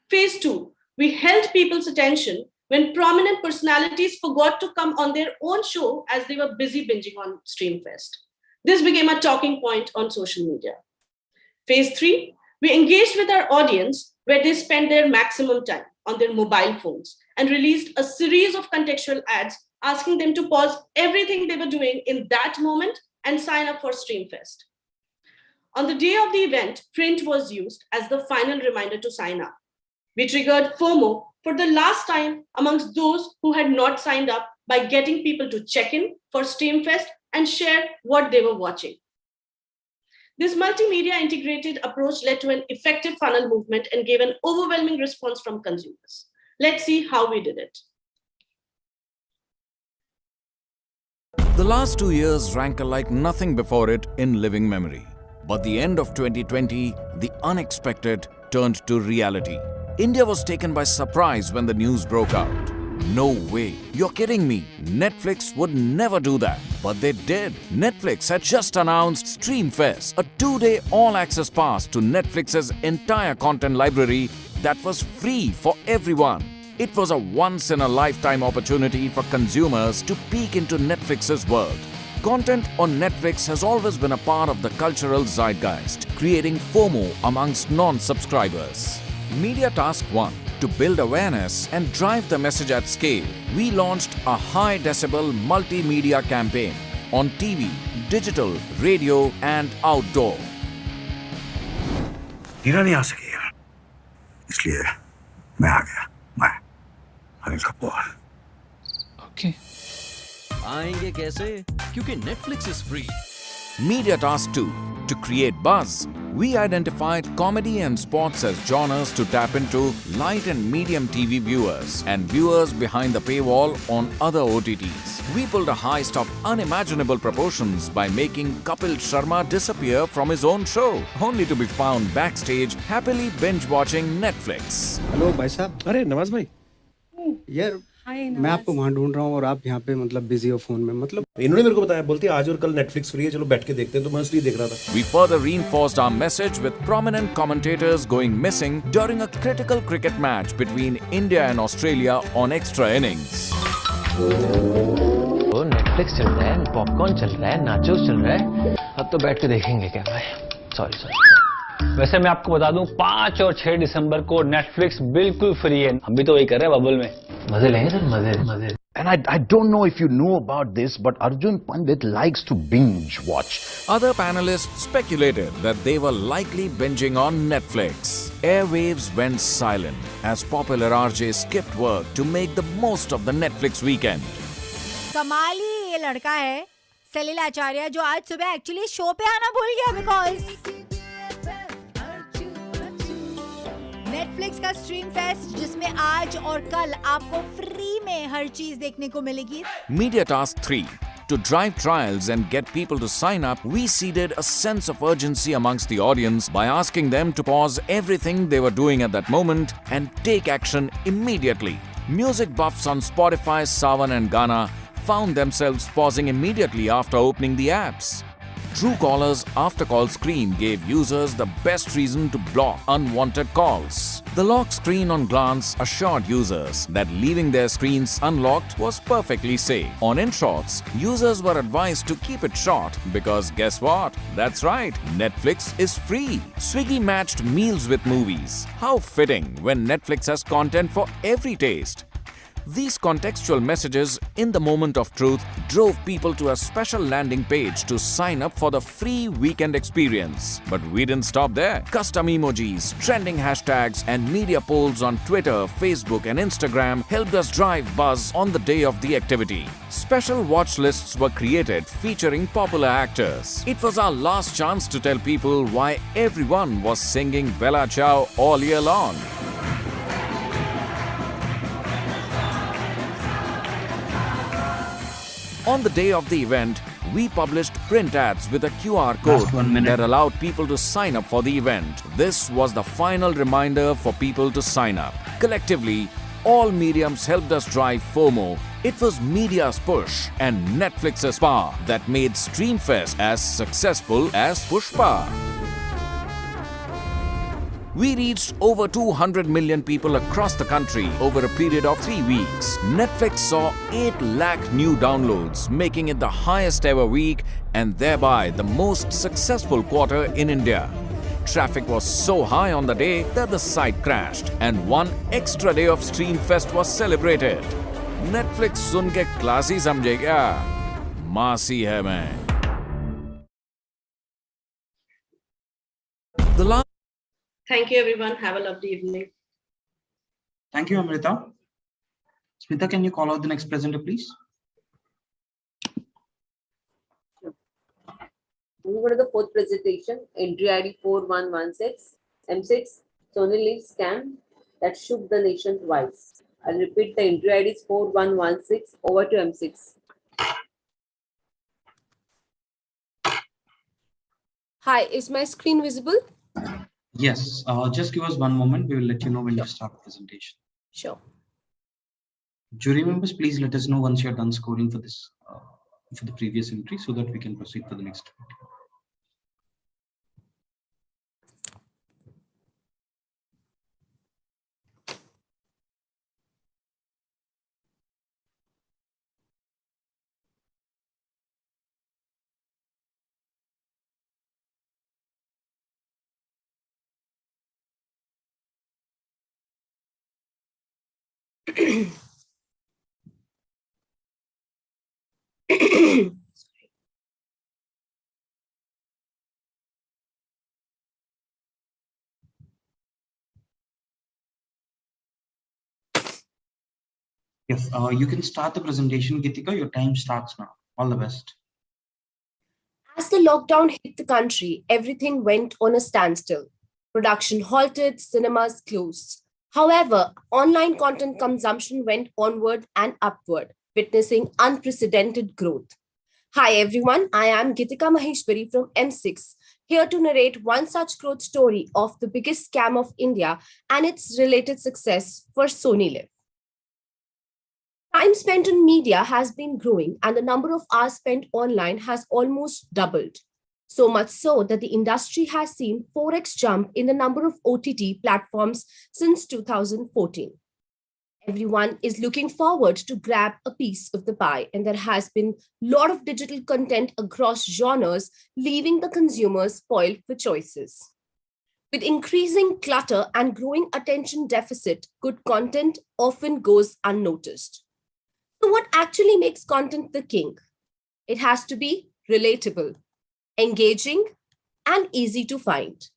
Phase 2, we held people's attention when prominent personalities forgot to come on their own show as they were busy binging on Streamfest. This became a talking point on social media. Phase 3, we engaged with our audience where they spent their maximum time on their mobile phones and released a series of contextual ads asking them to pause everything they were doing in that moment and sign up for Streamfest. On the day of the event, print was used as the final reminder to sign up. We triggered FOMO for the last time amongst those who had not signed up by getting people to check in for Streamfest and share what they were watching. This multimedia integrated approach led to an effective funnel movement and gave an overwhelming response from consumers. Let's see how we did it. The last 2 years rank like nothing before it in living memory. But the end of 2020, the unexpected turned to reality. India was taken by surprise when the news broke out. No way. You're kidding me. Netflix would never do that. But they did. Netflix had just announced Streamfest, a 2-day all-access pass to Netflix's entire content library that was free for everyone. It was a once-in-a-lifetime opportunity for consumers to peek into Netflix's world. Content on Netflix has always been a part of the cultural zeitgeist, creating FOMO amongst non-subscribers. Media Task 1. To build awareness and drive the message at scale, we launched a high-decibel multimedia campaign on TV, digital, radio and outdoor. हीरा नहीं आ सकी यार, इसलिए मैं आ गया, मैं Anil Kapoor. Okay. आएंगे कैसे? क्योंकि Netflix is free. Media Task 2. To create buzz, we identified comedy and sports as genres to tap into light and medium TV viewers and viewers behind the paywall on other OTTs. We pulled a heist of unimaginable proportions by making Kapil Sharma disappear from his own show, only to be found backstage happily binge-watching Netflix. Hello भाई साहब, अरे नवाज भाई, यार मैं आपको वहाँ ढूंढ रहा हूँ और आप यहाँ पे मतलब बिजी हो फोन में, मतलब इन्होंने मेरे को बताया, बोलती है आज और कल नेटफ्लिक्स फ्री है, चलो बैठ के देखते हैं, तो मैं इसलिए देख रहा था। We further reinforced our message with prominent commentators going missing during a critical cricket match between India and Australia on extra innings. तो नेटफ्लिक्स चल रहा है, पॉपकॉर्न चल रहा है, नाचोस चल रहा है, अब तो बैठ के देखेंगे क्या भाई? सॉरी। वैसे मैं आपको बता दूं 5 और 6 दिसंबर को नेटफ्लिक्स बिल्कुल फ्री है। हम भी तो वही कर रहे हैं बबल में। मजे लेंगे सर, मजे। And I don't know if you know about this, but Arjun Pandit likes to binge watch. Other panelists speculated that they were likely binging on Netflix. Airwaves went silent as popular RJs skipped work to make the most of the Netflix weekend. कमाली ये लड़का है सलील आचार्य, जो आज सुबह actually show पे आना भूल गया बिकॉज नेटफ्लिक्स का स्ट्रीम फेस्ट जिसमें आज और कल आपको फ्री में हर चीज देखने को मिलेगी. Media Task 3. To drive trials and get people to sign up, we seeded a sense of urgency amongst the audience by asking them to pause everything they were doing at that moment and take action immediately. Music buffs on Spotify, Savan and Gaana found themselves pausing immediately after opening the apps. Truecaller's after-call screen gave users the best reason to block unwanted calls. The lock screen on glance assured users that leaving their screens unlocked was perfectly safe. On InShots, users were advised to keep it short because guess what? That's right, Netflix is free. Swiggy matched meals with movies. How fitting when Netflix has content for every taste. These contextual messages in the moment of truth drove people to a special landing page to sign up for the free weekend experience. But we didn't stop there. Custom emojis, trending hashtags, and media polls on Twitter, Facebook, and Instagram helped us drive buzz on the day of the activity. Special watch lists were created featuring popular actors. It was our last chance to tell people why everyone was singing Bella Ciao all year long. On the day of the event, we published print ads with a QR code that allowed people to sign up for the event. This was the final reminder for people to sign up. Collectively, all mediums helped us drive FOMO. It was media's push and Netflix's power that made Streamfest as successful as Pushpa. We reached over 200 million people across the country over a period of 3 weeks. Netflix saw 8 lakh new downloads, making it the highest ever week and thereby the most successful quarter in India. Traffic was so high on the day that the site crashed and one extra day of Streamfest was celebrated. Netflix सुन के classy समझे क्या? मासी है मैं. The last Thank you, everyone. Have a lovely evening. Thank you, Amrita. Smita, can you call out the next presenter, please? Moving on to the fourth presentation, entry ID 4116, M6, Sony Live scam that shook the nation twice. I'll repeat the entry ID is 4116, over to M6. Hi, is my screen visible? Yes, just give us one moment. We will let you know when to start the presentation. Sure. Jury members, please let us know once you're done scoring for this, for the previous entry, so that we can proceed for the next one. Yes, you can start the presentation, Gitika. Your time starts now. All the best. As the lockdown hit the country, everything went on a standstill. Production halted, cinemas closed. However, online content consumption went onward and upward, witnessing unprecedented growth. Hi everyone, I am Gitika Maheshwari from M6, here to narrate one such growth story of the biggest scam of India and its related success for Sony Live. Time spent on media has been growing and the number of hours spent online has almost doubled. So much so that the industry has seen 4x jump in the number of OTT platforms since 2014. Everyone is looking forward to grab a piece of the pie, and there has been a lot of digital content across genres, leaving the consumers spoiled for choices. With increasing clutter and growing attention deficit, good content often goes unnoticed. So what actually makes content the king? It has to be relatable, engaging, and easy to find.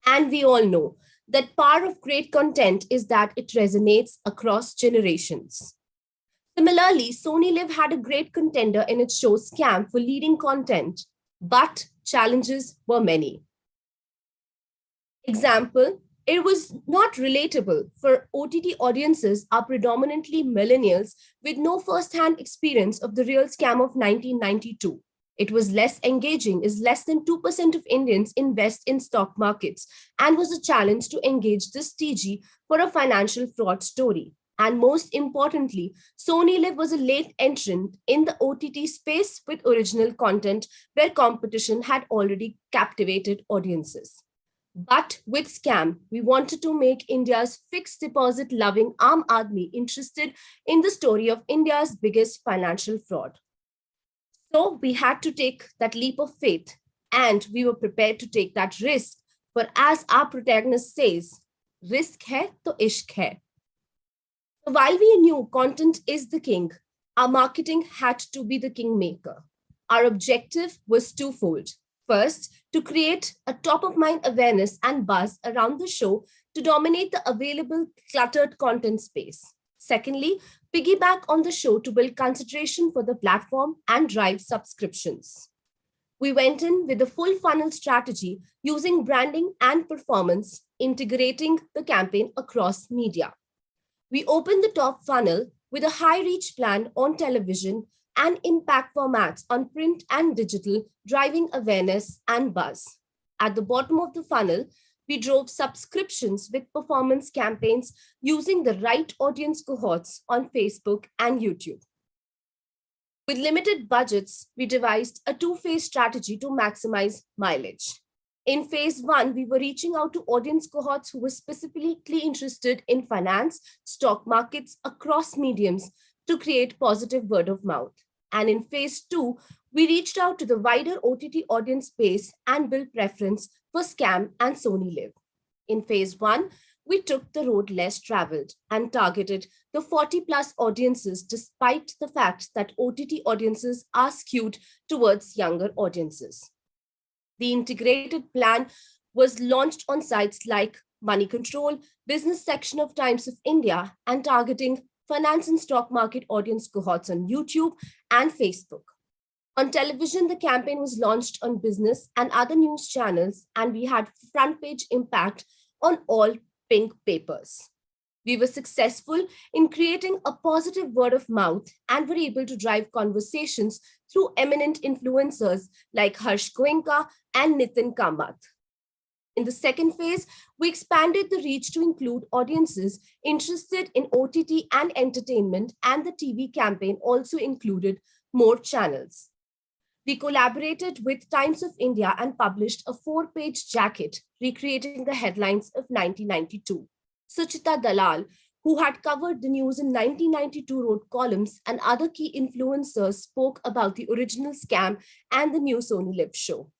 And we all know that part of great content is that it resonates across generations. Similarly, Sony Live had a great contender in its show Scam for leading content, but challenges were many. Example, it was not relatable for OTT audiences are predominantly millennials with no first-hand experience of the real scam of 1992. It was less engaging as less than 2% of Indians invest in stock markets and was a challenge to engage this TG for a financial fraud story. And most importantly, Sony Live was a late entrant in the OTT space with original content where competition had already captivated audiences. But with Scam, we wanted to make India's fixed deposit loving Aam Aadmi interested in the story of India's biggest financial fraud. So we had to take that leap of faith, and we were prepared to take that risk. For as our protagonist says, risk hai to ishq hai. So while we knew content is the king, our marketing had to be the kingmaker. Our objective was twofold. First, to create a top-of-mind awareness and buzz around the show to dominate the available cluttered content space. Secondly, piggyback on the show to build consideration for the platform and drive subscriptions. We went in with a full funnel strategy using branding and performance, integrating the campaign across media. We opened the top funnel with a high reach plan on television and impact formats on print and digital, driving awareness and buzz. At the bottom of the funnel, we drove subscriptions with performance campaigns using the right audience cohorts on Facebook and YouTube. With limited budgets, we devised a two-phase strategy to maximize mileage. In phase one, we were reaching out to audience cohorts who were specifically interested in finance, stock markets across mediums to create positive word of mouth. And in phase two, we reached out to the wider OTT audience base and built preference for Scam and Sony Live. In phase one, we took the road less traveled and targeted the 40+ audiences despite the fact that OTT audiences are skewed towards younger audiences. The integrated plan was launched on sites like Money Control, business section of Times of India, and targeting finance and stock market audience cohorts on YouTube and Facebook. On television, the campaign was launched on business and other news channels, and we had front page impact on all pink papers. We were successful in creating a positive word of mouth and were able to drive conversations through eminent influencers like Harsh Goenka and Nitin Kamath. In the second phase, we expanded the reach to include audiences interested in OTT and entertainment, and the TV campaign also included more channels. We collaborated with Times of India and published a 4-page jacket recreating the headlines of 1992. Suchita Dalal, who had covered the news in 1992, wrote columns, and other key influencers spoke about the original Scam and the new Sony Live show.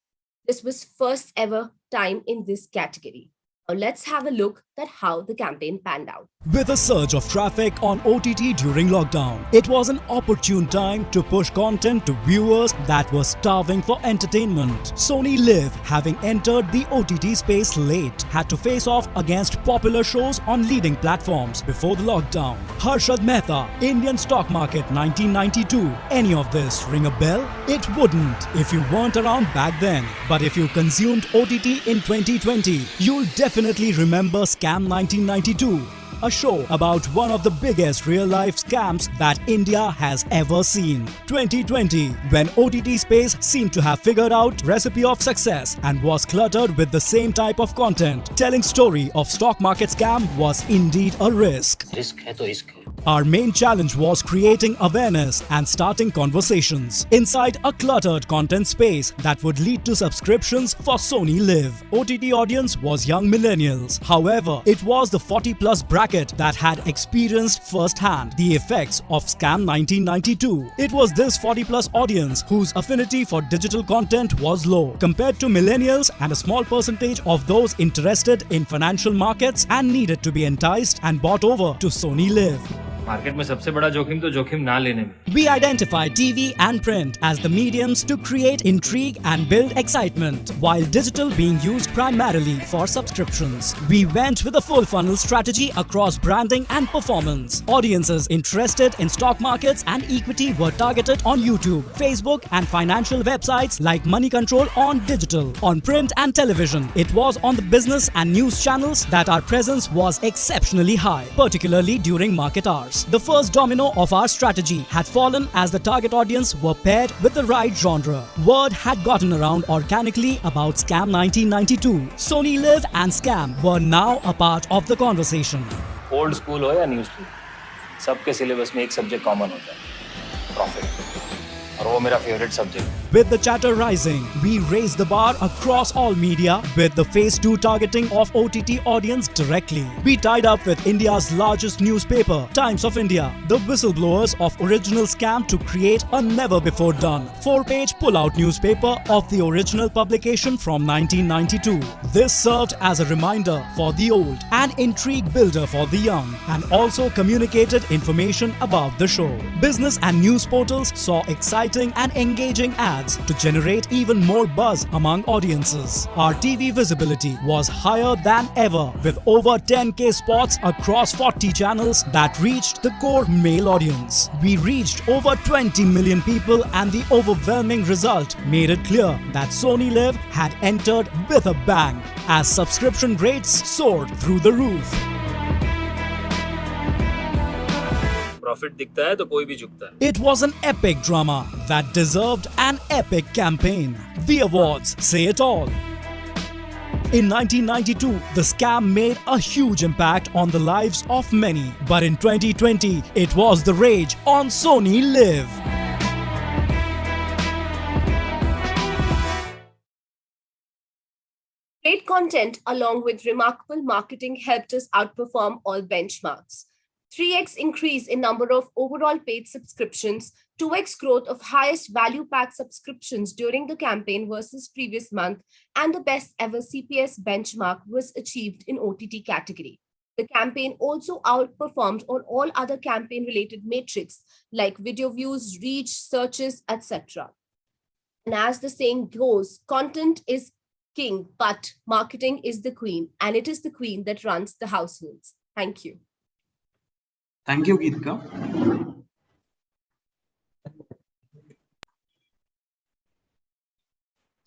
This was first ever time in this category. Now let's have a look at how the campaign panned out. With a surge of traffic on OTT during lockdown, it was an opportune time to push content to viewers that were starving for entertainment. Sony Live, having entered the OTT space late, had to face off against popular shows on leading platforms before the lockdown. Harshad Mehta, Indian Stock Market 1992. Any of this ring a bell? It wouldn't if you weren't around back then. But if you consumed OTT in 2020, you'll definitely remember Scam 1992. A show about one of the biggest real-life scams that India has ever seen. 2020, when OTT space seemed to have figured out recipe of success and was cluttered with the same type of content, telling story of stock market scam was indeed a risk. Risk hai to isk hai. Our main challenge was creating awareness and starting conversations inside a cluttered content space that would lead to subscriptions for Sony Live. OTT audience was young millennials. However, it was the 40+ bracket that had experienced firsthand the effects of Scam 1992. It was this 40+ audience whose affinity for digital content was low compared to millennials and a small percentage of those interested in financial markets and needed to be enticed and bought over to Sony Live. Market में सबसे बड़ा जोखिम तो जोखिम ना लेने में. We identified TV and print as the mediums to create intrigue and build excitement, while digital being used primarily for subscriptions. We went with a full funnel strategy across branding and performance. Audiences interested in stock markets and equity were targeted on YouTube, Facebook, and financial websites like Money Control on digital. On print and television, it was on the business and news channels that our presence was exceptionally high, particularly during market hours. The first domino of our strategy had fallen as the target audience were paired with the right genre. Word had gotten around organically about Scam 1992. Sony Live and Scam were now a part of the conversation. Old school हो या new school, सबके syllabus में एक subject common होता है, profit, और वो मेरा favourite subject. With the chatter rising, we raise the bar across all media with the phase 2 targeting of OTT audience directly. We tied up with India's largest newspaper, Times of India, the whistleblowers of original scam, to create a never before done 4-page pull-out newspaper of the original publication from 1992. This served as a reminder for the old, an intrigue builder for the young, and also communicated information about the show. Business and news portals saw exciting and engaging ads to generate even more buzz among audiences. Our TV visibility was higher than ever, with over 10k spots across 40 channels that reached the core male audience. We reached over 20 million people, and the overwhelming result made it clear that Sony Live had entered with a bang, as subscription rates soared through the roof. Profit दिखता है तो कोई भी झुकता है। It was an epic drama that deserved an epic campaign. The awards say it all. In 1992, the scam made a huge impact on the lives of many. But in 2020, it was the rage on Sony Live. Great content along with remarkable marketing helped us outperform all benchmarks. 3x increase in number of overall paid subscriptions, 2x growth of highest value pack subscriptions during the campaign versus previous month, and the best ever CPS benchmark was achieved in OTT category. The campaign also outperformed on all other campaign related metrics like video views, reach, searches, etc. And as the saying goes, content is king, but marketing is the queen, and it is the queen that runs the households. Thank you. Thank you, Geetika.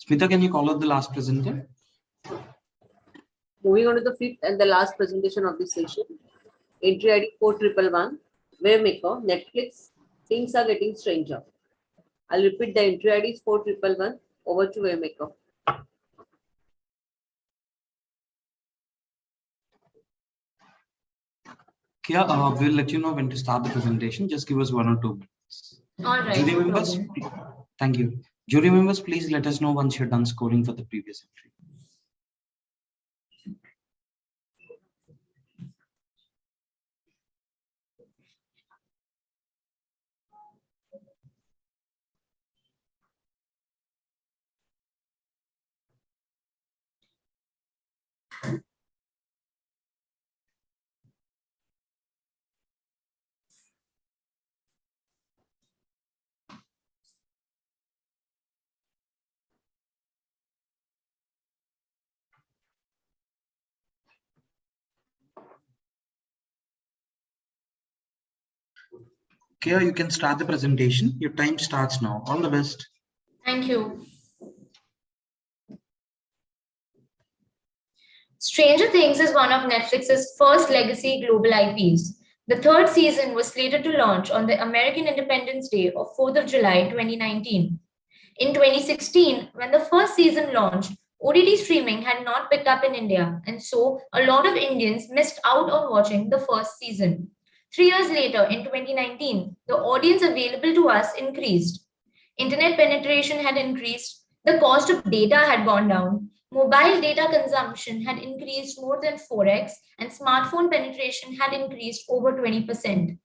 Smita, can you call out the last presenter? Moving on to the fifth and the last presentation of this session. Entry ID 4111, Wavemaker, Netflix, things are getting stranger. I'll repeat the entry ID is 4111, over to Wavemaker. Kia, we'll let you know when to start the presentation. Just give us 1 or 2 minutes. All right. Jury members, thank you. Jury members, please let us know once you're done scoring for the previous entry. Kia, you can start the presentation. Your time starts now. All the best. Thank you. Stranger Things is one of Netflix's first legacy global IPs. The third season was slated to launch on the American Independence Day of 4th of July 2019. In 2016, when the first season launched, OTT streaming had not picked up in India, and so a lot of Indians missed out on watching the first season. 3 years later, in 2019, the audience available to us increased. Internet penetration had increased, the cost of data had gone down, mobile data consumption had increased more than 4x, and smartphone penetration had increased over 20%.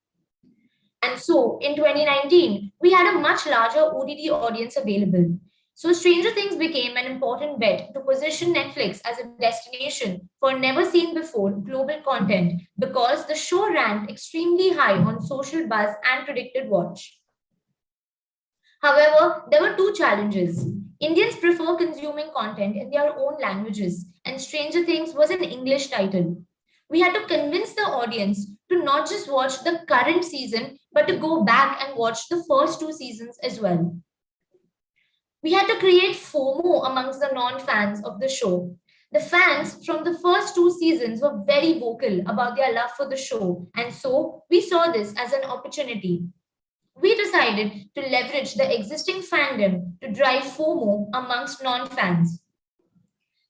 And so, in 2019, we had a much larger OTT audience available. So Stranger Things became an important bet to position Netflix as a destination for never-seen-before global content because the show ranked extremely high on social buzz and predicted watch. However, there were 2 challenges. Indians prefer consuming content in their own languages, and Stranger Things was an English title. We had to convince the audience to not just watch the current season, but to go back and watch the first 2 seasons as well. We had to create FOMO amongst the non-fans of the show. The fans from the first 2 seasons were very vocal about their love for the show, and so we saw this as an opportunity. We decided to leverage the existing fandom to drive FOMO amongst non-fans.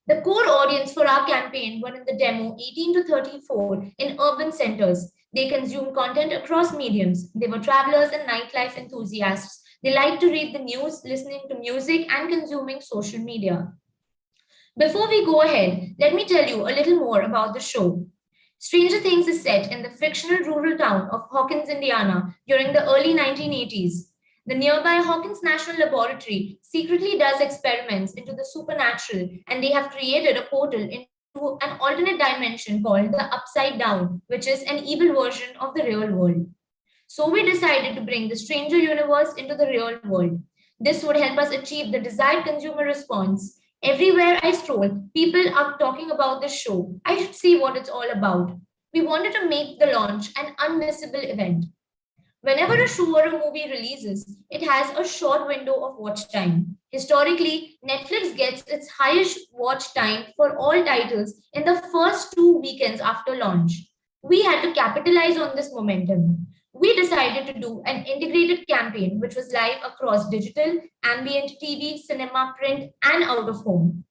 The core audience for our campaign were in the demo 18 to 34 in urban centers. They consume content across mediums. They were travelers and nightlife enthusiasts. They liked to read the news, listening to music, and consuming social media. Before we go ahead, let me tell you a little more about the show. Stranger Things is set in the fictional rural town of Hawkins, Indiana during the early 1980s. The nearby Hawkins National Laboratory secretly does experiments into the supernatural, and they have created a portal into an alternate dimension called the Upside Down, which is an evil version of the real world. So we decided to bring the Stranger Universe into the real world. This would help us achieve the desired consumer response. Everywhere I stroll, people are talking about this show. I should see what it's all about. We wanted to make the launch an unmissable event. Whenever a show or a movie releases, it has a short window of watch time. Historically, Netflix gets its highest watch time for all titles in the first 2 weekends after launch. We had to capitalize on this momentum. We decided to do an integrated campaign which was live across digital, ambient TV, cinema, print, and out of home.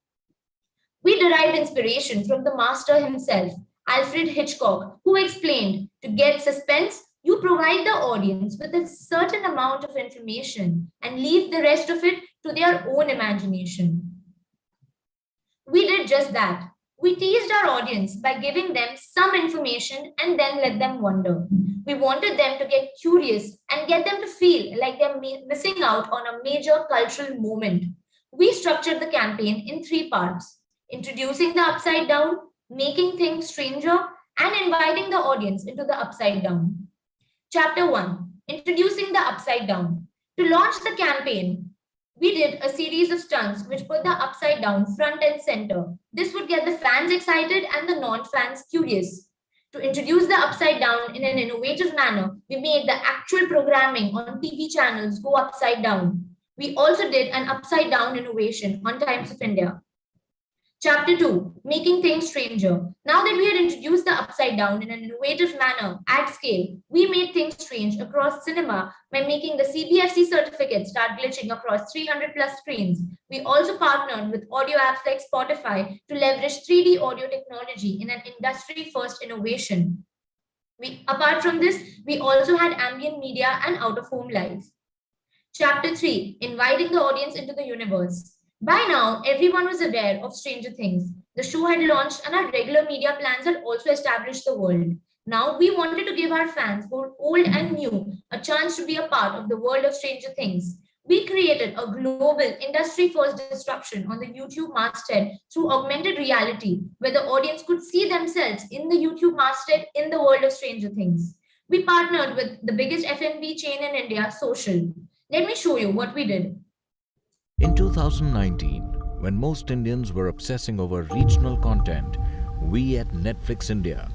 We derived inspiration from the master himself, Alfred Hitchcock, who explained, to get suspense, you provide the audience with a certain amount of information and leave the rest of it to their own imagination. We did just that. We teased our audience by giving them some information and then let them wonder. We wanted them to get curious and get them to feel like they're missing out on a major cultural moment. We structured the campaign in 3 parts: introducing the Upside Down, making things stranger, and inviting the audience into the Upside Down. Chapter 1, Introducing the Upside Down. To launch the campaign, we did a series of stunts which put the Upside Down front and center. This would get the fans excited and the non-fans curious. To introduce the Upside Down in an innovative manner, we made the actual programming on TV channels go upside down. We also did an Upside Down innovation on Times of India. Chapter 2, Making Things Stranger. Now that we had introduced the Upside Down in an innovative manner at scale, we made things strange across cinema by making the CBFC certificate start glitching across 300 plus screens. We also partnered with audio apps like Spotify to leverage 3D audio technology in an industry-first innovation. Apart from this, we also had ambient media and out-of-home live. Chapter 3, Inviting the Audience into the Universe. By now, everyone was aware of Stranger Things. The show had launched and our regular media plans had also established the world. Now, we wanted to give our fans, both old and new, a chance to be a part of the world of Stranger Things. We created a global industry-first disruption on the YouTube masthead through augmented reality, where the audience could see themselves in the YouTube masthead in the world of Stranger Things. We partnered with the biggest F&B chain in India, Social. Let me show you what we did. In 2019, when most Indians were obsessing over regional content, we at Netflix India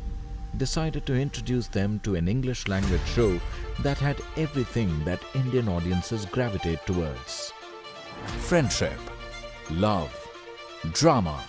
decided to introduce them to an English language show that had everything that Indian audiences gravitate towards. Friendship, love, drama,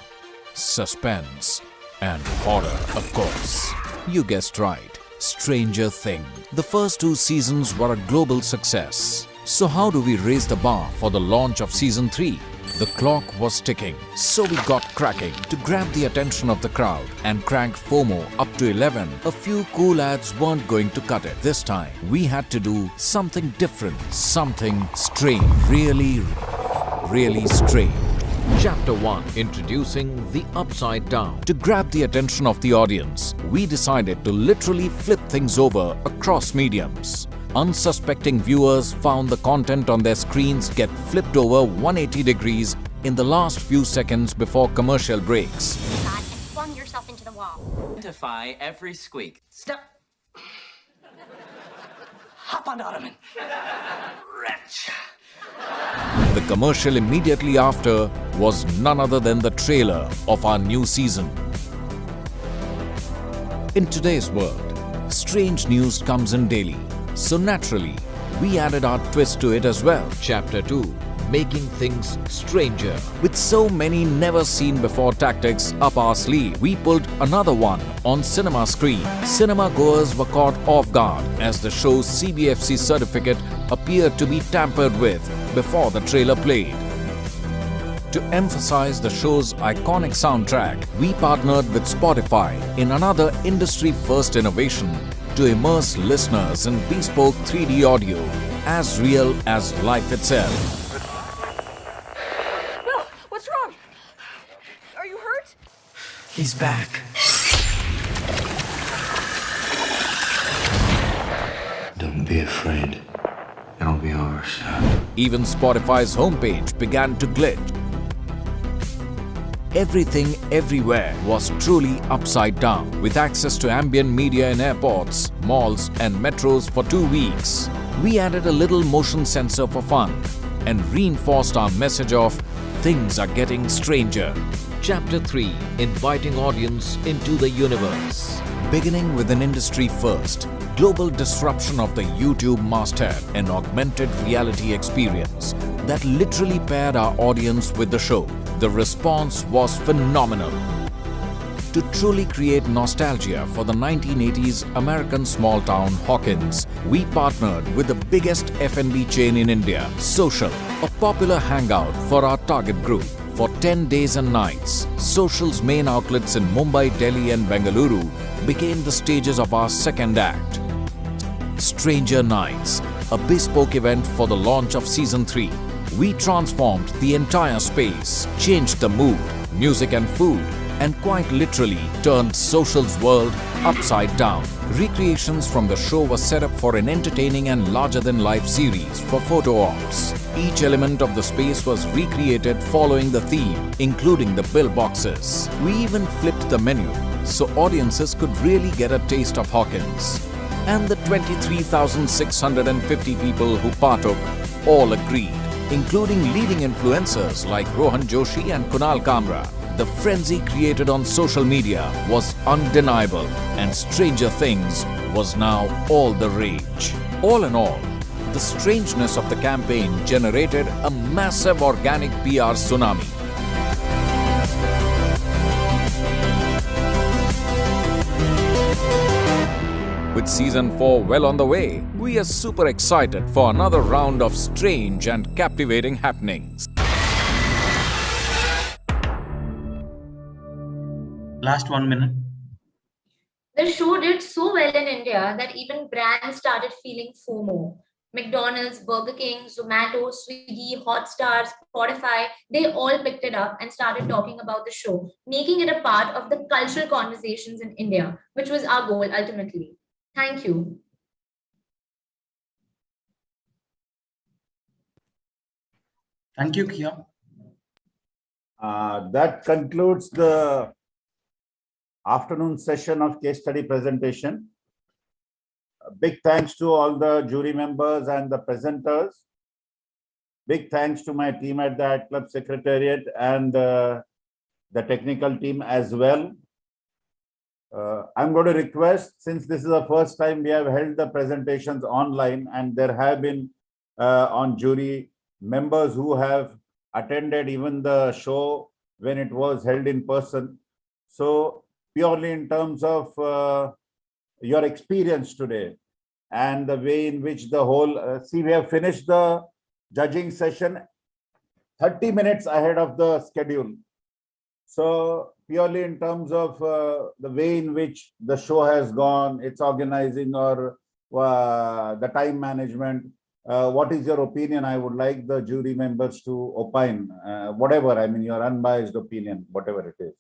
suspense, and horror, of course. You guessed right, Stranger Things. The first 2 seasons were a global success. So how do we raise the bar for the launch of Season 3? The clock was ticking, so we got cracking. To grab the attention of the crowd and crank FOMO up to 11, a few cool ads weren't going to cut it. This time, we had to do something different, something strange, really strange. Chapter 1, Introducing the Upside Down. To grab the attention of the audience, we decided to literally flip things over across mediums. Unsuspecting viewers found the content on their screens get flipped over 180 degrees in the last few seconds before commercial breaks. And flung yourself into the wall. Identify every squeak. Step. Hop on the ottoman. Wretch. The commercial immediately after was none other than the trailer of our new season. In today's world, strange news comes in daily. So naturally, we added our twist to it as well. Chapter 2, Making Things Stranger. With so many never-seen-before tactics up our sleeve, we pulled another one on cinema screen. Cinema goers were caught off guard as the show's CBFC certificate appeared to be tampered with before the trailer played. To emphasize the show's iconic soundtrack, we partnered with Spotify in another industry-first innovation to immerse listeners in bespoke 3D audio as real as life itself. Will, what's wrong? Are you hurt? He's back. Don't be afraid. It'll be ours. Even Spotify's homepage began to glitch. Everything everywhere was truly upside down, with access to ambient media in airports, malls and metros for 2 weeks. We added a little motion sensor for fun and reinforced our message of things are getting stranger. Chapter 3, inviting audience into the universe. Beginning with an industry first, global disruption of the YouTube masthead, an augmented reality experience that literally paired our audience with the show. The response was phenomenal. To truly create nostalgia for the 1980s American small town Hawkins, we partnered with the biggest F&B chain in India, Social, a popular hangout for our target group. For 10 days and nights, Social's main outlets in Mumbai, Delhi and Bengaluru became the stages of our second act. Stranger Nights, a bespoke event for the launch of Season 3. We transformed the entire space, changed the mood, music and food, and quite literally turned Social's world upside down. Recreations from the show were set up for an entertaining and larger-than-life series for photo ops. Each element of the space was recreated following the theme, including the bill boxes. We even flipped the menu, so audiences could really get a taste of Hawkins. And the 23,650 people who partook all agreed, including leading influencers like Rohan Joshi and Kunal Kamra. The frenzy created on social media was undeniable, and Stranger Things was now all the rage. All in all, the strangeness of the campaign generated a massive organic PR tsunami. With Season 4 well on the way, we are super excited for another round of strange and captivating happenings. Last 1 minute. The show did so well in India that even brands started feeling FOMO. McDonald's, Burger King, Zomato, Swiggy, Hotstar, Spotify, they all picked it up and started talking about the show, making it a part of the cultural conversations in India, which was our goal ultimately. Thank you. Thank you, Kia. That concludes the afternoon session of case study presentation. Big thanks to all the jury members and the presenters. Big thanks to my team at the Hat Club Secretariat and the technical team as well. I'm going to request, since this is the first time we have held the presentations online, and there have been on jury members who have attended even the show when it was held in person. So purely in terms of your experience today and the way in which the whole, see, we have finished the judging session 30 minutes ahead of the schedule. So purely in terms of the way in which the show has gone, its organizing or the time management, what is your opinion? I would like the jury members to opine, whatever, I mean, your unbiased opinion, whatever it is.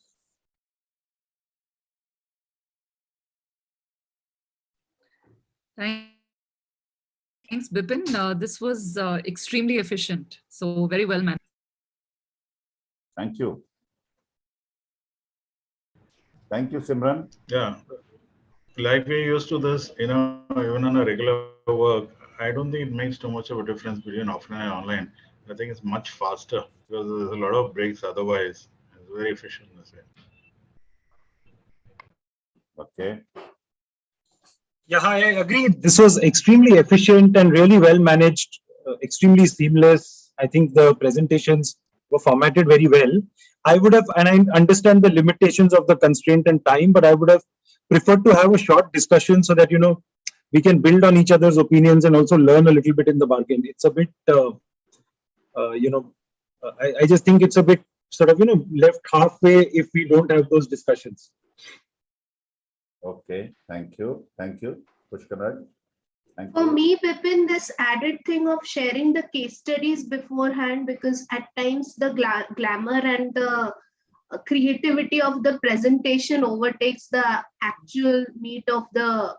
Thanks, Bipin. This was extremely efficient, so very well managed. Thank you. Thank you, Simran. Yeah, like we used to this, even on a regular work, I don't think it makes too much of a difference between offline and online. I think it's much faster because there's a lot of breaks otherwise. It's very efficient this way. Okay. Yeah, I agree. This was extremely efficient and really well managed, extremely seamless. I think the presentations were formatted very well. I would have, and I understand the limitations of the constraint and time, but I would have preferred to have a short discussion so that, we can build on each other's opinions and also learn a little bit in the bargain. It's a bit, I just think it's a bit sort of, left halfway if we don't have those discussions. Okay, thank you. Thank you. Pushkaraj. Thank For you. me, Bipin, this added thing of sharing the case studies beforehand, because at times the glamour and the creativity of the presentation overtakes the actual meat of the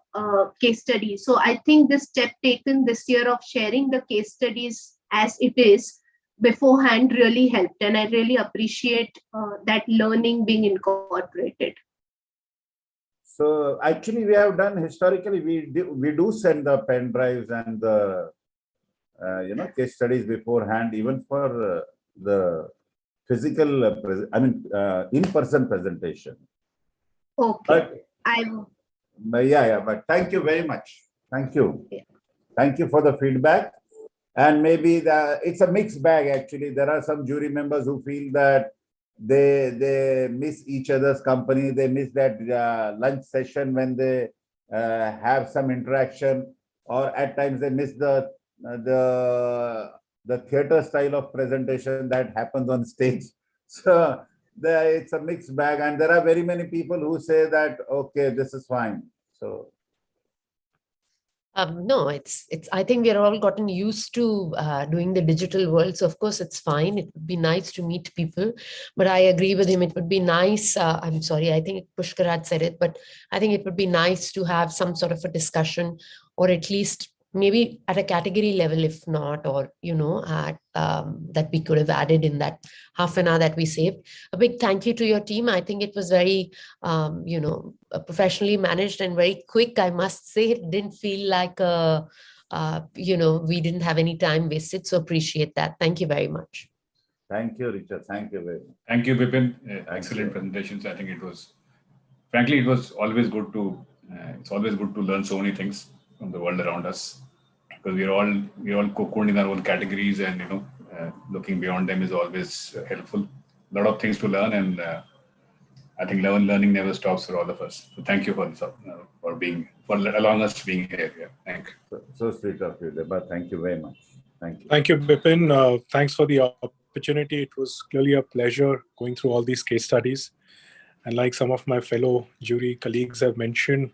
case study. So I think this step taken this year of sharing the case studies as it is beforehand really helped, and I really appreciate that learning being incorporated. So actually, we have done historically. We do send the pen drives and the case studies beforehand, even for the physical, in-person presentation. Okay. But thank you very much. Thank you. Yeah. Thank you for the feedback. And maybe it's a mixed bag, actually. There are some jury members who feel that they miss each other's company. They miss that lunch session when they have some interaction, or at times they miss the theater style of presentation that happens on stage. So it's a mixed bag, and there are very many people who say that, okay, this is fine. So no, it's. I think we're all gotten used to doing the digital world. So of course it's fine. It would be nice to meet people, but I agree with him. It would be nice. I'm sorry, I think Pushkar had said it, but I think it would be nice to have some sort of a discussion, or at least maybe at a category level, if not, or at that we could have added in that half an hour that we saved. A big thank you to your team. I think it was very professionally managed and very quick. I must say, it didn't feel like we didn't have any time wasted, so appreciate that. Thank you very much. Thank you, Richard. Thank you very much. Thank you, Bipin. Excellent presentations. I think it was always good to it's always good to learn so many things from the world around us, because we're all cocooned in our own categories, and looking beyond them is always helpful. A lot of things to learn, and I think learning never stops for all of us. So thank you for allowing us to being here. Yeah, thank you. So sweet of you, Deba. Thank you very much. Thank you. Thank you, Bipin. Thanks for the opportunity. It was clearly a pleasure going through all these case studies. And like some of my fellow jury colleagues have mentioned,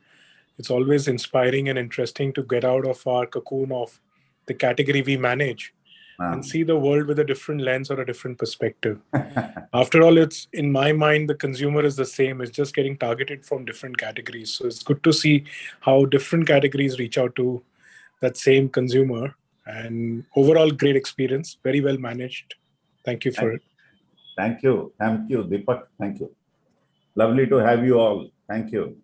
it's always inspiring and interesting to get out of our cocoon of the category we manage and see the world with a different lens or a different perspective. After all, it's, in my mind, the consumer is the same. It's just getting targeted from different categories. So it's good to see how different categories reach out to that same consumer. And overall, great experience. Very well managed. Thank you for it. Thank you. Thank you, Deepak. Thank you. Lovely to have you all. Thank you.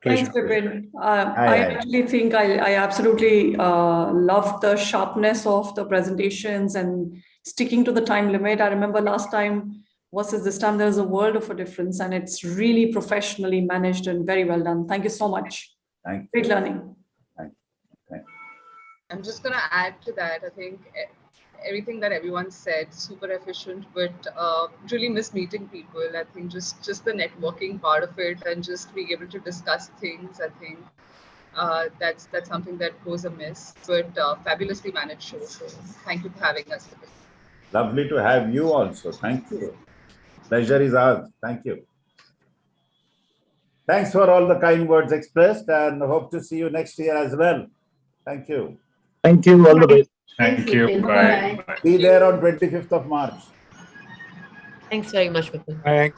Thanks, Bipin. I actually think I absolutely love the sharpness of the presentations and sticking to the time limit. I remember last time versus this time, there's a world of a difference, and it's really professionally managed and very well done. Thank you so much. Thank you. Great learning. Thank you. I'm just going to add to that. I think everything that everyone said, super efficient, but really miss meeting people. I think just the networking part of it, and just being able to discuss things, I think that's something that goes amiss, but fabulously managed show. So thank you for having us. Lovely to have you also. Thank you. Pleasure is ours. Thank you. Thanks for all the kind words expressed, and hope to see you next year as well. Thank you. Thank you. All the best. Thank you. Bye. Be there on 25th of March. Thanks very much, Bipin. Thanks.